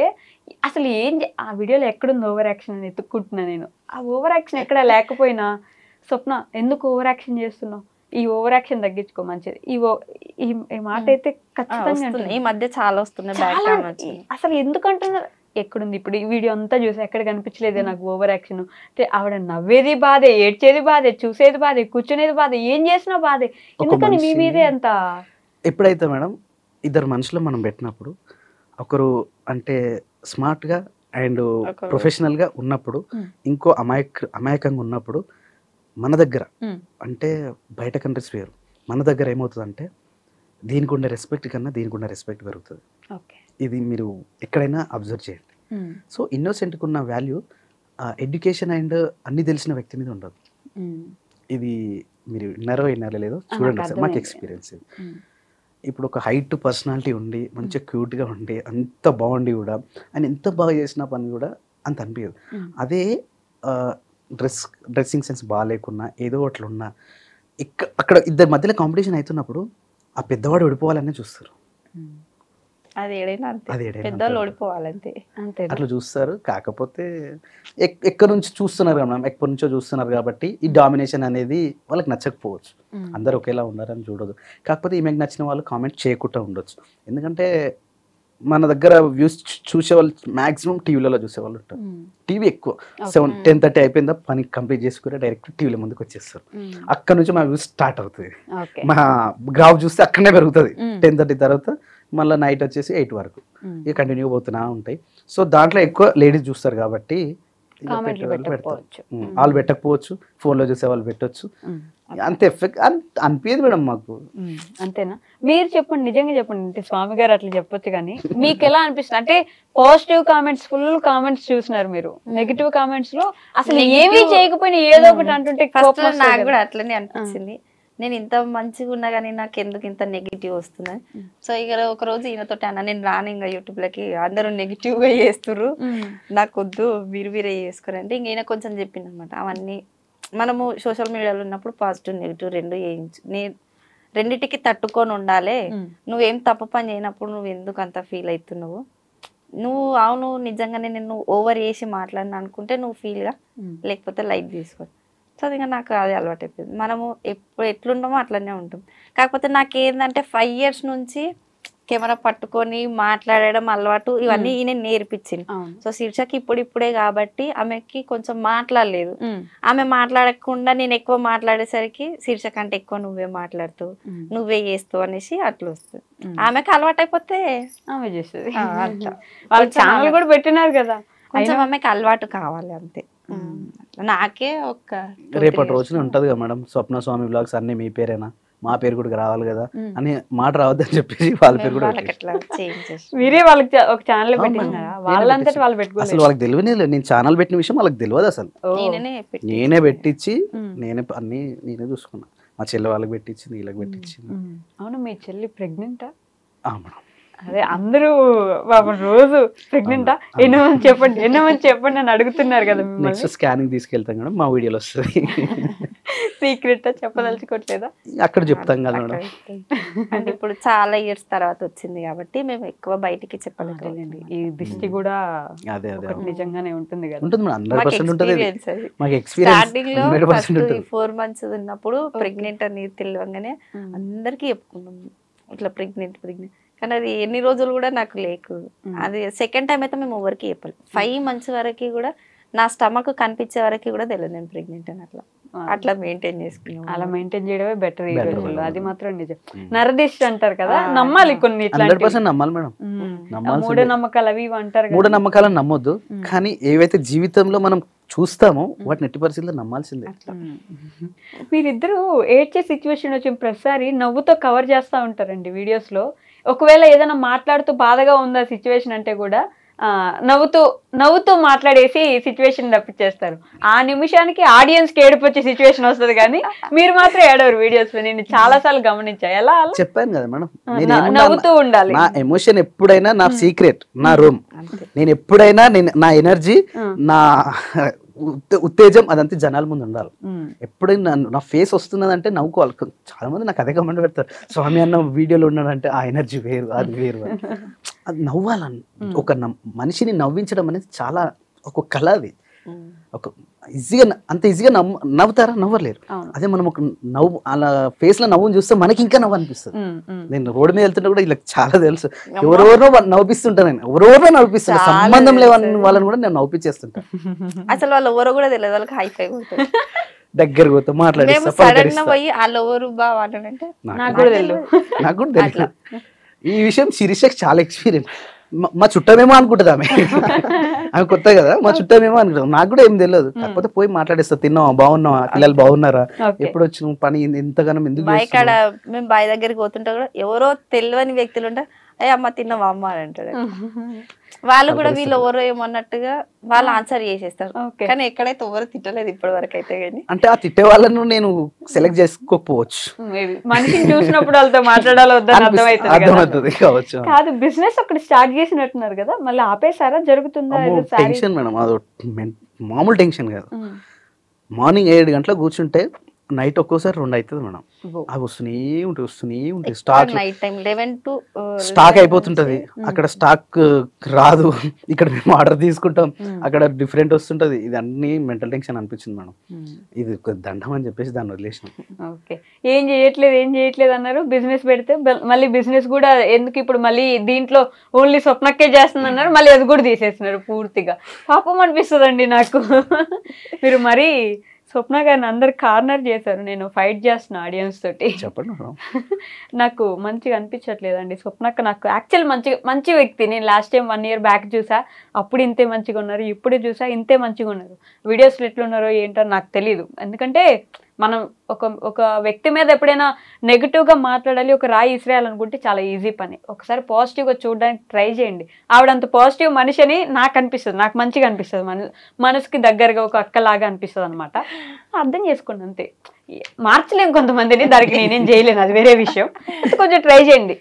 అసలు ఆ వీడియోలో ఎక్కడుంది ఓవర్ యాక్షన్ అని ఎత్తుక్కుంటున్నా నేను. ఆ ఓవర్ యాక్షన్ ఎక్కడ లేకపోయినా, స్వప్న ఎందుకు ఓవర్ యాక్షన్ చేస్తున్నావు, ఈ ఓవర్ యాక్షన్ తగ్గించుకో మంచిది, ఈ మాట అయితే ఖచ్చితంగా ఈ మధ్య చాలా వస్తున్నాయి. అసలు ఎందుకంటున్నారు, ఎక్కడుంది ఇప్పుడు ఈ వీడియో అంతా చూసి ఎక్కడ కనిపించలేదే నాకు ఓవర్ యాక్షన్. అంటే ఆవిడ నవ్వేది బాధే, ఏడ్చేది బాధే, చూసేది బాధే, కూర్చునేది బాధే, ఏం చేసినా బాధే. ఎందుకని మీ మీదే అంత? ఎప్పుడైతే మేడం ఇద్దరు మనుషులు మనం పెట్టినప్పుడు, ఒకరు అంటే స్మార్ట్ గా అండ్ ప్రొఫెషనల్ గా ఉన్నప్పుడు, ఇంకో అమాయకంగా ఉన్నప్పుడు, మన దగ్గర అంటే బయట కంట్రీస్ వేరు, మన దగ్గర ఏమవుతుందంటే దీనికి ఉండే రెస్పెక్ట్ కన్నా దీనికి ఉండే రెస్పెక్ట్ పెరుగుతుంది. ఇది మీరు ఎక్కడైనా అబ్జర్వ్ చేయండి. సో ఇన్నోసెంట్కి ఉన్న వాల్యూ ఎడ్యుకేషన్ అండ్ అన్ని తెలిసిన వ్యక్తి మీద ఉండదు. ఇది మీరు విన్నారో లేదో చూడండి సార్, మాకు ఎక్స్పీరియన్స్ ఇది. ఇప్పుడు ఒక హైట్ పర్సనాలిటీ ఉండి మంచిగా క్యూట్గా ఉండి అంత బాగుండి కూడా ఆయన ఎంత బాగా చేసిన పని కూడా అంత అనిపించదు. అదే డ్రెస్సింగ్ సెన్స్ బాగాలేకున్నా ఏదో అట్లా ఉన్నా అక్కడ ఇద్దరి మధ్యలో కాంపిటీషన్ అవుతున్నప్పుడు ఆ పెద్దవాడు ఓడిపోవాలనే చూస్తారు. అది ఏడైనా పెద్దవాళ్ళు ఓడిపోవాలంతే, అట్లా చూస్తారు. కాకపోతే ఎక్కడి నుంచి చూస్తున్నారు కదా మనం, ఎక్కడి నుంచో చూస్తున్నారు కాబట్టి ఈ డామినేషన్ అనేది వాళ్ళకి నచ్చకపోవచ్చు. అందరు ఒకేలా ఉన్నారని చూడదు. కాకపోతే ఈమెకు నచ్చిన వాళ్ళు కామెంట్ చేయకుండా ఉండొచ్చు. ఎందుకంటే మన దగ్గర వ్యూస్ చూసేవాళ్ళు మ్యాక్సిమం టీవీలలో చూసేవాళ్ళు ఉంటారు. టీవీ ఎక్కువ 10:30 అయిపోయిందా పని కంప్లీట్ చేసుకుని డైరెక్ట్ టీవీల ముందుకు వచ్చేస్తారు. అక్కడ నుంచి మా వ్యూస్ స్టార్ట్ అవుతుంది. మా గ్రాఫ్ చూస్తే అక్కడనే పెరుగుతుంది. 10:30 తర్వాత మళ్ళీ నైట్ వచ్చేసి 8 వరకు ఇక కంటిన్యూ పోతున్నా ఉంటాయి. సో దాంట్లో ఎక్కువ లేడీస్ చూస్తారు కాబట్టి వాళ్ళు పెట్టకపోవచ్చు, ఫోన్లో చూసే వాళ్ళు పెట్టొచ్చు. అంత ఎఫెక్ట్ అనిపించదు మేడం మాకు. అంతేనా? మీరు చెప్పండి, నిజంగా చెప్పండి. అంటే స్వామి గారు అట్లా చెప్పొచ్చు కానీ మీకు ఎలా అనిపిస్తుంది? అంటే పాజిటివ్ కామెంట్స్, ఫుల్ కామెంట్స్ చూసినారు మీరు, నెగిటివ్ కామెంట్స్ లో అసలు ఏమీ చేయకపోయినా ఏదో ఒకటి అంటుంటే నాకు కూడా అట్లనే అనిపించింది. నేను ఇంత మంచిగా ఉన్నా కానీ నాకు ఎందుకు ఇంత నెగిటివ్ వస్తున్నాయి. సో ఇక ఒక రోజు ఈయనతోటి అన్న, నేను రాను ఇంకా యూట్యూబ్లకి, అందరూ నెగిటివ్ గా చేస్తుర్రు, నాకు వద్దు వీరే చేసుకోరు అంటే ఇంక ఈయన కొంచెం చెప్పింది అనమాట. అవన్నీ మనము సోషల్ మీడియాలో ఉన్నప్పుడు పాజిటివ్ నెగిటివ్ రెండు రెండిటికి తట్టుకొని ఉండాలి. నువ్వేం తప్పు పని చేయనప్పుడు నువ్వు ఎందుకు అంత ఫీల్ అవుతున్నావు, నువ్వు అవును నిజంగానే నేను ఓవర్ చేసి మాట్లాడిన అనుకుంటే నువ్వు ఫీల్గా, లేకపోతే లైట్ తీసుకో. సో ఇంకా నాకు అది అలవాటు అయిపోయింది. మనము ఎప్పుడు ఎట్లుంటామో అట్లనే ఉంటాం. కాకపోతే నాకు ఏంటంటే 5 years నుంచి కెమెరా పట్టుకొని మాట్లాడడం అలవాటు, ఇవన్నీ ఈయన నేర్పించింది. సో శీర్షకి ఇప్పుడిప్పుడే కాబట్టి ఆమెకి కొంచెం మాట్లాడలేదు. ఆమె మాట్లాడకుండా నేను ఎక్కువ మాట్లాడేసరికి శీర్షక అంటే ఎక్కువ నువ్వే మాట్లాడుతావు, నువ్వే చేస్తావు అనేసి అట్లా వస్తుంది. ఆమెకి అలవాటు అయిపోతే ఆమె చేస్తుంది. వాళ్ళ ఛానల్ కూడా పెట్టినారు కదా, కొంచెం ఆమెకి అలవాటు కావాలి అంతే. నాకే ఒక రేపటి రోజున ఉంటది కదా మేడం, స్వప్న స్వామి వ్లాగ్స్ అన్ని మీ పేరేనా, మా పేరు కూడా రావాలి కదా అని మాట రావద్దని చెప్పేసి వాళ్ళ పేరు కూడా మీరే వాళ్ళకి ఒక ఛానల్ పెట్టినారా? వాళ్ళంతటి వాళ్ళు పెట్టుకోలేదు. అసలు వాళ్ళకి తెలియనే లేదు, నేను ఛానల్ పెట్టిన విషయం వాళ్ళకి తెలియదు. అసలు నేనే పెట్టించి నేనే చూసుకున్నా. మా చెల్లి వాళ్ళకి పెట్టించింది, వీళ్ళకి పెట్టించింది. అవును, మీ చెల్లి ప్రెగ్నెంటా? మేడం అదే అందరూ పాపం రోజు ప్రెగ్నెంటా ఎన్నో మంది చెప్పండి అని అడుగుతున్నారు కదా. నెక్స్ట్ స్కానింగ్ తీసుకెళ్తాం కదా, మా వీడియోలో వస్తుంది. సీక్రెట్ చెప్పదలుచుకోవట్లేదా? అక్కడ చెప్తాం కదా మేడం. అంటే ఇప్పుడు చాలా ఇయర్స్ తర్వాత వచ్చింది కాబట్టి మేము ఎక్కువ బయటికి చెప్పలేదండి. ఈ దిష్టి కూడా నిజంగానే ఉంటుంది కదా. ఉంటుంది మేడం, 100% ఉంటుంది. మాకు స్టార్టింగ్ లో 4 months ఉన్నప్పుడు ప్రెగ్నెంట్ అని తెలియగానే అందరికి చెప్పుకున్నాం ఇట్లా ప్రెగ్నెంట్. కానీ అది ఎన్ని రోజులు కూడా నాకు లేకు. అది సెకండ్ టైం అయితే మేము ఎవరికి చెప్పాలి. 5 months వరకు కూడా నా స్టమక్ కనిపించే వరకు కూడా తెలియదు నేను ప్రెగ్నెంట్ అని. అట్లా మెయింటైన్ చేసుకున్నాం. అలా మెయింటైన్ చేయడమే బెటర్ ఈ రోజుల్లో. అది మాత్రం నిజం. నరదిష్టి అంటారు కదా, నమ్మాలి కొన్ని. 100% నమ్మాలి మేడం. మూఢనమ్మకాలు అవి అంటారు. మూఢనమ్మకాలను నమ్మొద్దు, కానీ ఏవైతే జీవితంలో మనం చూస్తామో వాటిని ఎట్టి పరిస్థితుల్లో నమ్మాల్సిందే. మీరిద్దరు ఏడ్చే సిచ్యువేషన్ వచ్చిన ప్రతిసారి నవ్వుతో కవర్ చేస్తూ ఉంటారండి వీడియోస్ లో. ఒకవేళ ఏదైనా మాట్లాడుతూ బాధగా ఉందా సిచ్యువేషన్ అంటే కూడా నవ్వుతూ మాట్లాడేసి సిచ్యువేషన్ తప్పించేస్తారు. ఆ నిమిషానికి ఆడియన్స్ కి ఏడుపు వచ్చే సిచ్యువేషన్ వస్తుంది, కానీ మీరు మాత్రం ఏడవరు వీడియోస్ లో. నేను చాలా సార్లు గమనించా. ఎలా చెప్పాను కదా మేడం, నవ్వుతూ ఉండాలి. నా ఎమోషన్ ఎప్పుడైనా నా సీక్రెట్, నా రూమ్. నేను ఎప్పుడైనా నా ఎనర్జీ, నా ఉత్తేజం అదంతా జనాల ముందు ఉండాలి. ఎప్పుడైనా నా ఫేస్ వస్తున్నదంటే నవ్వుకోవాలి. చాలా మంది నాకు అదే కమెంట్ పెడతారు, స్వామి అన్న వీడియోలో ఉన్నాడంటే ఆ ఎనర్జీ వేరు, అది వేరు. అది నవ్వాలని, ఒక మనిషిని నవ్వించడం అనేది చాలా ఒక కళ. అది ఒక ఈజీగా, అంత ఈజీగా నవ్వుతారా? నవ్వలేరు. అదే మనం ఒక నవ్వు అలా ఫేస్ లో నవ్వుని చూస్తే మనకి ఇంకా నవ్వు అనిపిస్తుంది. నేను రోడ్డు మీద వెళ్తుంటే కూడా ఇలా చాలా తెలుసు, ఎవరెవరో నవ్విస్తుంటా, నేను ఎవరెవరో నవ్విస్తుంటా, సంబంధం లేవని వాళ్ళని కూడా నేను నవ్వించేస్తుంటా. అసలు వాళ్ళు ఎవరో కూడా తెలియదు, వాళ్ళకి హైఫై దగ్గర పోతే మాట్లాడి పోయి వాళ్ళు ఎవరు బాగా అంటే నాకు కూడా తెలియదు. ఈ విషయం శిరీషకి చాలా ఎక్స్పీరియన్స్. మా చుట్టమేమో అనుకుంటుంది ఆమె కొత్త కదా, మా చుట్టమేమో అనుకుంటాం. నాకు కూడా ఏం తెలియదు, కాకపోతే పోయి మాట్లాడేస్తా, తిన్నావా, బాగున్నావా, పిల్లలు బాగున్నారా, ఎప్పుడు వచ్చిన పని ఎంతగానో ఎందుకు. బాయికాడ మేము బావి దగ్గరికి పోతుంటా కూడా ఎవరో తెలియని వ్యక్తులు ఉంటా, అయ్యే అమ్మ తిన్నావా అమ్మ అని అంటాడు. వాళ్ళు కూడా వీళ్ళు ఎవరో ఏమన్నట్టుగా వాళ్ళు ఆన్సర్ చేసేస్తారు. కానీ ఎక్కడైతే ఎవరు తిట్టలేదు ఇప్పటి వరకు అయితే. కానీ అంటే ఆ తిట్టే వాళ్ళను నేను సెలెక్ట్ చేసుకోకపోవచ్చు, మనిషిని చూసినప్పుడు వాళ్ళతో మాట్లాడాలి వద్దని అర్థమవుతుంది కావచ్చు. కాదు, బిజినెస్ ఒకటి స్టార్ట్ చేసినట్టున్నారు కదా, మళ్ళీ ఆపేసారా? జరుగుతుందా? టెన్షన్ మేడం, అది మామూలు టెన్షన్ కాదు. మార్నింగ్ 7 గంటలకు కూర్చుంటే నైట్ ఒక్కోసారి 2 అవుతుంది మేడం. అవి వస్తూనే ఉంటాయి స్టాక్ అయిపోతుంటది. అక్కడ స్టాక్ రాదు, ఇక్కడ మేము ఆర్డర్ తీసుకుంటాం, అక్కడ డిఫరెంట్ వస్తుంటది. ఇది అన్ని మెంటల్ టెన్షన్ అనిపించింది మేడం. ఇది దండం అని చెప్పేసి దాన్ని వదిలేసినాం. ఓకే, ఏం చేయట్లేదు అన్నారు. బిజినెస్ పెడితే మళ్ళీ బిజినెస్ కూడా ఎందుకు ఇప్పుడు మళ్ళీ దీంట్లో ఓన్లీ స్వప్నకే చేస్తుంది అన్నారు, మళ్ళీ అది కూడా తీసేస్తున్నారు పూర్తిగా. పాపం అనిపిస్తుందండి నాకు. మీరు మరీ స్వప్న గారిని అందరు కార్నర్ చేశారు. నేను ఫైట్ చేస్తున్నా ఆడియన్స్ తోటి. చెప్పండి. నాకు మంచిగా అనిపించట్లేదండి స్వప్నక్క. నాకు యాక్చువల్ మంచి వ్యక్తి. నేను లాస్ట్ టైం 1 year బ్యాక్ చూసా, అప్పుడు ఇంతే మంచిగా ఉన్నారు, ఇప్పుడు చూసా ఇంతే మంచిగా ఉన్నారు. వీడియోస్లో ఎట్లున్నారో ఏంటో నాకు తెలియదు. ఎందుకంటే మనం ఒక వ్యక్తి మీద ఎప్పుడైనా నెగిటివ్గా మాట్లాడాలి, ఒక రాయి ఇసిరేయాలనుకుంటే చాలా ఈజీ పని. ఒకసారి పాజిటివ్గా చూడడానికి ట్రై చేయండి. ఆవిడంత పాజిటివ్ మనిషి అని నాకు అనిపిస్తుంది, నాకు మంచిగా అనిపిస్తుంది, మనసుకి దగ్గరగా ఒక అక్కలాగా అనిపిస్తుంది అనమాట. అర్థం చేసుకోండి అంతే. మార్చలేము కొంతమందిని, దానికి నేనేం చేయలేను, అది వేరే విషయం. కొంచెం ట్రై చేయండి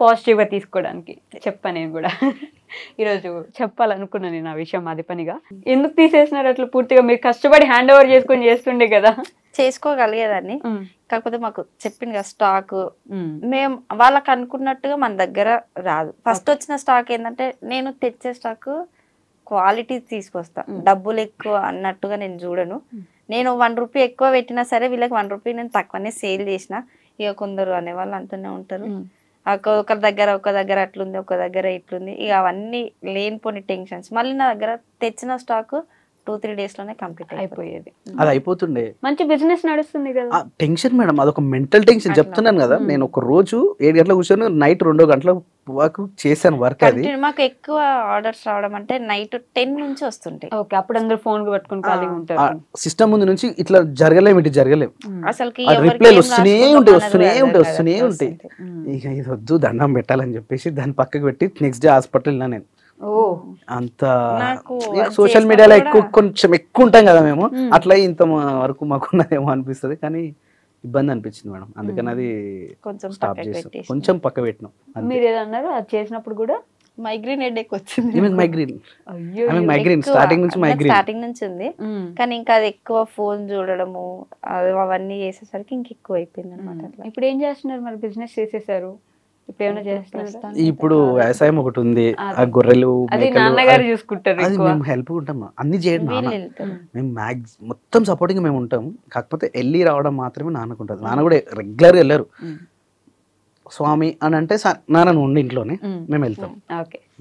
పాజిటివ్గా తీసుకోవడానికి. చెప్పా నేను కూడా ఈరోజు చెప్పాలనుకున్నాను నేను ఆ విషయం. అది పనిగా ఎందుకు తీసేసినారు అట్లా? పూర్తిగా మీరు కష్టపడి హ్యాండ్ ఓవర్ చేసుకొని చేస్తుండే కదా. చేసుకోగలిగేదాన్ని, కాకపోతే మాకు చెప్పింది కదా స్టాక్, మేము వాళ్ళకి అనుకున్నట్టుగా మన దగ్గర రాదు. ఫస్ట్ వచ్చిన స్టాక్ ఏంటంటే, నేను తెచ్చే స్టాక్ క్వాలిటీ తీసుకొస్తా, డబ్బులు ఎక్కువ అన్నట్టుగా నేను చూడను. నేను 1 రూపీ ఎక్కువ పెట్టినా సరే వీళ్ళకి 1 రూపీ నేను తక్కువనే సేల్ చేసిన. ఇక కొందరు అనేవాళ్ళు అంటూనే ఉంటారు, ఒక దగ్గర అట్లుంది, ఒక దగ్గర ఇట్లుంది. ఇక అవన్నీ లేనిపోని టెన్షన్స్. మళ్ళీ నా దగ్గర తెచ్చిన స్టాక్ 2-3 days లోనే కంప్లీట్ అయిపోయేది. అది అయిపోతుండే, మంచి బిజినెస్ నడుస్తుంది కదా. టెన్షన్ మేడం, అదొక మెంటల్ టెన్షన్. చెప్తున్నాను కదా, నేను ఒక రోజు 7 గంటలకు కూర్చొని నైట్ 2 గంటల వరకు చేశాను వర్క్. అది మాకు ఎక్కువ ఆర్డర్స్ రావడం అంటే నైట్ 10 నుంచి వస్తుంటాయి. ఓకే, అప్పుడు అందరూ ఫోన్ పట్టుకుని ఖాళీగా ఉంటారు. సిస్టమ్ ముందు నుంచి ఇట్లా జరగలేము, అసలు రిప్లైలు వస్తూనే ఉంటాయి. ఇక ఇది వద్దు, దండం పెట్టాలని చెప్పేసి దాన్ని పక్కకు పెట్టి నెక్స్ట్ డే హాస్పిటల్ వెళ్ళినా నేను. అంత సోషల్ మీడియాలో కొంచెం ఎక్కువ ఉంటాం కదా మేము, అట్లా ఇంత వరకు మాకున్నదేమో అనిపిస్తుంది. కానీ ఇబ్బంది అనిపించింది మేడం, అందుకని అది స్టాప్ చేసాం, కొంచెం పక్క పెట్టినాం. మీరు ఏదన్నారు అది చేసినప్పుడు కూడా మైగ్రేన్ హెడేక్ వచ్చింది. మైగ్రేన్ స్టార్టింగ్ నుంచి ఉంది, కానీ ఇంకా అది ఎక్కువ ఫోన్ చూడడము అవన్నీ చేసేసరికి ఇంకెక్కువ అయిపోయింది అనమాట. ఇప్పుడు ఏం చేస్తున్నారు మరి? బిజినెస్ చేసేసారు, ఇప్పుడు ఏమైనా చేస్తున్నారు? ఇప్పుడు వ్యవసాయం ఒకటి ఉంది, ఆ గొర్రెలు నాన్నగారు చూసుకుంటారు, మేము హెల్ప్ ఉంటాం, అన్ని చేయండి. మేము మొత్తం సపోర్టింగ్ మేము ఉంటాం, కాకపోతే వెళ్ళి రావడం మాత్రమే నాన్నకుంటుంది. నాన్న కూడా రెగ్యులర్గా వెళ్ళారు. స్వామి అని అంటే నాన్న ఉండి ఇంట్లోనే మేము వెళ్తాం.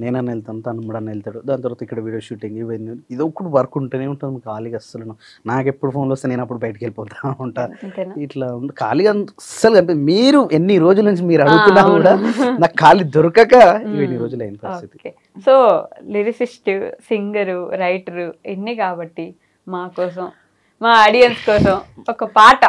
నేనన్నా వెళ్తాను, తమ్ముడన్నా వెళ్తాడు. దాని తర్వాత ఇక్కడ వీడియో షూటింగ్ ఇవన్నీ ఇది ఒకటి వర్క్ ఉంటూనే ఉంటుంది. ఖాళీగా అస్సలు నాకు ఎప్పుడు ఫోన్లు వస్తే నేను అప్పుడు బయటకు వెళ్ళిపోతా ఉంటా. ఇట్లా ఖాళీగా అస్సలు అంటే మీరు ఎన్ని రోజుల నుంచి మీరు అడుగుతున్నా కూడా నాకు ఖాళీ దొరకక ఎన్ని రోజులు అయిన పరిస్థితి. సో లిరిసిస్ట్, సింగరు, రైటరు ఇన్ని కాబట్టి మా కోసం, మా ఆడియన్స్ కోసం ఒక పాట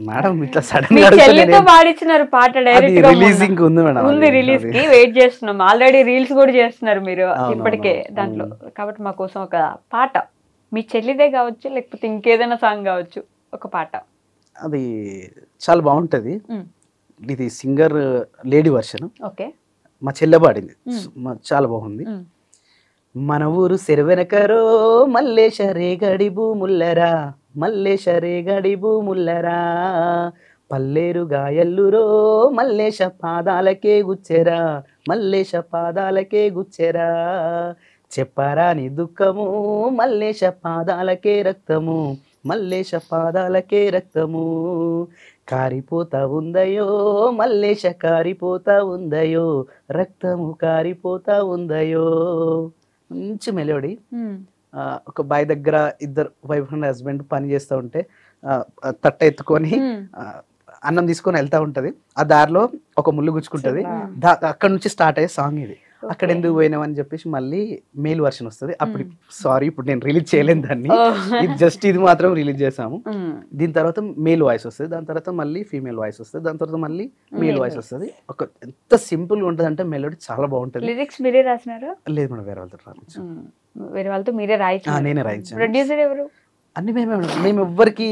మేడం ఇట్లా సడన్ గా చెల్లితో పాడించినారు పాట, డైరెక్ట్ గా రిలీజింగ్ ఉంది మేడం, ఉంది రిలీజ్ కి వెయిట్ చేస్తున్నాం. ఆల్రెడీ రీల్స్ కూడా చేస్తున్నారు మీరు ఇప్పటికే దాంట్లో. కాబట్టి మా కోసం ఒక పాట, మీ చెల్లిదే కావచ్చు లేకపోతే ఇంకేదైనా సాంగ్ కావచ్చు, ఒక పాట. అది చాలా బాగుంటది. ఇది సింగర్ లేడీ వర్షన్, ఓకే, మా చెల్లె పాడింది, చాలా బాగుంది. మన ఊరు సెరువెనకరో మల్లేశ రేగడి భూముల్లరా, మల్లేశ రేగడి భూముల్లరా, పల్లేరు గాయల్లురో మల్లేశ పాదాలకే గుచ్చెరా, మల్లేశ పాదాలకే గుచ్చెరా, చెప్పరాని దుఃఖము మల్లేశ పాదాలకే రక్తము, మల్లేశ పాదాలకే రక్తము, కారిపోతా ఉందయో మల్లేశ కారిపోతా ఉందయో, రక్తము కారిపోతా ఉందయో. మంచి మెలోడీ. ఒక బాయ్ దగ్గర ఇద్దరు వైఫ్ అండ్ హస్బెండ్ పని చేస్తూ ఉంటే తట్ట ఎత్తుకొని అన్నం తీసుకొని వెళ్తా ఉంటది. ఆ దారిలో ఒక ముళ్ళు గుచ్చుకుంటది. అక్కడ నుంచి స్టార్ట్ అయ్యే సాంగ్ ఇది. అక్కడ ఎందుకు పోయినామని చెప్పేసి మళ్ళీ మేల్ వర్షన్ వస్తుంది. అప్పుడు సారీ ఇప్పుడు నేను రిలీజ్ చేయలేను దాన్ని, ఇది జస్ట్ ఇది మాత్రం రిలీజ్ చేసాము. దీని తర్వాత మేల్ వాయిస్ వస్తుంది, దాని తర్వాత మళ్ళీ ఫీమేల్ వాయిస్ వస్తుంది, దాని తర్వాత మళ్ళీ మేల్ వాయిస్ వస్తుంది. ఒక ఎంత సింపుల్ గా ఉంటది అంటే మెలోడీ చాలా బాగుంటది. లిరిక్స్ మీరే రాసినారా? లేదు మేడం, వేరే వాళ్ళతో రాయించాను. వేరే వాళ్ళతో మీరే రాయించారు? నేనే రాయించాను. ప్రొడ్యూసర్ ఎవరు? అన్ని మేము ఎవ్వరికి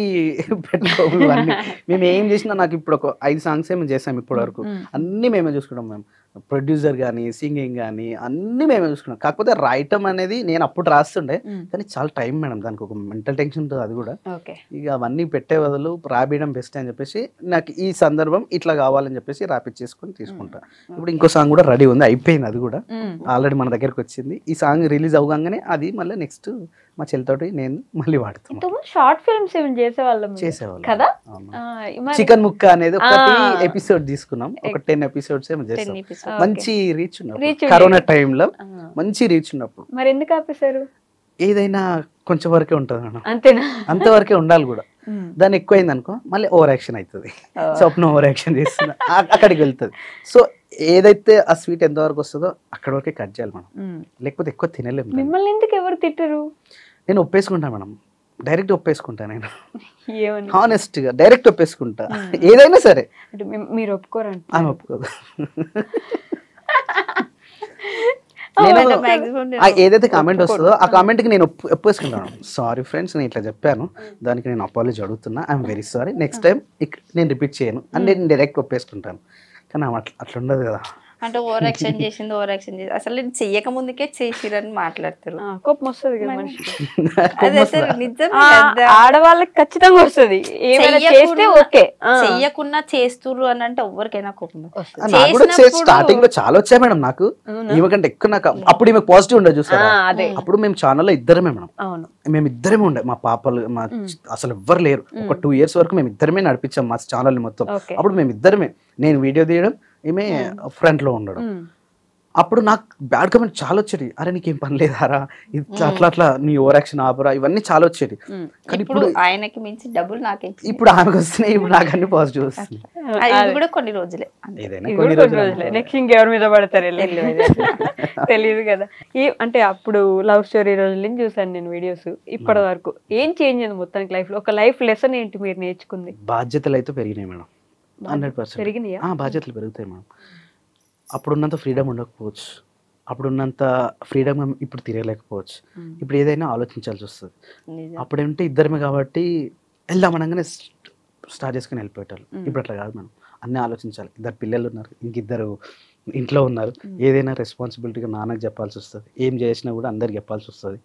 పెట్టుకోము. అన్ని మేము ఏం చేసినా, నాకు ఇప్పుడు ఒక 5 సాంగ్స్ మేము చేసాము ఇప్పటి వరకు, అన్ని మేమే చూసుకుంటాం. మేము ప్రొడ్యూసర్ కానీ సింగింగ్ కానీ అన్ని మేమే చూసుకున్నాం. కాకపోతే రాయటం అనేది నేను అప్పుడు రాస్తుండే, కానీ చాలా టైం మేడం, దానికి ఒక మెంటల్ టెన్షన్ ఉంటుంది. అది కూడా ఇక అవన్నీ పెట్టే బదులు రాబియడం బెస్ట్ అని చెప్పేసి నాకు ఈ సందర్భం ఇట్లా కావాలని చెప్పేసి రాపిచ్చేసుకొని తీసుకుంటా. ఇప్పుడు ఇంకో సాంగ్ కూడా రెడీ ఉంది, అయిపోయింది. అది కూడా ఆల్రెడీ మన దగ్గరకు వచ్చింది. ఈ సాంగ్ రిలీజ్ అవ్వగానే అది మళ్ళీ నెక్స్ట్ మా చెల్లితోటి నేను మళ్ళీ వాడుతాను. షార్ట్ ఫిల్మ్స్ ఏమైనా చేసేవాళ్ళం కదా. చికెన్ ముక్క అనేది ఒకటి ఎపిసోడ్ తీసుకున్నాం, ఒక 10 ఎపిసోడ్స్ ఏమో చేస్తాం. మంచి రీచ్ ఉన్నప్పుడు, కరోనా టైంలో మంచి రీచ్ ఉన్నప్పుడు. మరి ఎందుకు ఆపేశారు? ఏదైనా కొంచెం వరకే ఉంటుంది మేడం, అంతేనా? అంతవరకే ఉండాలి కూడా. దాన్ని ఎక్కువైంది అనుకో మళ్ళీ ఓవర్ యాక్షన్ అవుతుంది. స్వప్న ఓవర్ యాక్షన్ చేస్తున్నా అక్కడికి వెళ్తుంది. సో ఏదైతే ఆ స్వీట్ ఎంతవరకు వస్తుందో అక్కడ వరకే కట్ చేయాలి మనం, లేకపోతే ఎక్కువ తినలేము. మిమ్మల్ని ఎందుకు ఎవరు తిట్టరు? నేను ఒప్పేసుకుంటా మేడం, డైరెక్ట్ ఒప్పేసుకుంటా. నేను హానెస్ట్ గా డైరెక్ట్ ఒప్పేసుకుంటా ఏదైనా సరే. మీరు ఒప్పుకోరండి? ఆమె ఒప్పుకోదు. ఏదైతే కామెంట్ వస్తుందో ఆ కామెంట్ కి నేను ఒప్పేసుకుంటాను. సారీ ఫ్రెండ్స్, నేను ఇట్లా చెప్పాను, దానికి నేను అపాలజీ అడుగుతున్నా, I'm very sorry, next time నేను రిపీట్ చేయను అని నేను డైరెక్ట్ ఒప్పేసుకుంటాను. కానీ అట్లా ఉండదు కదా. అంటే ఓవర్ యాక్షన్ చేసింది, ఓవర్ యాక్షన్ చేసి అసలు నేను చెయ్యక ముందుకే చేసిరని మాట్లాడతారు. కోపం వస్తుంది కదా మనిషికి. ఆడవాళ్ళకి ఖచ్చితంగా వస్తుంది. చెయ్యకున్నా చేస్తుర్రు అని అంటే ఎవరికైనా కోపం. స్టార్టింగ్ లో చాలా వచ్చాయి మేడం నాకు, ఈమెకంటే ఎక్కువ. నాకు అప్పుడు ఈమె పాజిటివ్ ఉండదు చూసారా. అప్పుడు మేము ఛానల్లో ఇద్దరమే మేడం, మేము ఇద్దరమే ఉండే. మా పాపలు అసలు ఎవ్వరు లేరు. ఒక 2 years వరకు మేము ఇద్దరమే నడిపించాం మా ఛానల్ మొత్తం. అప్పుడు మేము ఇద్దరమే, నేను వీడియో తీయడం, ఈమె ఫ్రంట్ లో ఉండడం. అప్పుడు నాకు బ్యాడ్ కమెంట్ చాలా వచ్చేది. అరే నీకేం పని లేదారా, ఇట్లా అట్లా అట్లా నీ ఓవర్ యాక్షన్ ఆపరా, ఇవన్నీ చాలా వచ్చేది. కానీ ఇప్పుడు ఆయనకి మించి డబ్బులు నాకే, ఇప్పుడు ఆమెకు వస్తున్నాయి, ఇప్పుడు నాకు అన్ని పాజిటివ్ వస్తుంది. కూడా కొన్ని రోజులే, ఏదైనా కొన్ని రోజులే. నెక్స్ట్ ఇంకెవరి మీద పడతారు తెలియదు కదా. అంటే అప్పుడు లవ్ స్టోరీ రోజుల నుంచి చూసాను నేను వీడియోస్. ఇప్పటి వరకు ఏం చేంజ్ అయింది మొత్తానికి లైఫ్ లో? ఒక లైఫ్ లెసన్ ఏంటి మీరు నేర్చుకుంది? బాధ్యతలు అయితే పెరిగినాయి మేడం, 100% పెరిగినాయా? బాధ్యతలు పెరుగుతాయి మేడం. అప్పుడున్నంత ఫ్రీడమ్ ఉండకపోవచ్చు, అప్పుడున్నంత ఫ్రీడమ్ ఇప్పుడు తిరగలేకపోవచ్చు. ఇప్పుడు ఏదైనా ఆలోచించాల్సి వస్తుంది. అప్పుడేంటే ఇద్దరమే కాబట్టి వెళ్దామనగానే స్టార్ట్ చేసుకుని వెళ్ళిపోయేటారు. ఇప్పుడు అట్లా కాదు మేడం, అన్నీ ఆలోచించాలి. 2 పిల్లలు ఉన్నారు, ఇంకిద్దరు ఇంట్లో ఉన్నారు. ఏదైనా రెస్పాన్సిబిలిటీగా నాన్నకు చెప్పాల్సి వస్తుంది, ఏం చేసినా కూడా అందరికి చెప్పాల్సి వస్తుంది.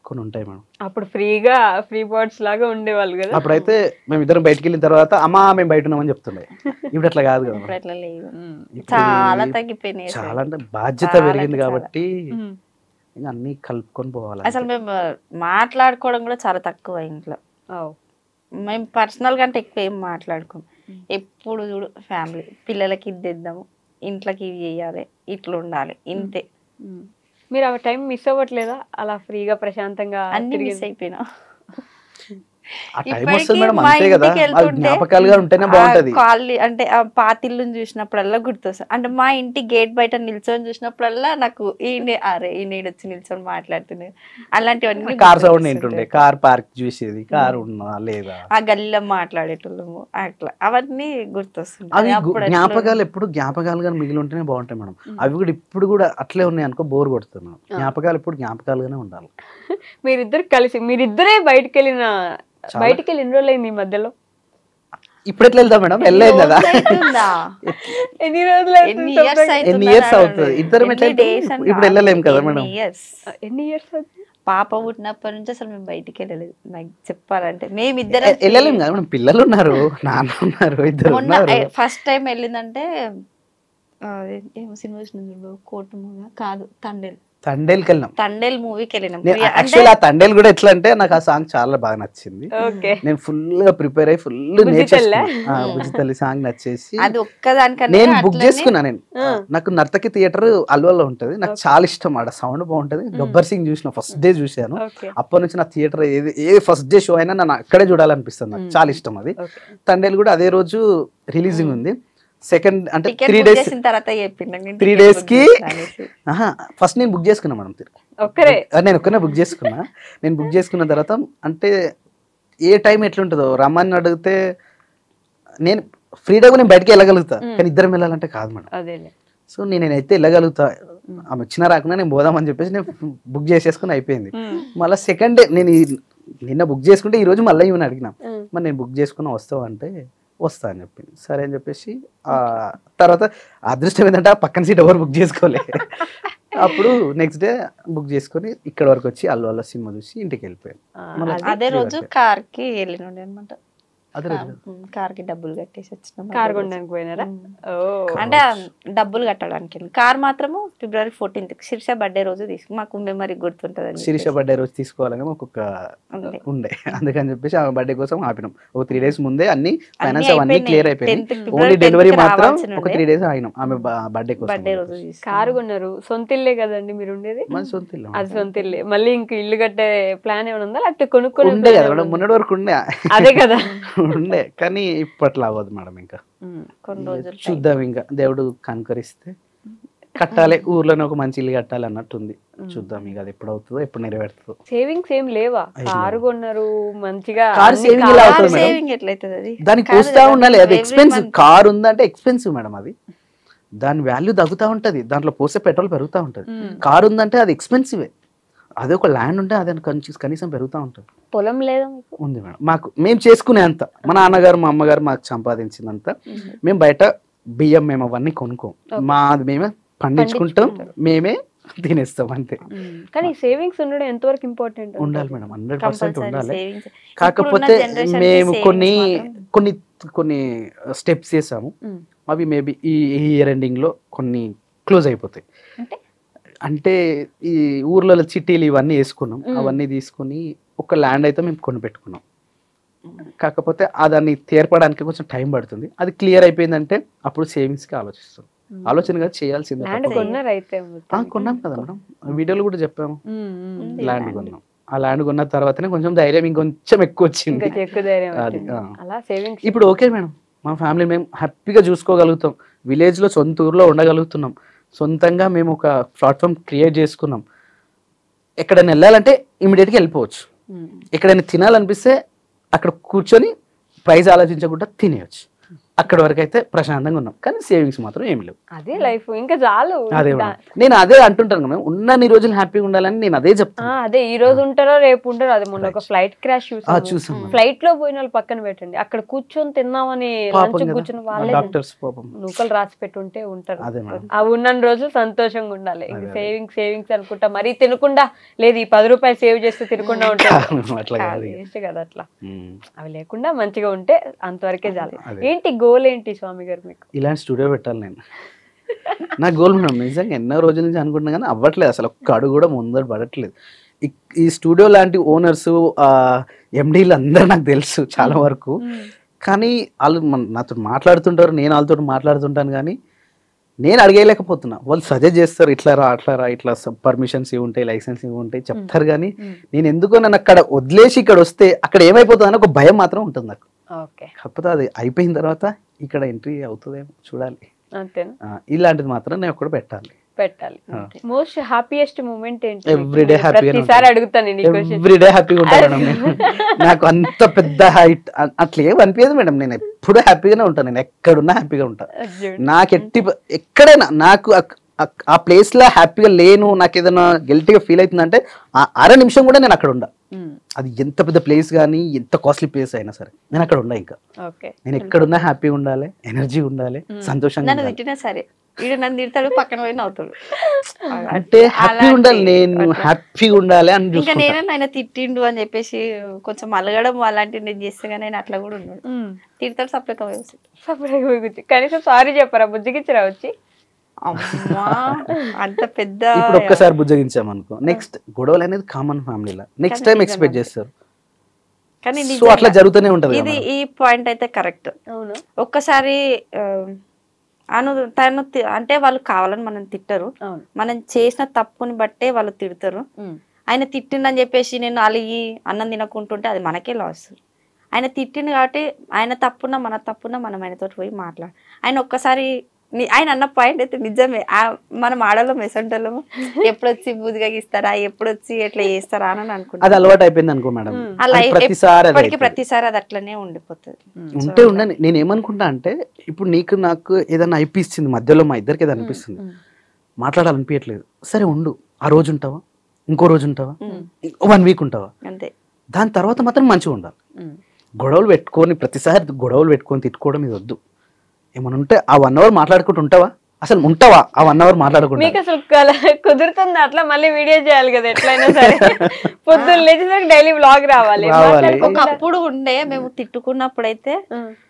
కొన్ని ఉంటాయి మేడం. అప్పుడు ఫ్రీ బర్డ్స్ లాగా ఉండేవాళ్ళు కదా. అప్పుడైతే మేము ఇద్దరం బయటకు వెళ్ళిన తర్వాత అమ్మా మేము బయట ఉన్నామని చెప్తుండే. ఇప్పుడు అట్లా కాదు కదా, చాలా తగ్గిపోయినాయి. చాలా అంటే బాధ్యత పెరిగింది కాబట్టి ఇంకా అన్ని కలుపుకొని పోవాలి. అసలు మేము మాట్లాడుకోవడం కూడా చాలా తక్కువ ఇంట్లో. మేము పర్సనల్ కంటే ఎక్కువ ఏం మాట్లాడుకోం. ఎప్పుడు చూడు ఫ్యామిలీ, పిల్లలకి ఇది తెద్దాము, ఇంట్లోకి ఇవి చేయాలి, ఇట్లా ఉండాలి, ఇంతే. మీరు ఆ టైం మిస్ అవ్వట్లేదా? అలా ఫ్రీగా ప్రశాంతంగా అన్ని మిస్ అయిపోయినా. అంటే ఆ పాతిళ్ళని చూసినప్పుడల్లా గుర్తొస్తుంది. అంటే మా ఇంటి గేట్ బయట నిల్చొని చూసినప్పుడల్లా నాకు ఈయన వచ్చి నిల్చొని మాట్లాడుతున్నాడు. అలాంటివన్నీ కార్ సౌండ్ ఏంటుండే, కార్ పార్క్ చూసేది, కార్ ఉన్నా లేదా, ఆ గల్లీలో మాట్లాడేటోళ్ళము, అట్లా అవన్నీ గుర్తొస్తుంది. జ్ఞాపకాలు ఎప్పుడు జ్ఞాపకాలుగా మిగిలి ఉంటేనే బాగుంటాయి మేడం. అవి కూడా ఇప్పుడు కూడా అట్లే ఉన్నాయి అనుకో, బోర్ కొడుతున్నాం. జ్ఞాపకాలు ఎప్పుడు జ్ఞాపకాలుగానే ఉండాలి. మీరిద్దరు కలిసి, మీరిద్దరే బయటికి వెళ్ళిన రోజులు అయింది ఈ మధ్యలో? ఇప్పుడు ఎట్లా వెళ్తాం మేడం, వెళ్ళలేదు కదా. అవుతుందా? ఎన్ని రోజులు ఎన్ని ఇయర్స్ ఎన్ని ఇయర్స్ అవుతుంది ఇద్దరం ఎట్లా ఇప్పుడు వెళ్ళలేం కదా మేడం. ఎన్ని ఇయర్స్ అవుతుంది? పాప పుట్టినప్పటి నుంచి అసలు మేము బయటికి వెళ్ళలేదు. నాకు చెప్పాలంటే మేమిద్దరం వెళ్ళలేం కదా మేడం, పిల్లలు ఉన్నారు, నాన్న ఉన్నారు, ఇద్దరు మొన్న ఉన్నారు. ఫస్ట్ టైం వెళ్ళిందంటే ఏమో సినిమా చూసిన కోర్టు మూవీ కాదు, తండేల్కి వెళ్ళినాం. తండేల్ మూవీకి వెళ్ళినాం. యాక్చువల్లీ ఆ తండేల్ కూడా ఎట్లా అంటే నాకు ఆ సాంగ్ చాలా బాగా నచ్చింది. ఓకే. నేను ఫుల్ గా ప్రిపేర్ అయ్యి ఫుల్ నేర్చుకున్నా. బుజ్జితల్లి సాంగ్ నచ్చేసి అది ఒక్కదానికన్నా నేను బుక్ చేసుకున్నా. నేను నాకు నర్తకి థియేటర్ అల్వాలో ఉంటది, నాకు చాలా ఇష్టం. ఆడ సౌండ్ బాగుంటది. గబ్బర్ సింగ్ చూసిన ఫస్ట్ డే చూసాను. అప్పటి నుంచి నా థియేటర్ ఏ ఫస్ట్ డే షో అయినా నన్ను అక్కడే చూడాలనిపిస్తుంది. నాకు చాలా ఇష్టం అది. తండేల్ కూడా అదే రోజు రిలీజింగ్ ఉంది. సెకండ్ అంటే 3 days 3 days కి ఫస్ట్ నేను బుక్ చేసుకున్నా మేడం. నేను ఒక్కనే బుక్ చేసుకున్నా. నేను బుక్ చేసుకున్న తర్వాత అంటే ఏ టైం ఎట్లుంటుందో రమ్మని అడిగితే నేను ఫ్రీడమ్ నేను బయటకి వెళ్ళగలుగుతా, కానీ ఇద్దరం వెళ్ళాలంటే కాదు మేడం. సో నేనైతే వెళ్ళగలుగుతా, ఆమె వచ్చినా రాకుండా నేను పోదామని చెప్పేసి నేను బుక్ చేసేసుకుని అయిపోయింది. మళ్ళీ సెకండ్ డే నేను నిన్న బుక్ చేసుకుంటే ఈ రోజు మళ్ళీ ఈమెను అడిగినా, మరి నేను బుక్ చేసుకున్నా వస్తావు అంటే వస్తా అని చెప్పింది. సరే అని చెప్పేసి తర్వాత అదృష్టం ఏంటంటే ఆ పక్కన సీట్ ఎవరు బుక్ చేసుకోలే. అప్పుడు నెక్స్ట్ డే బుక్ చేసుకొని ఇక్కడ వరకు వచ్చి అల్లు సినిమా చూసి ఇంటికి వెళ్ళిపోయాను. అదే రోజు కార్ కి వెళ్ళినండి అనమాట. అదే కార్ కి డబ్బులు కట్టేసి వచ్చినాం. కార్ కొనడానికి పోయినారా? అంటే డబ్బులు కట్టడానికి. కార్ మాత్రము February 14th శిరీష బర్త్డే రోజు తీసుకు, మాకు మెమరీ గుర్తుంటది. శిరీష బర్త్డే రోజు తీసుకోవాలని ఒక్కొక్క ఉండే, అందుకని చెప్పేసి ఆమె బర్త్డే కోసం ఆపినాం. ఒక 3 days ముందే అన్ని ఫైనాన్స్ అవన్నీ క్లియర్ అయిపోయింది. ఓన్లీ డెలివరీ మాత్రం ఒక 3 days అయినాం ఆమె బర్త్డే కోసం. బర్త్డే రోజు కారు కొన్నారు. సొంత ఇల్లే కదండి మీరు ఉండేది? మన సొంత ఇల్లు. అది సొంత ఇల్లే. మళ్ళీ ఇంక ఇల్లు కట్టే ప్లాన్ ఏమైనా ఉందా, లేకపోతే కొనుక్కొని ఉండే కదా మేడం, మొన్నటి వరకు ఉండే. అదే కదా ఉండే, కానీ ఇప్పట్లో అవ్వదు మేడం. ఇంకా కొన్ని రోజులు చూద్దాం, ఇంకా దేవుడు కనుకరిస్తే కట్టాలి, ఊర్లోనే ఒక మంచి ఇల్లు కట్టాలి అన్నట్టుంది. చూద్దాం ఇక అది ఎప్పుడు అవుతుందో, ఎప్పుడు నెరవేరుతుందో. సేవింగ్స్ ఏం లేవా? కారు కొన్నారు మంచిగా. కార్ సేవింగ్ ఎట్లయితుంది? అది దానికి చూస్తా ఉండాలి. అది ఎక్స్పెన్సివ్. కార్ ఉందంటే ఎక్స్పెన్సివ్ మేడం. అది దాని వాల్యూ తగ్గుతూ ఉంటది, దాంట్లో పోసే పెట్రోల్ పెరుగుతూ ఉంటది. కార్ ఉందంటే అది ఎక్స్పెన్సివే. అదే ఒక ల్యాండ్ ఉంటే అది కనీసం పెరుగుతూ ఉంటుంది. పొలం లేదా? ఉంది మేడం. మాకు మేము చేసుకునే అంత, మా నాన్నగారు మా అమ్మగారు మాకు సంపాదించిందంత మేము బయట బియ్యం మేము అవన్నీ కొనుక్కోం. మాది మేమే పండించుకుంటాం, మేమే తినేస్తాం అంతే. కానీ సేవింగ్స్ ఉండడం ఎంతవరకు ఇంపార్టెంట్? ఉండాలి మేడం, 100% ఉండాలి. కాకపోతే మేము కొన్ని స్టెప్స్ చేసాము. అవి మేబీ ఈ ఇయర్ ఎండింగ్ లో కొన్ని క్లోజ్ అయిపోతాయి. అంటే ఈ ఊర్లలో చిట్టీలు ఇవన్నీ వేసుకున్నాం, అవన్నీ తీసుకుని ఒక ల్యాండ్ అయితే మేము కొని పెట్టుకున్నాం. కాకపోతే దాన్ని తీర్పడానికి కొంచెం టైం పడుతుంది. అది క్లియర్ అయిపోయిందంటే అప్పుడు సేవింగ్స్ కి ఆలోచిస్తాం. ఆలోచనగా చేయాల్సిందే. కొన్నాం కదా మేడం, వీడియోలు కూడా చెప్పాము. ల్యాండ్ కొన్నాం. ఆ ల్యాండ్ కొన్న తర్వాతనే కొంచెం ధైర్యం ఇంకొంచెం ఎక్కువ వచ్చింది. ఇప్పుడు ఓకే మేడం, మా ఫ్యామిలీ మేము హ్యాపీగా చూసుకోగలుగుతాం. విలేజ్ లో సొంత ఊర్లో ఉండగలుగుతున్నాం. సొంతంగా మేము ఒక ప్లాట్ఫామ్ క్రియేట్ చేసుకున్నాం. ఎక్కడైనా వెళ్ళాలంటే ఇమీడియట్గా వెళ్ళిపోవచ్చు. ఎక్కడైనా తినాలనిపిస్తే అక్కడ కూర్చొని ప్రైస్ ఆలోచించకుండా తినేయచ్చు. అక్కడ వరకు అయితే ప్రశాంతంగా ఉన్నాం. కానీ సేవింగ్స్ మాత్రం ఏమి లేవు. అదే లైఫ్, ఇంకా చాలు. అదే నేను అదే అంటుంటాను కదా, ఉన్నన్ని రోజులు హ్యాపీగా ఉండాలని నేను అదే చెప్తాను. అదే ఈ రోజు ఉంటారో రేపు ఉంటారో. అదే మొన్న ఒక ఫ్లైట్ క్రాష్ చూసాం. ఫ్లైట్ లో పోయిన వాళ్ళు పక్కన పెట్టండి, అక్కడ కూర్చొని తిన్నామని లంచ్ కూర్చొని వాళ్ళే నూకలు రాసి పెట్టుంటే ఉంటారు. అవి ఉన్న రోజులు సంతోషంగా ఉండాలి. సేవింగ్స్ అనుకుంటా మరీ తినకుండా లేదు, ఈ 10 రూపాయలు సేవ్ చేస్తే తినకుండా ఉంటారు కదా. అట్లా అవి లేకుండా మంచిగా ఉంటే అంతవరకే చాలు. ఏంటి గోల్ ఏంటి స్వామి గారు మీకు? ఇలాంటి స్టూడియో పెట్టాలి నేను. నా గోల్ మేడం నిజంగా ఎన్నో రోజుల నుంచి అనుకుంటున్నా కానీ అవ్వట్లేదు. అసలు ఒక్క అడుగు కూడా ముందర పడట్లేదు. ఈ స్టూడియో లాంటి ఓనర్స్ ఎండీలు అందరూ నాకు తెలుసు చాలా వరకు. కానీ వాళ్ళు నాతో మాట్లాడుతుంటారు, నేను వాళ్ళతో మాట్లాడుతుంటాను. కానీ నేను అడిగేయలేకపోతున్నా. వాళ్ళు సజెస్ట్ చేస్తారు, ఇట్లా రా ఇట్లా పర్మిషన్స్ ఇవి ఉంటాయి, లైసెన్స్ ఇవి ఉంటాయి చెప్తారు. కానీ నేను ఎందుకో నన్ను అక్కడ వదిలేసి ఇక్కడ వస్తే అక్కడ ఏమైపోతుందని ఒక భయం మాత్రం ఉంటుంది నాకు. కాకపోతే అది అయిపోయిన తర్వాత ఇక్కడ ఎంట్రీ అవుతుందేమో చూడాలి. ఇలాంటిది మాత్రం నేను ఒకటి పెట్టాలి. మోస్ట్ హ్యాపీయెస్ట్ మూమెంట్ ఏంటి? ఎవ్రీడే హ్యాపీగా ఉంటాను నేను. నాకు అంత పెద్ద హైట్ అట్లా ఏం అనిపించదు మేడం. నేను ఎప్పుడు హ్యాపీగానే ఉంటాను. నేను ఎక్కడున్నా హ్యాపీగా ఉంటాను. నాకు ఎక్కడైనా నాకు ఆ ప్లేస్ లో హ్యాపీగా లేను, నాకు ఏదైనా గిల్టీగా ఫీల్ అవుతుందంటే ఆ అర నిమిషం కూడా నేను అక్కడ ఉండా. అది ఎంత పెద్ద ప్లేస్ కానీ ఎంత కాస్ట్లీ ప్లేస్ అయినా సరే నేను అక్కడ ఉండా. ఇంకా నేను ఎక్కడున్నా హ్యాపీగా ఉండాలి, ఎనర్జీ ఉండాలి, సంతోషంగా నన్ను తిట్టినా సరే వీడు నన్ను తిడతాడు, పక్కన పోయి నవ్వుతాడు. అంటే హ్యాపీ ఉండాలి, నేను హ్యాపీగా ఉండాలి అని. ఇంకా నేనే ఆయన తిట్టిండు అని చెప్పేసి కొంచెం అలగడం అలాంటివి నేను చేస్తే కానీ ఆయన అట్లా కూడా ఉన్నాడు. తిడతాడు సపరేట్ కనీసం సారీ చెప్పారా, బుజ్జిగిచ్చిరా వచ్చి? అమ్మా అంత పెద్ద. ఇప్పుడు ఒక్కసారి బుజ్జగించామనుకో నెక్స్ట్ గొడవలు అనేది కామన్ ఫ్యామిలీలో, నెక్స్ట్ టైం ఎక్స్పెక్ట్ చేస్తారు. కానీ సో అట్లా జరుగుతూనే ఉంటది. ఇది ఈ పాయింట్ అయితే కరెక్ట్. ఒక్కసారి తను అంటే వాళ్ళు కావాలని మనం తిట్టరు, మనం చేసిన తప్పుని బట్టే వాళ్ళు తిడతారు. ఆయన తిట్టిండని చెప్పేసి నేను అలిగి అన్నం తినకుంటుంటే అది మనకే లాస్. ఆయన తిట్టిండు కాబట్టి ఆయన తప్పున్నా మన తప్పున్నా మనం ఆయనతో పోయి మాట్లాడు. ఆయన ఒక్కసారి ఆయన అన్న పాయింట్ అయితే నిజమే. మనం ఆడలో మెసంటోళ్ళము ఎప్పుడు వచ్చి బూదిగా ఇస్తారా, ఎప్పుడు వచ్చి ఎట్లా చేస్తారా అని అనుకుంటా. అది అలవాటు అయిపోయింది అనుకో మేడం, ప్రతిసారి అది అట్లనే ఉండిపోతుంది. ఉంటే ఉండని. నేను ఏమనుకుంటా అంటే ఇప్పుడు నీకు నాకు ఏదైనా అనిపిస్తుంది, మధ్యలో మా ఇద్దరికి ఏదైనా అనిపిస్తుంది, మాట్లాడాలనిపించట్లేదు, సరే ఉండు, ఆ రోజు ఉంటావా, ఇంకో రోజు ఉంటావా, 1 వీక్ ఉంటావా, అంతే. దాని తర్వాత మాత్రం మంచిగా ఉండాలి. గొడవలు పెట్టుకొని ప్రతిసారి గొడవలు పెట్టుకొని తిట్టుకోవడం ఇది వద్దు. ఏమన్నా ఉంటే ఆ 1 అవర్ మాట్లాడుకుంటూ ఉంటావా, అసలు ఉంటావా ఆ 1 అవర్ మాట్లాడుకుంటా? మీకు అసలు కుదురుతుంది అట్లా? మళ్ళీ వీడియో చేయాలి కదా ఎట్లయినా సరే, పొద్దున్న లేచేసరికి డైలీ వ్లాగ్ రావాలి. ఒకప్పుడు ఉండే మేము తిట్టుకున్నప్పుడు అయితే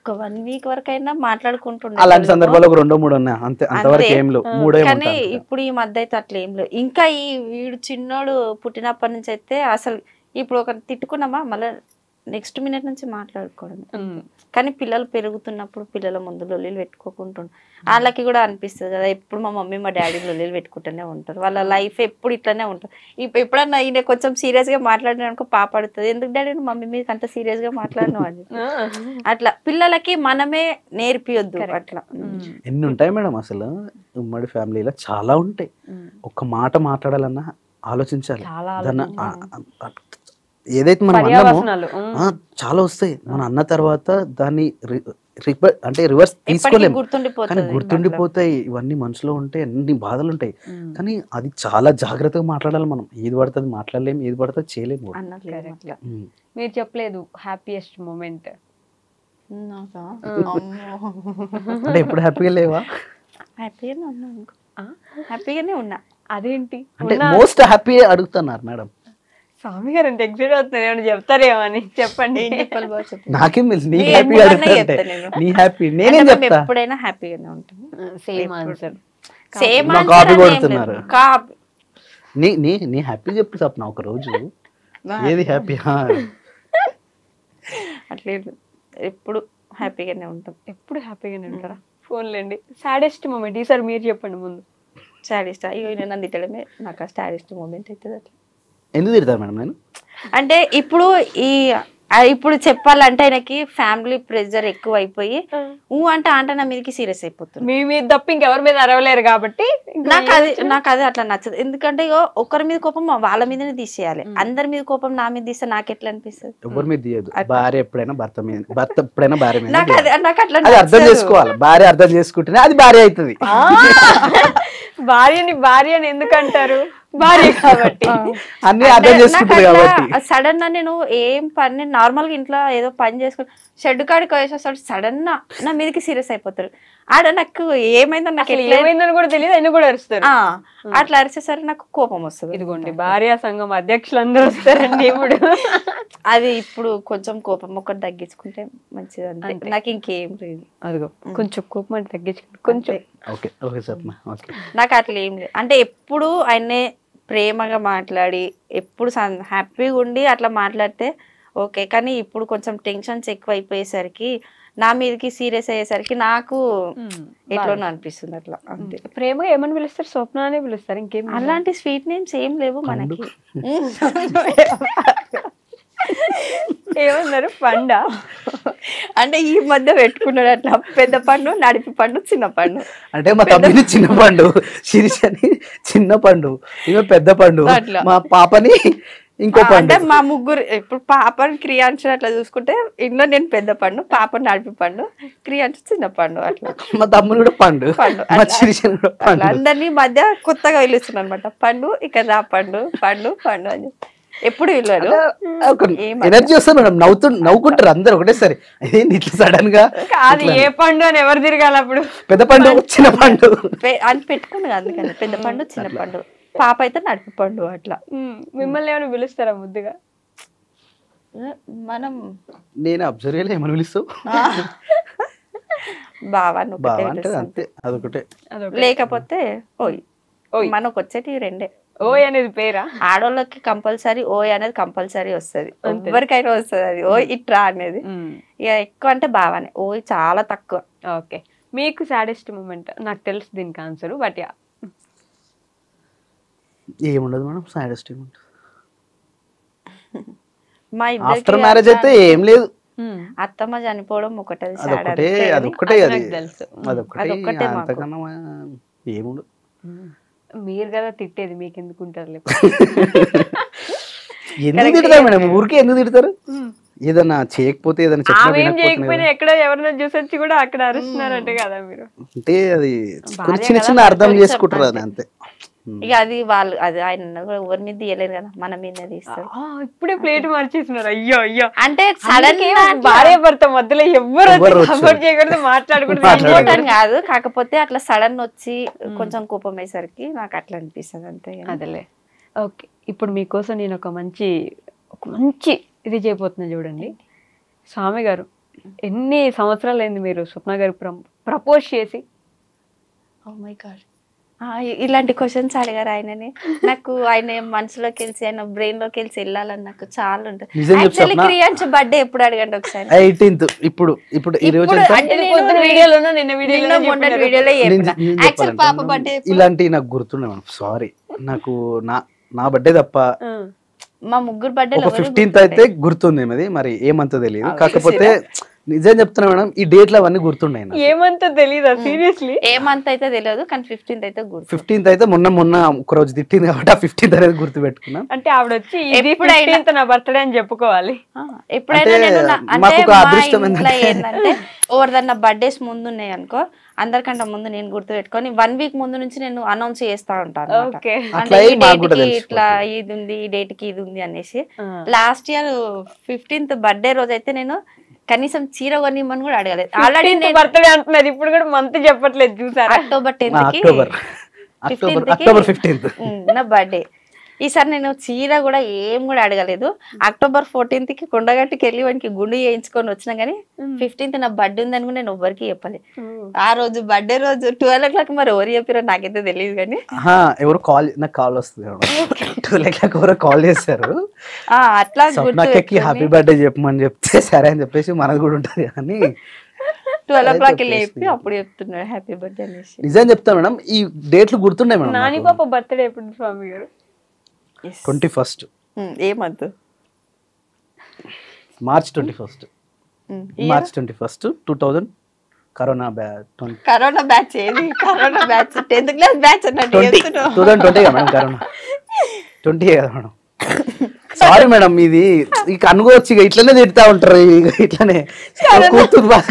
ఒక 1 వీక్ వరకు అయినా మాట్లాడుకుంటుండే. అలాంటి సందర్భాలు ఒక 2-3 ఉన్నాయి అంతే, అంతవరకు ఏం లేవు. 3 కానీ ఇప్పుడు ఈ మధ్య అయితే అట్లా ఏం లేవు. ఇంకా ఈ వీడు చిన్నోడు పుట్టినప్పటి నుంచి అయితే అసలు ఇప్పుడు ఒక తిట్టుకున్నామా మళ్ళీ నెక్స్ట్ మినిట్ నుంచి మాట్లాడుకోవడం. కానీ పిల్లలు పెరుగుతున్నప్పుడు పిల్లల ముందు లొల్లీలు పెట్టుకోకుంటుంటారు. వాళ్ళకి కూడా అనిపిస్తుంది కదా, ఎప్పుడు మా మమ్మీ మా డాడీ లొల్లీలు పెట్టుకుంటూనే ఉంటారు, వాళ్ళ లైఫ్ ఎప్పుడు ఇట్లానే ఉంటుంది. ఎప్పుడన్నా ఈయన కొంచెం సీరియస్ గా మాట్లాడినానుకో పాప అడుగుతుంది, ఎందుకు డాడీ మమ్మీ మీద అంత సీరియస్ గా మాట్లాడినావు అని. అట్లా పిల్లలకి మనమే నేర్పియొద్దు. అట్లా ఎన్ని ఉంటాయి మేడం అసలు ఉమ్మడి ఫ్యామిలీలో, చాలా ఉంటాయి. ఒక్క మాట మాట్లాడాలన్నా ఆలోచించాలి. ఏదైతే మనం అన్నామో చాలా వస్తాయి. మనం అన్న తర్వాత దాన్ని అంటే రివర్స్ తీసుకోలేము, కానీ గుర్తుండిపోతాయి. ఇవన్నీ మనసులో ఉంటే అన్ని బాధలు ఉంటాయి. కానీ అది చాలా జాగ్రత్తగా మాట్లాడాలి. మనం ఏది పడుతుంది మాట్లాడలేము, ఏది పడుతుంది చేయలేము. మీరు చెప్పలేదు హ్యాపీయెస్ట్ మూమెంట్ అంటే ఎప్పుడు హ్యాపీగా లేవా? హ్యాపీగానే ఉన్నా. అదేంటి అంటే మోస్ట్ హ్యాపీ అడుగుతున్నారు మేడం. స్వామి గారు అంటే ఎక్సైట్ అవుతున్నారు, ఏమైనా చెప్తారేమో అని. చెప్పండి. నాకేం తెలుసు, నీ హ్యాపీ అడుగుతుంటే నీ హ్యాపీ నేనేం చెప్తా. ఎప్పుడైనా హ్యాపీగానే ఉంటాను. Same answer. సేమ్ కాపీ కొడుతున్నారు. నీ హ్యాపీ చెప్పు సప్న ఒక రోజు ఏది హ్యాపీ. అట్లే ఎప్పుడు హ్యాపీగానే ఉంటాం. ఎప్పుడు హ్యాపీగానే ఉంటారా? ఫోన్లేండి. సాడెస్ట్ మూమెంట్ ఈసారి మీరు చెప్పండి ముందు. సాడెస్ట్ అయ్యో నన్ను తిట్టడమే నాకు సాడెస్ట్ మూమెంట్ అవుతుంది. అట్లా ఎందుకు తిడతారు మేడం నేను అంటే ఇప్పుడు చెప్పాలంటే ఆయనకి ఫ్యామిలీ ప్రెషర్ ఎక్కువ అయిపోయి అంటే నా మీదకి సీరియస్ అయిపోతుంది. మీ మీద తప్ప ఇంకెవరి మీద అరవలేరు కాబట్టి నాకు అది అట్లా నచ్చదు. ఎందుకంటే ఒకరి మీద కోపం వాళ్ళ మీదనే తీసేయాలి, అందరి మీద కోపం నా మీద తీస్తే నాకు ఎట్లా అనిపిస్తుంది? ఎవరి మీద తీయదు. భార్య ఎప్పుడైనా భర్త మీద, భర్త ఎప్పుడైనా భార్య మీద. నాకు అట్లా అర్థం చేసుకోవాలి. భార్య అర్థం చేసుకుంటేనే అది భార్య అవుతుంది. భార్యని ఎందుకంటారు? భార్య కాబట్టి అన్ని అర్థం చేసుకుంటారు కాబట్టి. సడన్ గా నేను ఏం పని నార్మల్ గా ఇంట్లో ఏదో పని చేసుకుని షెడ్ కాడికి వేసేస్తాడు, సడన్ గా నా మీదకి సీరియస్ అయిపోతారు. ఆడ నాకు ఏమైందని నాకు ఏమైందని కూడా తెలియదు, ఆయన కూడా అరుస్తారు. అట్లా అరిచేసరికి నాకు కోపం వస్తుంది. ఇదిగోండి భార్యా సంఘం అధ్యక్షులు అందరూ వస్తారండి ఇప్పుడు. అది ఇప్పుడు కొంచెం కోపం ఒకటి తగ్గించుకుంటే మంచిది అంతే, నాకు ఇంకేం లేదు. అదిగో కొంచెం కోపం అంటే తగ్గించుకుంటే కొంచెం నాకు అట్లా ఏం లేదు. అంటే ఎప్పుడు ఆయన్నే ప్రేమగా మాట్లాడి ఎప్పుడు హ్యాపీగా ఉండి అట్లా మాట్లాడితే ఓకే. కానీ ఇప్పుడు కొంచెం టెన్షన్స్ ఎక్కువ అయిపోయేసరికి నా మీదకి సీరియస్ అయ్యేసరికి నాకు ఎట్లోనో అనిపిస్తుంది. అట్లా అంతే. ప్రేమగా ఏమని పిలుస్తారు? స్వప్న అనే పిలుస్తారు, ఇంకేం అలాంటి స్వీట్ నేమ్స్ ఏం లేవు మనకి. ఏమన్నారు? పండా అంటే ఈ మధ్య పెట్టుకున్నాడు అట్లా, పెద్ద పండు, నడిపి పండు, చిన్న పండు. అంటే మా తమ్మిని చిన్న పండు, శిరీషని చిన్న పండు, ఇక పెద్ద పండు, మా పాపని ఇంకో అంటే పండు మా ముగ్గురు ఇప్పుడు పాపని క్రియాంశ అట్లా చూసుకుంటే ఇంట్లో నేను పెద్ద పండు, పాపని నడిపి పండు, క్రియాంశ చిన్న పండు అట్లా. మా తమ్ముడు కూడా పండు, పండు మా చిరిషన్ కూడా పండు. అందరినీ మధ్య కొత్తగా పిలుస్తున్నాను అనమాట. పండు ఇక్కడ రా పండు పండు పండు అని ఎప్పుడు పిలవరు. ఎనర్జీ వస్తుంది మేడం, నవ్వుకుంటారు అందరు ఒకటేసారి. అదేంటి ఇట్లా సడన్ గా కాదు ఏ పండు అని ఎవరు తిరగాలి అప్పుడు? పెద్ద పండు చిన్న పండు అని పెట్టుకున్నాను. అందుకని పెద్ద పండు చిన్న పండు, పాప అయితే నడిపి పండు అట్లా. మిమ్మల్ని ఏమైనా పిలుస్తారా ముద్దుగా? మనం నేను అబ్జర్వ్ చేయలే, ఏమని పిలుస్తావు? బావా బావా అంటే అంతే, అదొకటే. లేకపోతే ఓయ్. మనకు వచ్చేటి రెండే. ఓయ్ అనేది పేరా? ఆడోళ్ళకి కంపల్సరీ ఓయ్ అనేది కంపల్సరీ వస్తుంది, ఎవరికైనా వస్తుంది అది ఓయ్ ఇట్రా అనేది. ఇక ఎక్కువ అంటే బావానే, ఓయ్ చాలా తక్కువ. ఓకే, మీకు సాడెస్ట్ మూమెంట్? నాకు తెలుసు దీనికి ఆన్సర్, బట్ యా. ఏముండదు మేడం సాడెస్ట్ ఏముంటుంది. మా ఆఫ్టర్ మ్యారేజ్ అయితే ఏం లేదు, అత్తమ్మ చనిపోవడం ఒకటది అదొకటే. అదొకటే అది తెలుసు, అదొకటే. అంతకన్నా ఏముండదు. మీరు కదా తిట్టేది, మీకు ఎందుకు ఉంటారు? ఎందుకు తిడతారు మేడం? ఊరికే ఎందుకు తిడతారు? ఏదన్నా చేయకపోతే ఏదైనా చేయకపోయినా ఎక్కడ ఎవరైనా చూసొచ్చి కూడా అక్కడ అరుస్తున్నారంటే కదా మీరు. అంటే అది చిన్న చిన్న అర్థం చేసుకుంటారు అది అంతే. ఇక అది వాళ్ళు అది ఆయన ఎవరి మీద తీయలేరు కదా, మన మీద తీస్తారు. ఇప్పుడే ప్లేట్ మార్చేస్తున్నారు. అయ్యో అయ్యో, అంటే సడన్ భార్య భర్త మధ్యలో ఎవరు సపోర్ట్ చేయకూడదు, మాట్లాడకూడదు కాదు. కాకపోతే అట్లా సడన్ వచ్చి కొంచెం కోపం అయ్యేసరికి నాకు అట్లా అనిపిస్తుంది అంతే. అదేలే. ఓకే, ఇప్పుడు మీకోసం నేను ఒక మంచి ఇది చేయబోతున్నా చూడండి. స్వామి గారు, ఎన్ని సంవత్సరాలు అయింది మీరు స్వప్న గారికి ప్రపోజ్ చేసి? ఓ మై గాడ్, ఇలాంటి క్వశ్చన్స్ అడిగారు ఆయనని. నాకు ఆయన మనసులోకి వెళ్ళి ఆయన బ్రెయిన్ లోకి వెళ్ళి వెళ్ళాలని నాకు చాలా ఉంటుంది. యాక్చువల్లీ క్రియాంశ బర్త్డే ఎప్పుడు అడగండి ఒకసారి. 18th. ఇప్పుడు ఈ రోజు యాక్చువల్ పాప బర్త్డే ఇలాంటి నాకు గుర్తుండే మేడం. సారీ, నాకు నా బర్త్డే తప్ప మా ముగ్గురు బర్త్డే 15th అయితే గుర్తుంది. మరి ఏమంత తెలియదు. కాకపోతే నిజం చెప్తున్నా మేడం, ఈ డేట్లు అవన్నీ గుర్తున్నాయి. ఏమంత తెలియదు సీరియస్లీ? ఏమంత అయితే తెలియదు, కానీ 15th అయితే గుర్తు. 15th అయితే మొన్న ఒక రోజు తిట్టింది కాబట్టి ఆ 15th అనేది గుర్తు పెట్టుకున్నా. అంటే ఆవిడ వచ్చి ఎప్పుడైనా నా బర్త్డే అని చెప్పుకోవాలి. ఎప్పుడైనా నేను అంటే ఏంటంటే ఎవరిదన్నా బర్త్డేస్ ముందు ఉన్నాయి అనుకో, అందరికంటే ముందు నేను గుర్తు పెట్టుకొని 1 week ముందు నుంచి నేను అనౌన్స్ చేస్తా ఉంటాను. అంటే ఈ డేట్ కి ఇట్లా ఇది ఉంది, ఈ డేట్ కి ఇది ఉంది అనేసి. లాస్ట్ ఇయర్ 15th బర్త్డే రోజు అయితే నేను కనీసం చీర కొనిమ్మని కూడా అడగలేదు. ఆల్రెడీ నేను బర్త్డే అంటున్నది, ఇప్పుడు కూడా మంత్ చెప్పట్లేదు చూసారా? October 10th కి October 15th నా బర్త్డే. ఈసారి నేను చీర కూడా ఏం కూడా అడగలేదు. October 14th కి కొండగట్టుకి వెళ్ళి వానికి గుండు చేయించుకొని వచ్చినా గానీ 15th నా బర్త్డే ఉందని కూడా నేను ఎవ్వరికి చెప్పలేదు. ఆ రోజు బర్త్డే రోజు 12 o'clock మరి ఎవరు చెప్పారో నాకైతే తెలియదు. కానీ ఎవరు నాకు కాల్ వస్తుంది 12 o'clock ఎవరో కాల్ చేశారు, అట్లా హ్యాపీ బర్త్డే చెప్పమని చెప్తే సరే అని చెప్పేసి మనది కూడా ఉంటది. కానీ 12 o'clock లేపి అప్పుడు చెప్తున్నాడు హ్యాపీ బర్త్డే అనేసి. నిజం చెప్తా మేడం, ఈ డేట్లు గుర్తుండే మేడం. నాని పాప బర్త్డే ఎప్పుడు స్వామి గారు? 21st. ఏ month? March 21st. March 21st 2000. Corona batch. ఏది corona batch? 10th class batch అన్నట్టు 2020 మేడం. కరోనా 20 కదా మేడం. సారీ మేడం, ఇది ఇక అనుకోవచ్చు. ఇక ఇట్లనే తిడతా ఉంటారు, ఇట్లనే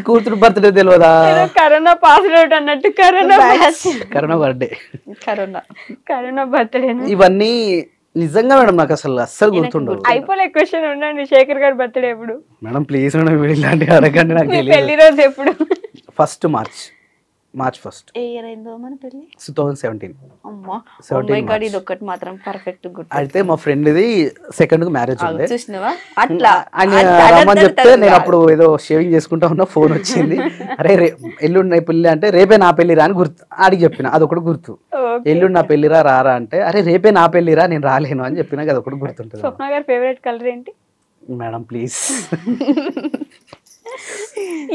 కూతురు బర్త్డే తెలియదా? కరోనా పాస్ అవుట్ అన్నట్టు కరోనా బర్త్డే, కరోనా బర్త్డే. ఇవన్నీ నిజంగా మేడం నాకు అస్సలు గుర్తుండవు. అయిపోలే క్వశ్చన్ ఉండండి, శేఖర్ గారి బర్త్డే ఎప్పుడు? మేడం ప్లీజ్ మేడం ఇలాంటివి అడగండి, నాకు తెలియదు. పెళ్లి రోజు ఎప్పుడు? 1st March 1st. ఏ ఇయర్ అయిందో మన పెళ్లి? 2017. అమ్మా, ఓ మై గాడ్, ఇది ఒక్కటి మాత్రం పర్ఫెక్ట్ గుర్తు. అయితే మా ఫ్రెండ్ ది 2nd మ్యారేజ్ ఉంది. చూసినావా? అట్లా రమ్మని చెప్తే నేను అప్పుడు ఏదో షేవింగ్ చేసుకుంటా ఉన్నా, ఫోన్ వచ్చింది. అరే ఎల్లుండి పెళ్లి అంటే రేపే నా పెళ్లిరా అని గుర్తు అడిగి చెప్పిన, అదొకటి గుర్తు. ఎల్లుండి నా పెళ్లిరా రారా అంటే అరే రేపే నా పెళ్లిరా నేను రాలేను అని చెప్పినా, అదొకటి గుర్తుంటుంది. స్వప్న గారి ఫేవరెట్ కలర్ ఏంటి? Madam please.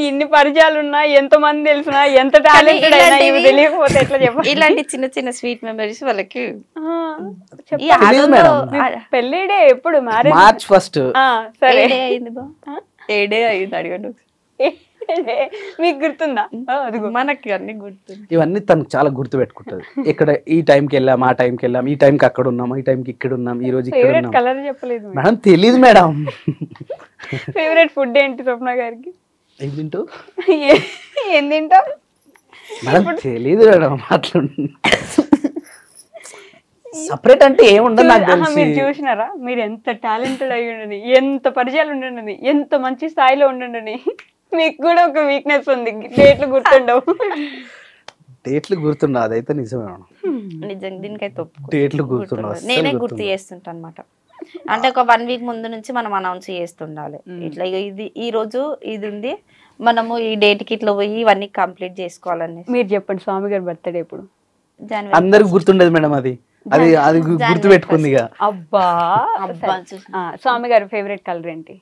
ఇన్ని పరిచయాలు ఉన్నా, ఎంత మంది తెలిసినా, ఎంత టాలెంటెడ్ అయినా ఇవి తెలియకపోతే ఎట్లా చెప్పాలి? ఇలాంటి చిన్న చిన్న స్వీట్ మెమరీస్ వాళ్ళకి. పెళ్లి డే ఎప్పుడు? Marriage March 1st. సరే, అయింది బా, ఏ డే అయింది అడగండి. మీకు గుర్తుందా? అదిగో మనకి అన్ని గుర్తుంది. ఇవన్నీ తనకు చాలా గుర్తు పెట్టుకుంటది. ఇక్కడ ఈ టైంకి వెళ్ళాం, ఆ టైంకి వెళ్ళాం, ఈ టైంకి అక్కడ ఉన్నాం, ఈ టైంకి ఇక్కడ ఉన్నాం, ఈ రోజు ఇక్కడ ఫేవరెట్ ఉన్నాం. కలర్ చెప్పలేదు. మేడం తెలీదు మేడం. ఫేవరెట్ ఫుడ్ ఏంటి స్వప్న గారికి? ఏం తింటూ ఏం తింటాం మేడం తెలీదు మేడం. అట్లా సపరేట్ అంటే ఏముండదు నాకు మీరు తెలిసి. చూసినారా మీరు ఎంత టాలెంటెడ్ అయి ఉండని, ఎంత పరిచయాలు ఉండండి, ఎంత మంచి స్థాయిలో ఉండండి. మీకు కూడా ఒక వీక్నెస్ ఉంది, డేట్లు గుర్తుండవు. డేట్లు గుర్తుండవు, అదైతే నిజమే మేడం. నిజంగా దీనికైతే డేట్లు గుర్తుండవు, అస్సలు నేనే గుర్తు గుర్తుండవు. చేస్తుంటా అనమాట. అంటే ఒక 1 వీక్ ముందు నుంచి మనం అనౌన్స్ చేస్తుండాలి, ఇట్లా ఇది ఈ రోజు ఇది ఉంది, మనము ఈ డేట్ కి ఇట్లా పోయి ఇవన్నీ కంప్లీట్ చేసుకోవాలని. మీరు చెప్పండి, స్వామి గారి బర్త్డే ఎప్పుడు? జనవరి. అందరికి గుర్తుండదు మేడం, అది అది అది గుర్తు పెట్టుకుంది ఇక. అబ్బా అబ్బా స్వామి గారి ఫేవరెట్ కలర్ ఏంటి?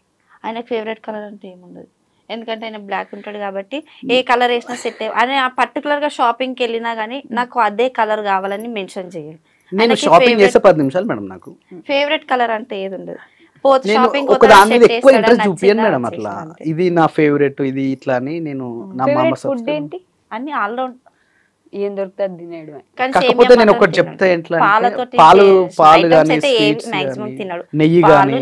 ఆయనకు ఫేవరెట్ కలర్ అంటే ఏముండదు, ఎందుకంటే ఆయన బ్లాక్ ఉంటాడు కాబట్టి ఏ కలర్ వేసినా సెట్ ఆయన పర్టికులర్ గా షాపింగ్ కి వెళ్ళినా గానీ నాకు అదే కలర్ కావాలని మెన్షన్ చేయాలి. నేను షాపింగ్ చేసే 10 నిమిషాలు మేడం. నాకు ఫేవరెట్ కలర్ అంటే ఏది ఉండదు. పోతే నేను షాపింగ్ ఒక దాని మీద ఎక్కువ ఇంట్రెస్ట్ చూపియను మేడం. అట్లా ఇది నా ఫేవరెట్, ఇది ఇట్లా అని నేను నా మామ ఫుడ్ ఏంటి? అన్ని ఆల్రౌండ్ ఏం దొరుకుతుంది తినేయడమే. కాకపోతే నేను ఒకటి చెప్తా, ఎట్లా అంటే పాలు కానీ నెయ్యి కానీ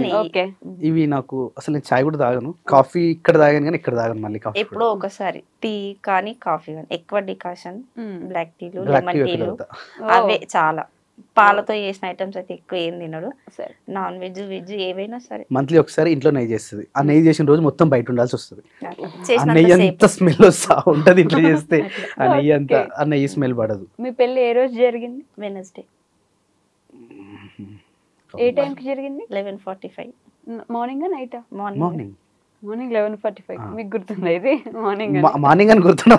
ఇవి నాకు అసలు నేను చాయ్ కూడా తాగను. కాఫీ ఇక్కడ తాగాను కానీ ఇక్కడ తాగను మళ్ళీ కాఫీ. ఎప్పుడో ఒకసారి టీ కానీ కాఫీ కానీ, ఎక్కువ డికాషన్ బ్లాక్ టీలు లెమన్ టీలు అవే చాలా. పాలతో చేసిన ఐటమ్స్ అయితే ఎక్కువ ఏం తినడు. నాన్ వెజ్ వెజ్ ఏవైనా సరే మంత్లీ ఒకసారి ఇంట్లో నెయ్యి చేస్తుంది. ఆ నెయ్యి చేసిన రోజు మొత్తం బయట ఉండాల్సి వస్తుంది. ఆ నెయ్యి అంత స్మెల్ వస్తా ఉంటది ఇంట్లో చేస్తే. ఆ నెయ్యి అంతా ఆ నెయ్యి స్మెల్ పడదు. మీ పెళ్లి ఏ రోజు జరిగింది? వెనస్డే. ఏ టైంకి జరిగింది? 11:45. మార్నింగ్ నైటా? మార్నింగ్. మార్నింగ్ 11:45. మీకు గుర్తుందా ఇది? మార్నింగ్ మార్నింగ్ అని గుర్తున్నా.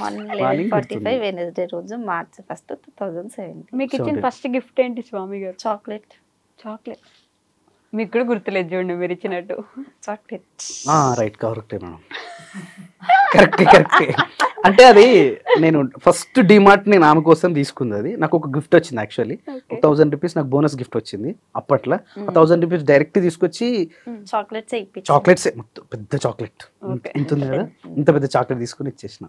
మార్నింగ్ 11:45 వెనస్డే రోజు March 1, 2017. మీకు ఇచ్చిన ఫస్ట్ గిఫ్ట్ ఏంటి స్వామి గారు? చాక్లెట్. చాక్లెట్ మీకు కూడా గుర్తులేదు చూడండి మీరు ఇచ్చినట్టు. చాక్లెట్ రైట్, కరెక్టే మేడం. కరెక్టే. అంటే అది నేను ఫస్ట్ డిమార్ట్ నేను ఆమె కోసం తీసుకుంది. అది నాకు ఒక గిఫ్ట్ వచ్చింది. యాక్చువల్లీ 1000 రూపీస్ నాకు బోనస్ గిఫ్ట్ వచ్చింది అప్పట్లో. 1000 రూపీస్ డైరెక్ట్ తీసుకొచ్చి చాక్లెట్స్ మొత్తం పెద్ద చాక్లెట్ ఇంత ఉంది కదా, ఇంత పెద్ద చాక్లెట్ తీసుకుని ఇచ్చేసిన.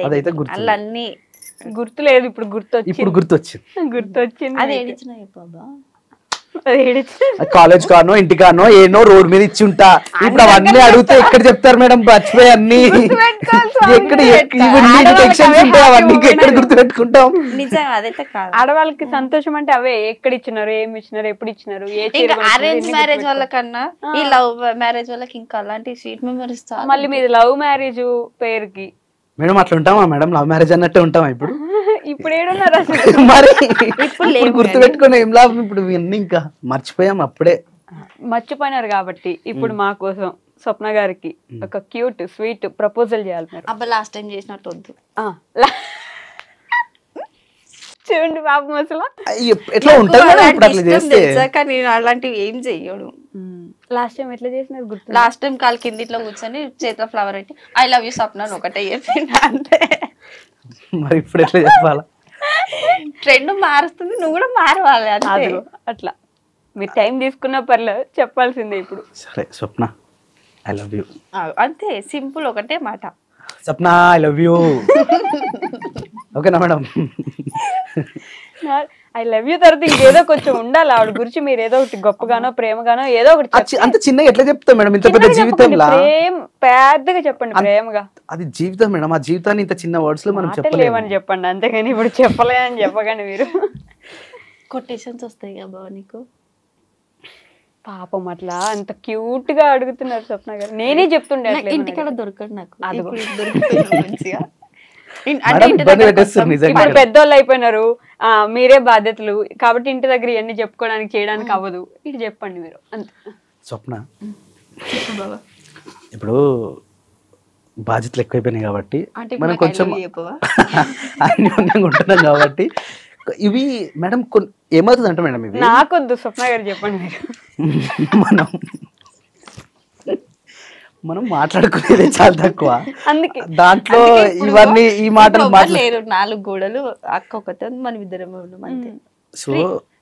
అదైతే అన్నీ గుర్తులేదు, ఇప్పుడు గుర్తొచ్చింది. అది ఏడిచినాయి బాబా. కాలేజ్ కానో ఇంటికానో ఏనో రోడ్ మీద ఇచ్చి ఉంటా. ఇప్పుడు అవన్నీ అడిగితే ఎక్కడ చెప్తారు మేడం? మర్చిపోయి అన్ని ఎక్కడ అవన్నీ ఎక్కడ గుర్తు పెట్టుకుంటాం? నిజంగా అదైతే కాదు. ఆడవాళ్ళకి సంతోషం అంటే అవే. ఎక్కడ ఇచ్చినారు, ఏమి ఇచ్చినారు, ఎప్పుడు ఇచ్చినారు. అరేంజ్ మ్యారేజ్ వాళ్ళ కన్నా ఈ లవ్ మ్యారేజ్ వాళ్ళకి ఇంకా అలాంటి స్వీట్ మెమరీస్. మళ్ళీ మీది లవ్ మ్యారేజ్ పేరుకి మేడం అట్లా ఉంటామా మేడం? లవ్ మ్యారేజ్ అన్నట్టే ఉంటామా ఇప్పుడు? ఇప్పుడు ఏడున్నారు మరి ఇప్పుడు గుర్తు పెట్టుకుని ఏం లాభం? ఇప్పుడు ఇవన్నీ ఇంకా మర్చిపోయాం. అప్పుడే మర్చిపోయినారు కాబట్టి ఇప్పుడు మా కోసం స్వప్న గారికి ఒక క్యూట్ స్వీట్ ప్రపోజల్ చేయాలి. అబ్బా లాస్ట్ టైం చేసినట్టు వద్దు. చూడండి పాపం అసలు ఎట్లా ఉంటుంది కానీ అలాంటివి ఏం చెయ్యడు. లాస్ట్ టైం ఎట్లా చేసినారు గుర్తు? లాస్ట్ టైం కాలు కింద ఇట్లా కూర్చొని చేతిలో ఫ్లవర్ పెట్టి ఐ లవ్ యూ స్వప్న ఒకటే చెప్పిండు అంతే. మరి ఇప్పుడు ఎట్లా చెప్పాలా? ట్రెండ్ మారుస్తుంది, నువ్వు కూడా మారవాలి. అట్లా మీరు టైం తీసుకున్న పర్లేదు, చెప్పాల్సిందే ఇప్పుడు. సరే స్వప్న ఐ లవ్ యూ అంతే, సింపుల్ ఒకటే మాట. స్వప్న ఐ లవ్ యూ. ఓకేనా మేడం? ఐ లవ్ యూ తర్వాత ఇంకేదో కొంచెం ఉండాలి ఆవిడ గురించి. మీరు ఏదో ఒకటి గొప్పగానో ప్రేమగానో ఏదో ఒకటి. అంత చిన్నగా ఎట్లా చెప్తా మేడం? ఇంత పెద్ద జీవితంలో పెద్దగా చెప్పండి ప్రేమగా. అది జీవితం మేడం. ఆ జీవితాన్ని ఇంత చిన్న వర్డ్స్ లో మనం చెప్పలేమని చెప్పండి అంతేగాని ఇప్పుడు చెప్పలేదని చెప్పగానే మీరు కొటేషన్స్ వస్తాయి కదా బావ నీకు. పాపం అట్లా అంత క్యూట్ గా అడుగుతున్నారు స్వప్న గారు. నేనే చెప్తుండే ఇంటికాడ దొరకడు నాకు. ఇప్పుడు పెద్దోళ్ళు అయిపోయినారు, మీరే బాధ్యతలు కాబట్టి ఇంటి దగ్గర ఇవన్నీ చెప్పుకోవడానికి చేయడానికి అవ్వదు. ఇటు చెప్పండి మీరు అంతే. స్వప్న ఇప్పుడు బాధ్యతలు ఎక్కువైపోయినాయి కాబట్టి మనం కొంచెం అన్యోన్యంగా ఉంటున్నాం కాబట్టి ఇవి మేడం ఏమవుతుంది అంటే మేడం ఇవి నాకొద్దు. స్వప్న గారు చెప్పండి మీరు. మనం మాట్లాడుకునేది చాలా తక్కువ, అందుకే దాంట్లో ఇవన్నీ ఈ మాటలు లేరు. 4 గోడలు అక్క ఒకతే, మనం ఇద్దరం అంతే. సో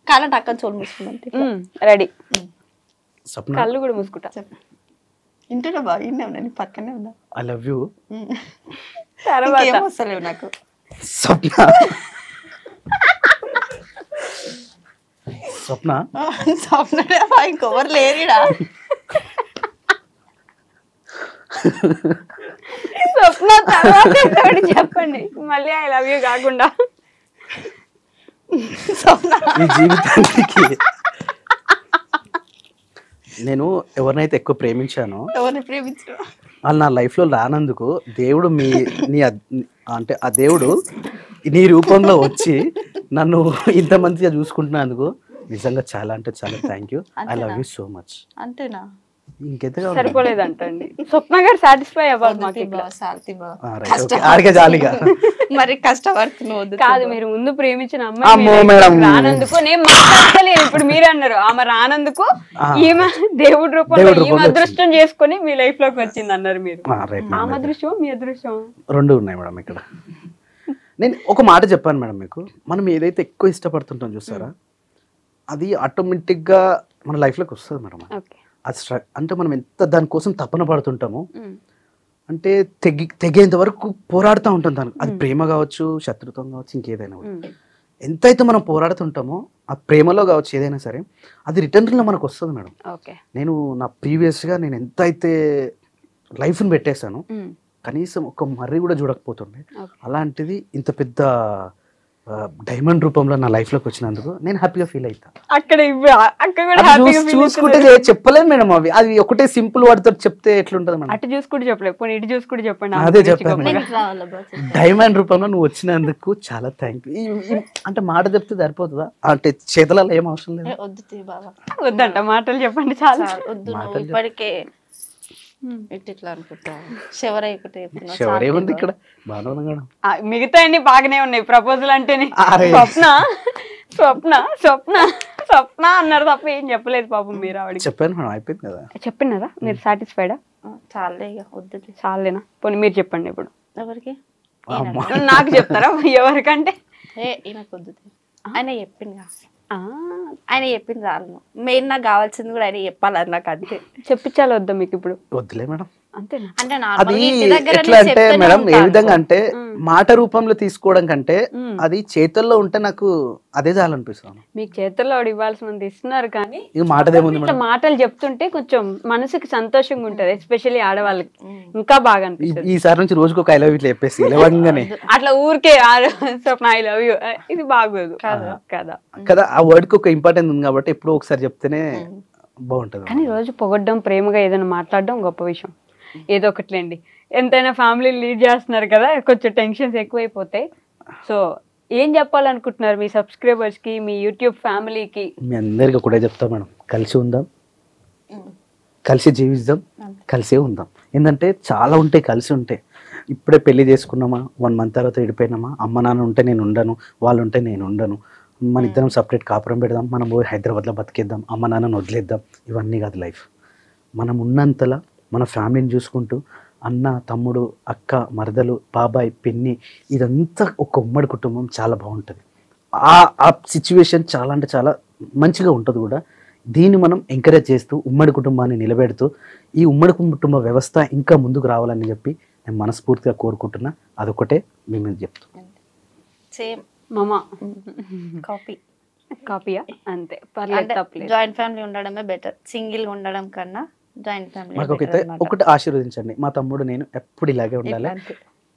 కాలంటే అక్క చోటు మూసుకున్నాం. రెడీ, స్వప్న కళ్ళు కూడా మూసుకుంటా. ఇంటున్నా బాగా ఇన్నే ఉన్నా, నీ పక్కనే ఉన్నా. ఐ లవ్ యూ తర్వాత ఏం వస్తలేవు నాకు. స్వప్న. స్వప్న స్వప్నడే ఇంకొవరు లేరుడా. స్వప్న తర్వాత ఒకటి చెప్పండి మళ్ళీ ఐ లవ్ యూ కాకుండా. స్వప్న ఈ జీవితానికి నేను ఎవరినైతే ఎక్కువ ప్రేమించానో ఎవరిని ప్రేమించు. వాళ్ళు నా లైఫ్లో రానందుకు దేవుడు అంటే ఆ దేవుడు నీ రూపంలో వచ్చి నన్ను ఇంత మంచిగా చూసుకుంటున్నందుకు నిజంగా చాలా అంటే చాలా thank you. I love you so much. అంతేనా? ఇంకెంతగా సరిపోలేదంటండి. స్వప్న గారు సాటిస్ఫై అవ్వాలి మాకు ఇట్లా. ఆడికే జాలిగా మరి కష్టపడుతున్నావు కాదు, మీరు ముందు ప్రేమించిన అమ్మో అమ్మాయి మేడం. రానందుకు నేను మాట్లాడలేదు. ఇప్పుడు మీరే అన్నారు ఆమె రానందుకు ఈమె దేవుడి రూపంలో ఈమె అదృష్టం చేసుకొని మీ లైఫ్ లోకి వచ్చింది అన్నారు మీరు. ఆమె అదృష్టం మీ అదృష్టం రెండు ఉన్నాయి మేడం ఇక్కడ. నేను ఒక మాట చెప్పాను మేడం మీకు, మనం ఏదైతే ఎక్కువ ఇష్టపడుతుంటాం చూస్తారా అది ఆటోమేటిక్గా మన లైఫ్లోకి వస్తుంది మేడం. అది అంటే మనం ఎంత దానికోసం తపన పడుతుంటామో అంటే తెగేంత వరకు పోరాడుతూ ఉంటాం దానికి. అది ప్రేమ కావచ్చు, శత్రుత్వం కావచ్చు, ఇంకేదైనా కూడా. ఎంతైతే మనం పోరాడుతుంటామో ఆ ప్రేమలో కావచ్చు ఏదైనా సరే అది రిటర్న్లో మనకు వస్తుంది మేడం. నేను నా ప్రీవియస్గా నేను ఎంతైతే లైఫ్ని పెట్టేశాను కనీసం ఒక మర్రి కూడా చూడకపోతుండే, అలాంటిది ఇంత పెద్ద డైమండ్ రూపంలో నా లైఫ్ లోకి వచ్చినందుకు నేను హ్యాపీగా ఫీల్ అవుతా. చూసుకుంటే చెప్పలేను మేడం, అది ఒకటే సింపుల్ వాటితో చెప్తే ఎట్లుంటది మేడం. అటు చూసుకుంటూ చెప్పలేదు, ఇటు చూసుకుంటూ చెప్పండి. అదే చెప్పాను, డైమండ్ రూపంలో నువ్వు వచ్చినందుకు చాలా థ్యాంక్ యూ. అంటే మాట చెప్తే సరిపోతుందా? అంటే చేతులలో ఏం అవసరం లేదు. వద్దంట, మాటలు చెప్పండి చాలా. ఇప్పటికే ఇట్లా అనుకుంటా శివరేముంది ఇక్కడ బాగా. మిగతా అన్ని బాగానే ఉన్నాయి. ప్రపోజల్ అంటేనే స్వప్న స్వప్న స్వప్న స్వప్న అన్నారు తప్ప ఏం చెప్పలేదు పాపం. మీరు ఆవిడ చెప్పాను మేడం, అయిపోయింది కదా. చెప్పినారా? మీరు సాటిస్ఫైడా? చాలే వద్దు. చాలేనా? పోనీ మీరు చెప్పండి ఇప్పుడు. ఎవరికి? నాకు చెప్తారా? ఎవరికంటే ఈయనకు వద్దు. ఆయన చెప్పింది, ఆయన చెప్పింది చాలు. మెయిన్ నాకు కావాల్సింది కూడా ఆయన చెప్పాలి. నాకు అంతే. చెప్పించాలి వద్దా మీకు ఇప్పుడు? వద్దులే మేడం. అంతేనా? అంటే అది ఎట్లా అంటే మేడం ఏ విధంగా అంటే మాట రూపంలో తీసుకోవడం కంటే అది చేతుల్లో ఉంటే నాకు అదే చాలనిపిస్తుంది. మీకు చేతుల్లో ఇవ్వాల్సినంత ఇస్తున్నారు కానీ మాట మాటలు చెప్తుంటే కొంచెం మనసుకి సంతోషంగా ఉంటది, ఎస్పెషల్లీ ఆడవాళ్ళకి ఇంకా బాగా అనిపిస్తుంది. ఈసారి నుంచి రోజుకి ఒక ఐ లవ్ యూ చెప్పేసి అట్లా ఊరికే స్వప్న ఐ లవ్ యూ ఇది బాగోదు కదా. కదా ఆ వర్డ్ కి ఒక ఇంపార్టెన్స్ ఉంది కాబట్టి ఎప్పుడో ఒకసారి చెప్తేనే బాగుంటది. కానీ రోజు పొగడ్డం, ప్రేమగా ఏదైనా మాట్లాడడం గొప్ప విషయం. ఏదో ఒకట్లేండి, ఎంతైనా ఫ్యామిలీ లీడ్ చేస్తున్నారు కదా, కొంచెం టెన్షన్స్ ఎక్కువైపోతాయి. సో ఏం చెప్పాలనుకుంటున్నారు మీ సబ్స్క్రైబర్స్ కి, మీ యూట్యూబ్ ఫ్యామిలీకి? మీ అందరికి కూడా చెప్తా మేడం, కలిసి ఉందాం, కలిసి జీవిద్దాం, కలిసే ఉందాం. ఏంటంటే చాలా ఉంటాయి కలిసి ఉంటాయి. ఇప్పుడే పెళ్లి చేసుకున్నామా, 1 month తర్వాత విడిపోయినామా, అమ్మ నాన్న ఉంటే నేను ఉండను, వాళ్ళు ఉంటే నేను ఉండను, మన ఇద్దరం సపరేట్ కాపురం పెడదాం, మనం పోయి హైదరాబాద్లో బతికేద్దాం, అమ్మ నాన్నను వదిలేద్దాం, ఇవన్నీ కాదు లైఫ్. మనం ఉన్నంతలా మన ఫ్యామిలీని చూసుకుంటూ అన్న, తమ్ముడు, అక్క, మరదలు, బాబాయ్, పిన్ని, ఇదంతా ఒక ఉమ్మడి కుటుంబం చాలా బాగుంటుంది. ఆ సిచ్యువేషన్ చాలా అంటే చాలా మంచిగా ఉంటుంది కూడా. దీన్ని మనం ఎంకరేజ్ చేస్తూ ఉమ్మడి కుటుంబాన్ని నిలబెడుతూ ఈ ఉమ్మడి కుటుంబ వ్యవస్థ ఇంకా ముందుకు రావాలని చెప్పి నేను మనస్ఫూర్తిగా కోరుకుంటున్నా. అదొకటే మేము చెప్తాం. సేమ్ మామా కాపీయా అంతే, పర్లేదు, తప్పలేదు. జాయింట్ ఫ్యామిలీ ఉండడమే బెటర్ సింగిల్ గా ఉండడం కన్నా. జాయింట్ ఫ్యామిలీ మాకైతే ఒకటి ఆశీర్వదించండి, మా తమ్ముడు నేను ఎప్పుడు ఇలాగే ఉండాలి,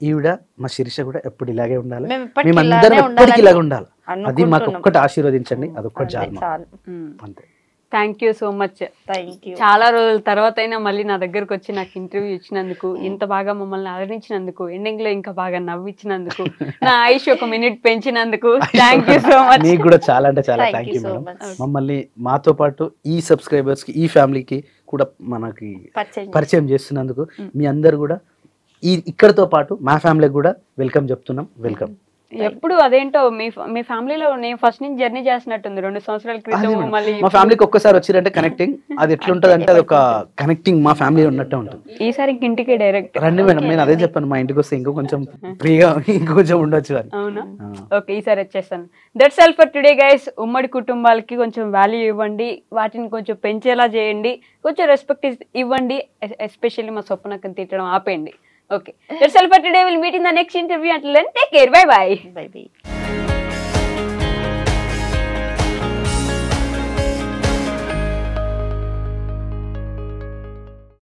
ఈవిడ మా శిరీష కూడా ఎప్పుడు ఇలాగే ఉండాలి, మేమందరం ఎప్పటికీ ఇలాగే ఉండాలి. అది మాకు ఒక్కటి ఆశీర్వదించండి, అదొక్కటి చాలు. అంతే. Thank you so much. చాలా రోజుల తర్వాత అయినా మళ్ళీ నా దగ్గరకు వచ్చి నాకు ఇంటర్వ్యూ ఇచ్చినందుకు, ఇంత బాగా మమ్మల్ని అలరించినందుకు, ఎండింగ్ లో ఇంకా బాగా నవ్వించినందుకు, నా ఆయుష్ 1 minute పెంచినందుకు థ్యాంక్ యూ సో మచ్. మీకు కూడా చాలా అంటే చాలా థ్యాంక్ యూ మేడం. మమ్మల్ని మాతో పాటు ఈ సబ్స్క్రైబర్స్ కి, ఈ ఫ్యామిలీకి కూడా మనకి పరిచయం చేస్తున్నందుకు మీ అందరు కూడా ఇక్కడతో పాటు మా ఫ్యామిలీకి కూడా వెల్కమ్ చెప్తున్నాం. వెల్కమ్. ఎప్పుడు అదేంటో మీ ఫ్యామిలీలో నేను ఫస్ట్ నుంచి జర్నీ చేస్తున్నట్టుంది 2 సంవత్సరాల క్రితం మళ్ళీ మా ఫ్యామిలీకి ఒక్కసారి వచ్చిరంటే కనెక్టింగ్ అది ఎట్లుంటది అంటే అది ఒక కనెక్టింగ్ మా ఫ్యామిలీ ఉన్నట్టే ఉంటుంది. ఈసారి ఇంటికి డైరెక్ట్ రండి మేడం, నేను అదే చెప్పాను, మా ఇంటికి వస్తే ఇంకో కొంచెం ఫ్రీగా ఇంకొంచెం ఉండొచ్చు అని. అవునా? ఓకే, ఈసారి వచ్చేస్తాను. That's all for today guys. ఉమ్మడి కుటుంబాలకి కొంచెం వాల్యూ ఇవ్వండి, వాటిని కొంచెం పెంచేలా చేయండి, కొంచెం రెస్పెక్ట్ ఇవ్వండి, ఎస్పెషల్లీ మా స్వప్నకని తిట్టడం ఆపేయండి. Okay, that's all for today. We'll meet in the next interview. Until then, take care. Bye bye. Bye bye.